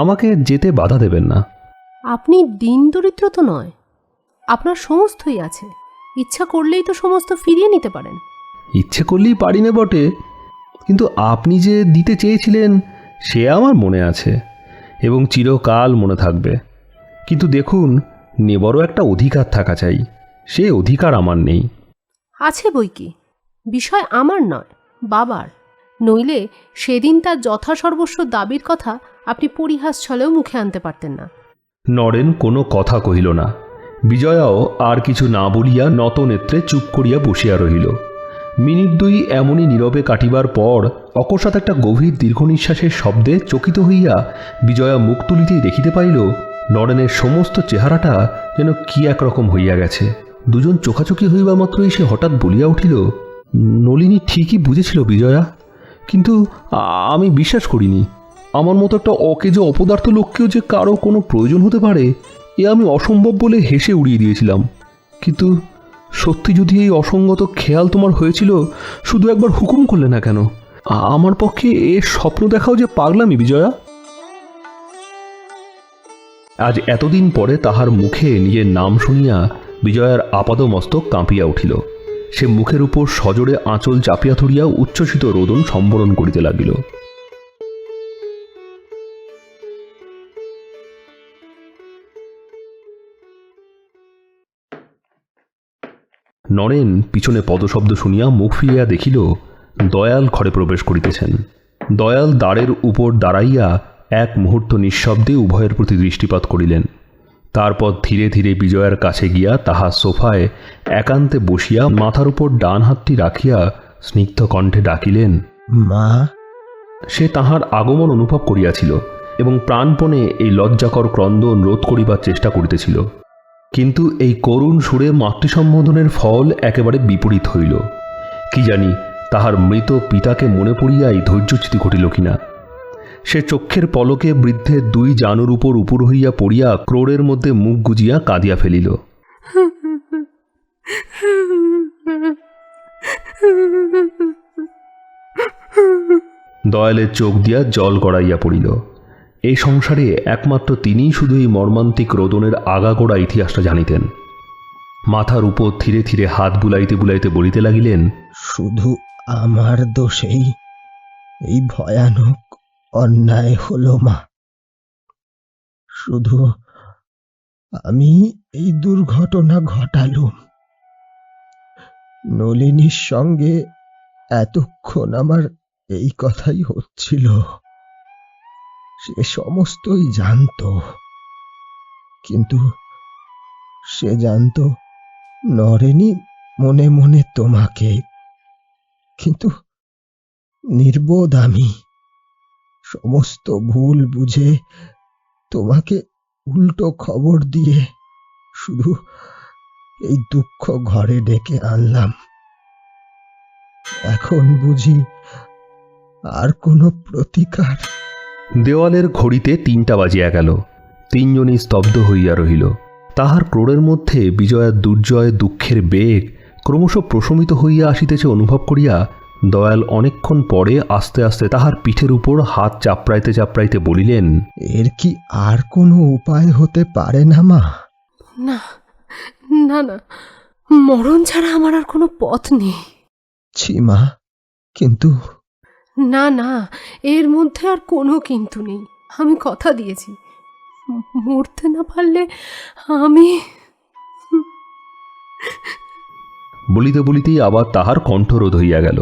আমাকে যেতে বাধা দেবেন না। আপনি দিন দরিদ্র তো নয়, আপনার সমস্তই আছে। ইচ্ছা করলেই তো সমস্ত ফিরিয়ে নিতে পারেন। ইচ্ছে করলেই পারি না বটে, কিন্তু আপনি যে দিতে চেয়েছিলেন সে আমার মনে আছে এবং চিরকাল মনে থাকবে। কিন্তু দেখুন, নেবারও একটা অধিকার থাকা চাই, সে অধিকার আমার নেই। আছে বই কি, বিষয় আমার নয়, বাবার। নইলে সেদিন তার যথাসর্বস্ব দাবির কথা আপনি পরিহাস ছলেও মুখে আনতে পারতেন না। নরেন কোনো কথা কহিল না। বিজয়াও আর কিছু না বলিয়া নত নেত্রে চুপ করিয়া বসিয়া রহিল। মিনিট দুই এমনই নীরবে কাটিবার পর অকস্মাৎ একটা গভীর দীর্ঘ নিঃশ্বাসের শব্দে চকিত হইয়া বিজয়া মুখ তুলিতেই দেখিতে পাইল নরেনের সমস্ত চেহারাটা যেন কি একরকম হইয়া গেছে। দুজন চোখাচোখি হইবা মাত্রই সে হঠাৎ বলিয়া উঠিল, নলিনী ঠিকই বুঝেছিল বিজয়া, কিন্তু আমি বিশ্বাস করিনি। আমার মতো একটা অকেজ অপদার্থ লোককেও যে কারো কোনো প্রয়োজন হতে পারে এ আমি অসম্ভব বলে হেসে উড়িয়ে দিয়েছিলাম। কিন্তু সত্যি যদি এই অসঙ্গত খেয়াল তোমার হয়েছিল, শুধু একবার হুকুম করলে না কেন? আমার পক্ষে এ স্বপ্ন দেখাও যে পাগলামি বিজয়া। আজ এতদিন পরে তাহার মুখে নিজের নাম শুনিয়া বিজয়ার আপাদমস্তক কাঁপিয়া উঠিল। সে মুখের উপর সজোরে আঁচল চাপিয়া ধরিয়া উচ্ছ্বসিত রোদন সম্বরণ করিতে লাগিল। নরেন পিছনে পদশব্দ শুনিয়া মুখ ফিরিয়া দেখিল দয়াল ঘরে প্রবেশ করিতেছেন। দয়াল দ্বারের উপর দাঁড়াইয়া এক মুহূর্ত নিঃশব্দে উভয়ের প্রতি দৃষ্টিপাত করিলেন। তারপর ধীরে ধীরে বিজয়ার কাছে গিয়া তাহার সোফায় একান্তে বসিয়া মাথার উপর ডান হাতটি রাখিয়া স্নিগ্ধ কণ্ঠে ডাকিলেন, মা। সে তাহার আগমন অনুভব করিয়াছিল এবং প্রাণপণে এই লজ্জাকর ক্রন্দন রোধ করিবার চেষ্টা করিতেছিল। কিন্তু এই করুণ সুরে মাতৃসম্বোধনের ফল একেবারে বিপরীত হইল। কি জানি তাহার মৃত পিতাকে মনে পড়িয়াই ধৈর্যচ্যুতি ঘটিল কিনা। সে চক্ষের পলকে বৃদ্ধের দুই জানুর উপর উপর হইয়া পড়িয়া ক্রোড়ের মধ্যে মুখ গুজিয়া কাঁদিয়া ফেলিল। দয়ালের চোখ দিয়া জল গড়াইয়া পড়িল। এই সংসারে একমাত্র তিনিই শুধু এই মর্মান্তিক রোদনের আগাগোড়া ইতিহাসটা জানিতেন। মাথার উপর ধীরে ধীরে হাত বুলাইতে বুলাইতে বলিতে লাগিলেন, শুধু আমার দোষেই এই ভয়ানক অন্যায় হলো মা। শুধু আমি এই দুর্ঘটনা ঘটালুম। নলিনীর সঙ্গে এতক্ষণ আমার এই কথাই হচ্ছিল, সে সমস্তই জানত। কিন্তু সে জানত নরেনই মনে মনে তোমাকে। কিন্তু নির্বোধ আমি, সমস্ত ভুল বুঝে তোমাকে উল্টো খবর দিয়ে শুধু এই দুঃখ ঘরে ডেকে আনলাম। এখন বুঝি আর কোনো প্রতিকার? দেওয়ালের ঘড়িতে ৩টা বাজিয়া গেল। তিনজনই স্তব্ধ হইয়া রহিল। তাহার ক্রোড়ের মধ্যে বিজয়ার দুর্জয় দুঃখের বেগ ক্রমশ প্রশমিত হইয়া আসিতেছে অনুভব করিয়া দয়াল অনেকক্ষণ পরে আস্তে আস্তে তাহার পিঠের উপর হাত চাপড়াইতে চাপড়াইতে বলিলেন, এর কি আর কোনো উপায় হতে পারে না মা? না না না, মরণ ছাড়া আমার আর কোনো পথ নেই। ছি মা, কিন্তু না না, এর মধ্যে আর কোনো কিন্তু নেই। আমি কথা দিয়েছি, মরতে না পারলে আমি। বলিতে বলিতেই আবার তাহার কণ্ঠরোধ হইয়া গেল।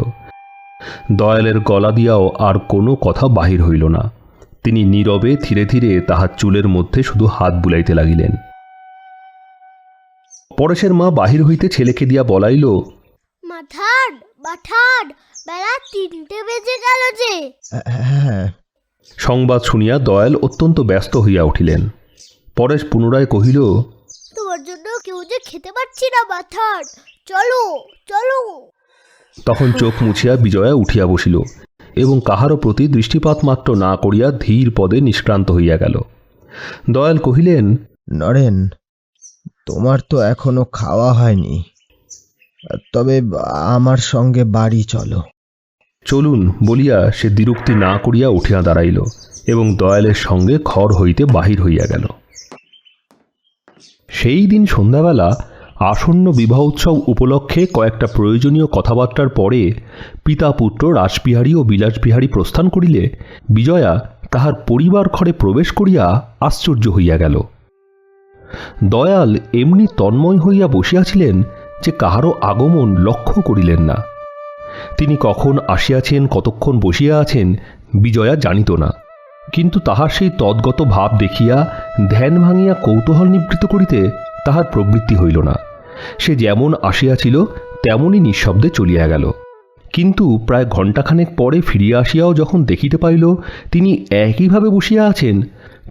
দয়ালের গলা দিয়াও আর কোনো কথা বাহির হইল না। তিনি নীরবে ধীরে ধীরে তাহার চুলের মধ্যে শুধু হাত বুলাইতে লাগিলেন। পরেশের মা বাহির হইতে ছেলেকে দিয়া বলাইল, মাঠান মাঠান, বেলা 3টে বেজে গেল যে। হ্যাঁ। সংবাদ শুনিয়া দয়াল অত্যন্ত ব্যস্ত হইয়া উঠিলেন। পরেশ পুনরায় কহিল, তোমার জন্য কেউ যে খেতে পাচ্ছি না মাঠান, চলো চলো। তখন চোখ মুছিয়া বিজয়া উঠিয়া বসিল এবং কাহারও প্রতি দৃষ্টিপাত মাত্র না করিয়া ধীর পদে নিষ্ক্রান্ত হইয়া গেল। দয়াল কহিলেন, নরেন, তোমার তো এখনো খাওয়া হয়নি, তবে আমার সঙ্গে বাড়ি চলো। চলুন বলিয়া সে দ্বিরুক্তি না করিয়া উঠিয়া দাঁড়াইল এবং দয়ালের সঙ্গে ঘর হইতে বাহির হইয়া গেল। সেই দিন সন্ধ্যাবেলা আসন্ন বিবাহ উৎসব উপলক্ষে কয়েকটা প্রয়োজনীয় কথাবার্তার পরে পিতা পুত্র রাসবিহারী ও বিলাসবিহারী প্রস্থান করিলে বিজয়া তাহার পরিবার ঘরে প্রবেশ করিয়া আশ্চর্য হইয়া গেল। দয়াল এমনি তন্ময় হইয়া বসিয়াছিলেন যে কাহারও আগমন লক্ষ্য করিলেন না। তিনি কখন আসিয়াছেন, কতক্ষণ বসিয়া আছেন বিজয়া জানিত না, কিন্তু তাহার সেই তদ্গত ভাব দেখিয়া ধ্যান ভাঙিয়া কৌতূহল নিবৃত্ত করিতে তাহার প্রবৃত্তি হইল না। সে যেমন আসিয়াছিল তেমনই নিঃশব্দে চলিয়া গেল। কিন্তু প্রায় ঘণ্টাখানেক পরে ফিরিয়া আসিয়াও যখন দেখিতে পাইল তিনি একইভাবে বসিয়া আছেন,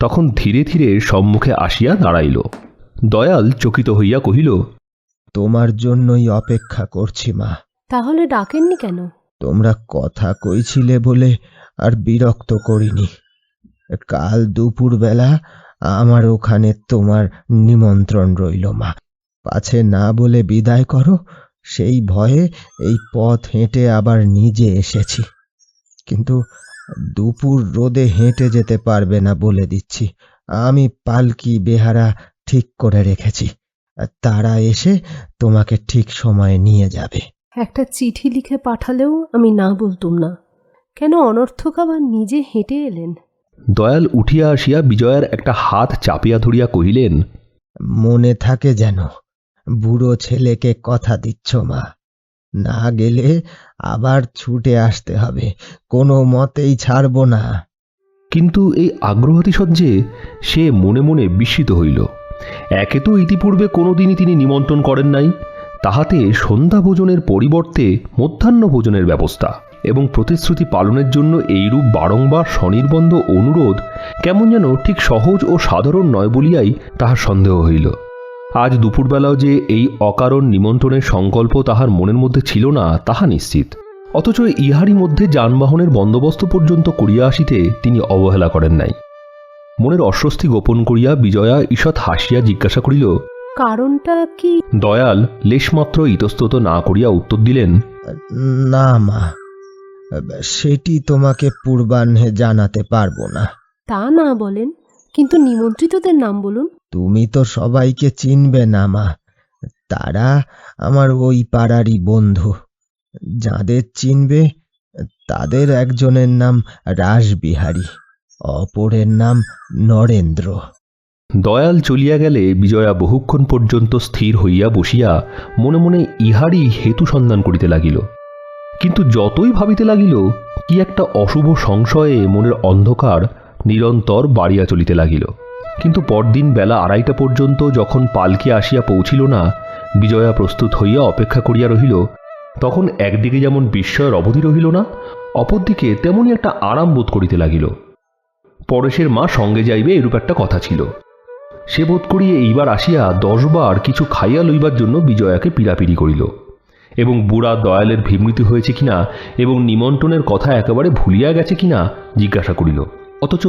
তখন ধীরে ধীরে সম্মুখে আসিয়া দাঁড়াইল। দয়াল চকিত হইয়া কহিল, তোমার জন্যই অপেক্ষা করছি মা। তাহলে ডাকেননি কেন? তোমরা কথা কইছিলে বলে আর বিরক্ত করিনি। কাল দুপুরবেলা আমার ওখানে তোমার নিমন্ত্রণ রইল মা, পাছে না বলে বিদায় করো সেই ভয়ে এই পথ হেঁটে আবার নিজে এসেছি। কিন্তু দুপুর রোদে হেঁটে যেতে পারবে না বলে দিচ্ছি। আমি পালকি বেহারা ঠিক করে রেখেছি, তারা এসে তোমাকে ঠিক সময়ে নিয়ে যাবে। একটা চিঠি লিখে পাঠালেও আমি না বলতুম না, কেন অনর্থক আবার নিজে হেঁটে এলেন? দয়াল উঠিয়া আসিয়া বিজয়ার একটা হাত চাপিয়া ধরিয়া কহিলেন, মনে থাকে যেন, বুড়ো ছেলেকে কথা দিচ্ছ মা, না গেলে আবার ছুটে আসতে হবে, কোনো মতেই ছাড়ব না। কিন্তু এই আগ্রহাতিশয্যে সে মনে মনে বিস্মিত হইল। একে তো ইতিপূর্বে কোনোদিনই তিনি নিমন্ত্রণ করেন নাই, তাহাতে সন্ধ্যা ভোজনের পরিবর্তে মধ্যাহ্ন ভোজনের ব্যবস্থা এবং প্রতিশ্রুতি পালনের জন্য এইরূপ বারংবার স্বনির্বন্ধ অনুরোধ কেমন যেন ঠিক সহজ ও সাধারণ নয় বলিয়াই তাহার সন্দেহ হইল। আজ দুপুরবেলাও যে এই অকারণ নিমন্ত্রণের সংকল্প তাহার মনের মধ্যে ছিল না তাহা নিশ্চিত। অথচ ইহারই মধ্যে যানবাহনের বন্দোবস্ত পর্যন্ত করিয়া আসিতে তিনি অবহেলা করেন নাই। মনের অস্বস্তি গোপন করিয়া বিজয়া ঈষৎ হাসিয়া জিজ্ঞাসা করিল, কারণটা কি? দয়াল লেশমাত্র ইতস্তত না করিয়া উত্তর দিলেন, না মা, সেটি তোমাকে পূর্বাহ্নে জানাতে পারবো না। তা না বলেন, কিন্তু নিমন্ত্রিতদের নাম বলুন। তুমি তো সবাইকে চিনবে না মা, তারা আমার ওই পাড়ারই বন্ধু। যাদের চিনবে তাদের একজনের নাম রাসবিহারী, অপরের নাম নরেন্দ্র। দয়াল চলিয়া গেলে বিজয়া বহুক্ষণ পর্যন্ত স্থির হইয়া বসিয়া মনে মনে ইহারই হেতু সন্ধান করিতে লাগিল। কিন্তু যতই ভাবিতে লাগিল কি একটা অশুভ সংশয়ে মনের অন্ধকার নিরন্তর বাড়িয়া চলিতে লাগিল। কিন্তু পরদিন বেলা 2:30 পর্যন্ত যখন পালকি আসিয়া পৌঁছিল না, বিজয়া প্রস্তুত হইয়া অপেক্ষা করিয়া রহিল। তখন একদিকে যেমন বিস্ময়ের অবধি রহিল না, অপরদিকে তেমনই একটা আরাম বোধ করিতে লাগিল। পরেশের মা সঙ্গে যাইবে এরূপ একটা কথা ছিল। সে বোধ করিয়া এইবার আসিয়া 10 বার কিছু খাইয়া লইবার জন্য বিজয়াকে পীড়াপিড়ি করিল এবং বুড়া দয়ালের বিমৃতি হয়েছে কিনা এবং নিমন্ত্রণের কথা একেবারে ভুলিয়া গেছে কিনা জিজ্ঞাসা করিল। অথচ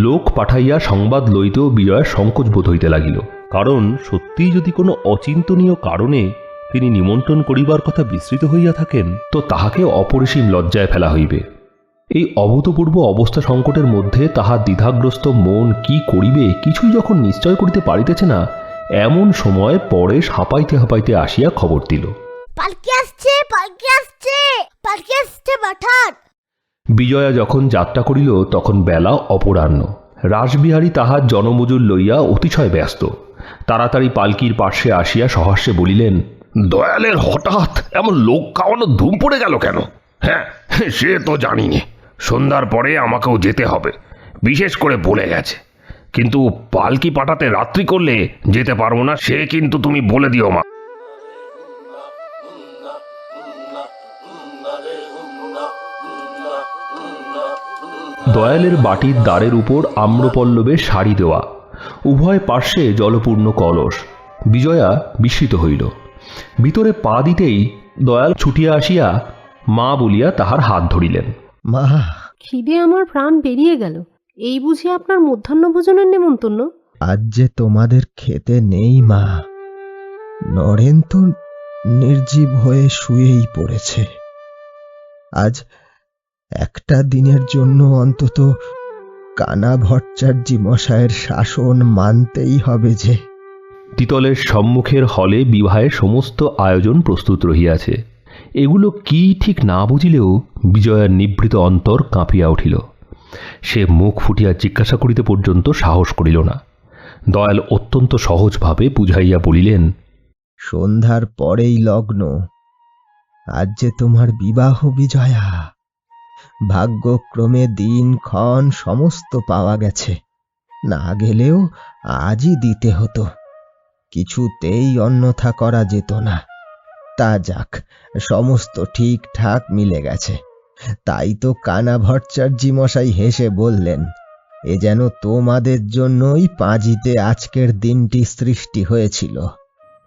লোক পাঠাইয়া সংবাদ লইতেও বিজয়ার সংকোচ বোধ হইতে লাগিল। কারণ সত্যিই যদি কোনো অচিন্তনীয় কারণে তিনি নিমন্ত্রণ করিবার কথা বিস্মৃত হইয়া থাকেন, তো তাহাকে অপরিসীম লজ্জায় ফেলা হইবে। এই অভূতপূর্ব অবস্থা সংকটের মধ্যে তাহার দ্বিধাগ্রস্ত মন কি করিবে কিছুই যখন নিশ্চয় করিতে পারিতেছে না, এমন সময় পরেশ হাঁপাইতে হাঁপাইতে আসিয়া খবর দিল, পালকি আসছে, পালকি আসছে, পালকি আসছে পাঠান। বিজয়া যখন যাত্রা করিল তখন বেলা অপরাহ্ন। রাসবিহারী তাহার জনমজুর লইয়া অতিশয় ব্যস্ত। তাড়াতাড়ি পালকির পার্শ্বে আসিয়া সহাস্যে বলিলেন, দয়ালের হঠাৎ এমন লোক খাওয়ানো ধুম পড়ে গেল কেন? হ্যাঁ, সে তো জানিনি। সন্ধ্যার পরে আমাকেও যেতে হবে, বিশেষ করে বলে গেছে। কিন্তু পালকি পাঠাতে রাত্রি করলে যেতে পারবো না, সে কিন্তু তুমি বলে দিও মা। দয়ালের বাটির দ্বারের উপর আম্রপল্লবে শাড়ি দেওয়া, উভয় পার্শ্বে জলপূর্ণ কলস। বিজয়া বিস্মিত হইল। ভিতরে পা দিতেই দয়াল ছুটিয়া আসিয়া মা বলিয়া তাহার হাত ধরিলেন। মা, খিদে আমার প্রাণ বেরিয়ে গেল। এই বুঝি আপনার মধ্যাহ্নভোজনের নেমন্তন্ন? আজ যে তোমাদের খেতে নেই মা। নরেন তো নির্জীব হয়ে শুয়েই পড়েছে। আজ একটা দিনের জন্য অন্তত কানা ভট্টাচার্যি মশায়ের শাসন মানতেই হবে যে। তিতলের সম্মুখের হলে বিবাহের সমস্ত আয়োজন প্রস্তুত রহিয়াছে। এগুলো কি ঠিক না বুঝিলেও বিজয়ার নিভৃত অন্তর কাঁপিয়া উঠিল। সে মুখ ফুটিয়া জিজ্ঞাসা করিতে পর্যন্ত সাহস করিল না। দয়াল অত্যন্ত সহজভাবে বুঝাইয়া বলিলেন, সন্ধ্যার পরেই লগ্ন। আজ যে তোমার বিবাহ বিজয়া। ভাগ্যক্রমে দিনক্ষণ সমস্ত পাওয়া গেছে, না গেলেও আজই দিতে হতো। কিছুতেই অন্যথা করা যেত না। তা যাক, সমস্ত ঠিকঠাক মিলে গেছে। তাই তো কানা ভট্টাচার্যি মশাই হেসে বললেন, এ যেন তোমাদের জন্যই পাঁজিতে আজকের দিনটি সৃষ্টি হয়েছিল।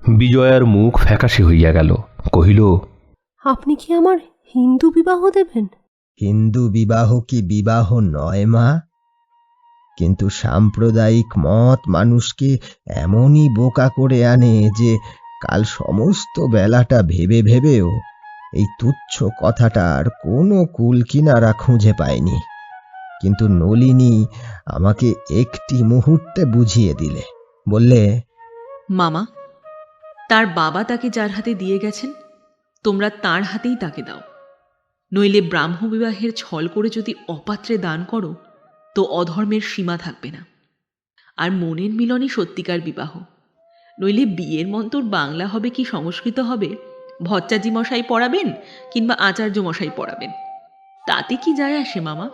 বিজয়ার মুখ ফ্যাকাশে হইয়া গেল। কহিল, আপনি কি আমার হিন্দু বিবাহ দেবেন? হিন্দু বিবাহ কি বিবাহ নয় মা? কিন্তু সাম্প্রদায়িক মত মানুষকে এমনই বোকা করে আনে যে কাল সমস্ত বেলাটা ভেবে ভেবেও এই তুচ্ছ কথাটার কোনো কুল কিনারা খুঁজে পায়নি। কিন্তু নলিনী আমাকে একটি মুহূর্তে বুঝিয়ে দিলে। বললে, মামা, তার বাবা তাকে যার হাতে দিয়ে গেছেন, তোমরা তার হাতেই তাকে দাও। নইলে ব্রাহ্ম বিবাহের ছল করে যদি অপাত্রে দান করো তো অধর্মের সীমা থাকবে না। আর মনের মিলনই সত্যিকার বিবাহ। নইলে বিয়ের মন্তর বাংলা হবে কি সংস্কৃত হবে, ভট্টাচার্যি মশাই পড়াবেন কিংবা আচার্য মশাই পড়াবেন, তাতে কি যায় আসে মামা?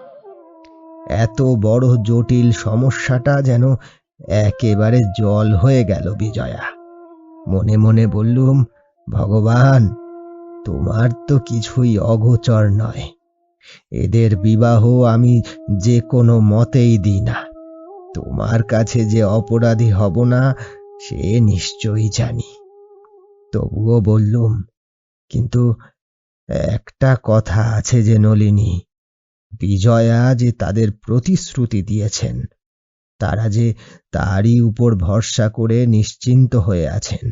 এত বড় জটিল সমস্যাটা যেন একেবারে জল হয়ে গেল বিজয়া। মনে মনে বললুম, ভগবান, তোমার তো কিছুই অগোচর নয়। এদের বিবাহ আমি যে কোনো মতেই দিই না। তোমার কাছে যে অপরাধী হব না সে নিশ্চয়ই জানি। তবুও বললুম, কিন্তু একটা কথা আছে যে নলিনী, বিজয়া যে তাদের প্রতিশ্রুতি দিয়েছেন, তারা যে তারই উপর ভরসা করে নিশ্চিন্ত হয়ে আছেন,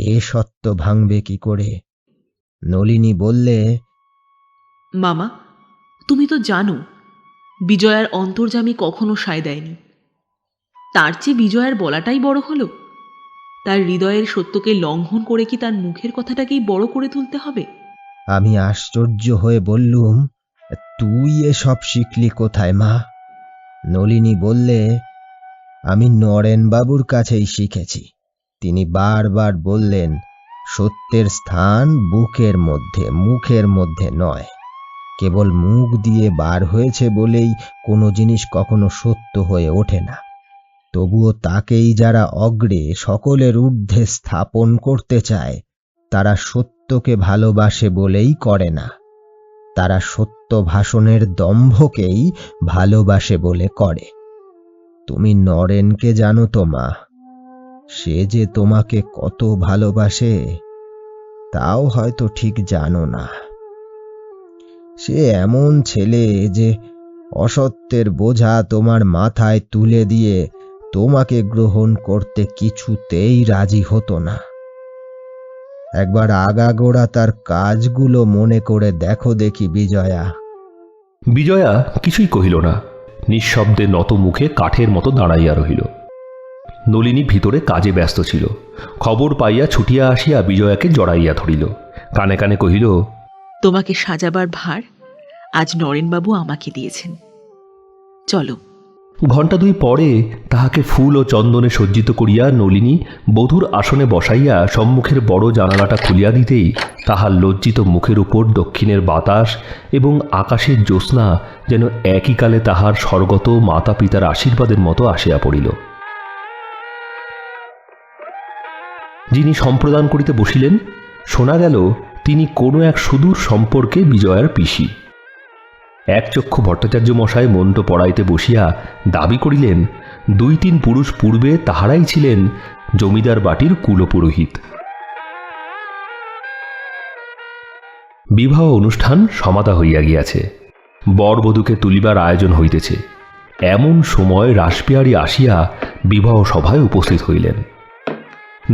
এ সত্য ভাঙবে কি করে? নলিনী বললে, মামা, তুমি তো জানো বিজয়ার অন্তর্যামী কখনো সায় দেয়নি। তার চেয়ে বিজয়ার বলাটাই বড় হলো। তার হৃদয়ের সত্যকে লঙ্ঘন করে কি তার মুখের কথাটাকেই বড় করে তুলতে হবে? আমি আশ্চর্য হয়ে বললুম, তুই এসব শিখলি কোথায় মা? নলিনী বললে, আমি নরেনবাবুর কাছেই শিখেছি। তিনি বারবার বললেন, সত্যের স্থান বুকের মধ্যে, মুখের মধ্যে নয়। কেবল মুখ দিয়ে বার হয়েছে বলেই কোনো জিনিস কখনো সত্য হয়ে ওঠে না। তবুও তাকেই যারা অগ্রে, সকলের ঊর্ধ্বে স্থাপন করতে চায়, তারা সত্যকে ভালোবাসে বলেই করে না। তারা সত্য ভাষণের দম্ভকেই ভালোবাসে বলে করে। তুমি নরেনকে জানো তো মা? সে যে তোমাকে কত ভালোবাসে তাও হয়তো ঠিক জানো না। সে এমন ছেলে যে অসত্যের বোঝা তোমার মাথায় তুলে দিয়ে তোমাকে গ্রহণ করতে কিছুতেই রাজি হতো না। একবার আগাগোড়া তার কাজগুলো মনে করে দেখো দেখি বিজয়া। বিজয়া কিছুই কহিল না। নিঃশব্দে নত মুখে কাঠের মতো দাঁড়াইয়া রহিল। নলিনী ভিতরে কাজে ব্যস্ত ছিল। খবর পাইয়া ছুটিয়া আসিয়া বিজয়াকে জড়াইয়া ধরিল। কানে কানে কহিল, তোমাকে সাজাবার ভার আজ নরেনবাবু আমাকে দিয়েছেন, চলো। ঘণ্টা দুই পরে তাহাকে ফুল ও চন্দনে সজ্জিত করিয়া নলিনী বধূর আসনে বসাইয়া সম্মুখের বড় জানালাটা খুলিয়া দিতেই তাহার লজ্জিত মুখের উপর দক্ষিণের বাতাস এবং আকাশের জ্যোৎস্না যেন একই কালে তাহার স্বর্গত মাতা পিতার আশীর্বাদের মতো আসিয়া পড়িল। যিনি সম্প্রদান করিতে বসিলেন, শোনা গেল তিনি কোনো এক সুদূর সম্পর্কে বিজয়ার পিসি। একচক্ষু ভট্টাচার্য মশাই মন্ত্র পড়াইতে বসিয়া দাবি করিলেন, 2-3 পুরুষ পূর্বে তাহারাই ছিলেন জমিদার বাটির কুলপুরোহিত। বিবাহ অনুষ্ঠান সমাধা হইয়া গিয়াছে। বরবধূকে তুলিবার আয়োজন হইতেছে। এমন সময় রাসবিহারী আসিয়া বিবাহ সভায় উপস্থিত হইলেন।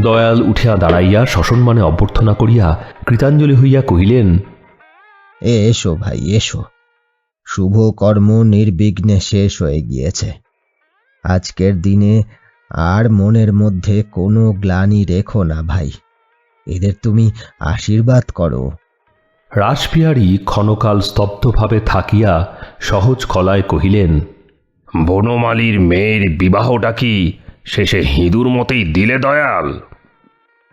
দয়াল উঠিয়া দাঁড়াইয়া সসম্মানে অভ্যর্থনা করিয়া কৃতাঞ্জলি হইয়া কহিলেন, এসো ভাই এসো, শুভ কর্ম নির্বিঘ্নে শেষ হয়ে গিয়েছে। আজকের দিনে আর মনের মধ্যে কোনো গ্লানি রেখো না ভাই, এদের তুমি আশীর্বাদ করো। রাসবিহারী ক্ষণকাল স্তব্ধভাবে থাকিয়া সহজ গলায় কহিলেন, বনমালীর মেয়ের বিবাহটা কি শেষে হিঁদুর মতেই দিলে দয়াল?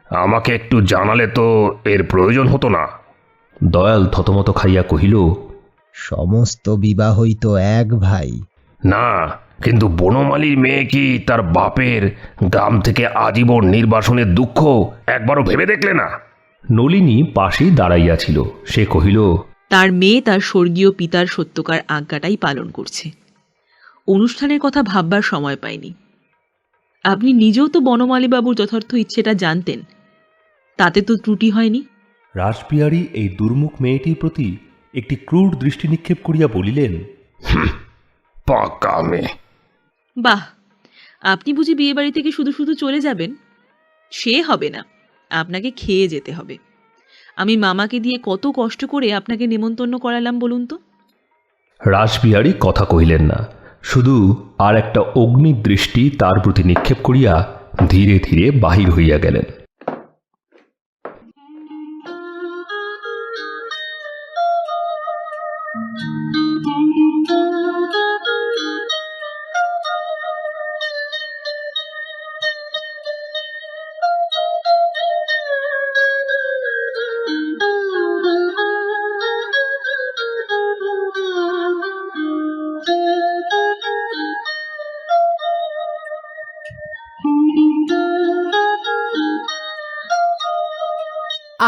আমাকে একটু জানালে তো এর প্রয়োজন হতো না। দয়াল থতমত খাইয়া কহিল, সমস্ত বিবাহই তো এক ভাই। না, কিন্তু বনমালীর মেয়ে কি তার বাপের গ্রাম থেকে আজীবন নির্বাসনের দুঃখ একবারও ভেবে দেখলে না? নলিনী পাশেই দাঁড়াইয়াছিল। সে কহিল, তার মেয়ে তার স্বর্গীয় পিতার সত্যকার আজ্ঞাটাই পালন করছে, অনুষ্ঠানের কথা ভাববার সময় পায়নি। আপনি নিজেও তো বনমালীবাবুর যথার্থ ইচ্ছেটা জানতেন, তাতে তো ত্রুটি হয়নি। রাসবিহারী এই দুর্মুখ মেয়েটির প্রতি একটি ক্রূর দৃষ্টি নিক্ষেপ করিয়া বলিলেন, পাকা মেয়ে। বাহ, আপনি বুঝি বিয়ে বাড়ি থেকে শুধু শুধু চলে যাবেন? সে হবে না, আপনাকে খেয়ে যেতে হবে। আমি মামাকে দিয়ে কত কষ্ট করে আপনাকে নেমন্তন্ন করালাম বলুন তো। রাসবিহারী কথা কহিলেন না, শুধু আর একটা অগ্নিদৃষ্টি তার প্রতি নিক্ষেপ করিয়া ধীরে ধীরে বাহির হইয়া গেলেন।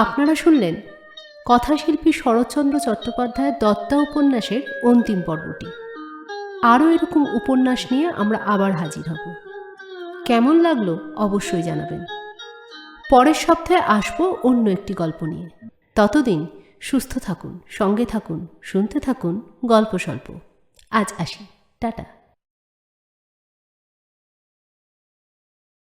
আপনারা শুনলেন কথাশিল্পী শরৎচন্দ্র চট্টোপাধ্যায়ের দত্তা উপন্যাসের অন্তিম পর্বটি। আরও এরকম উপন্যাস নিয়ে আমরা আবার হাজির হব। কেমন লাগলো অবশ্যই জানাবেন। পরের সপ্তাহে আসবো অন্য একটি গল্প নিয়ে। ততদিন সুস্থ থাকুন, সঙ্গে থাকুন, শুনতে থাকুন গল্প স্বল্প। আজ আসি, টাটা।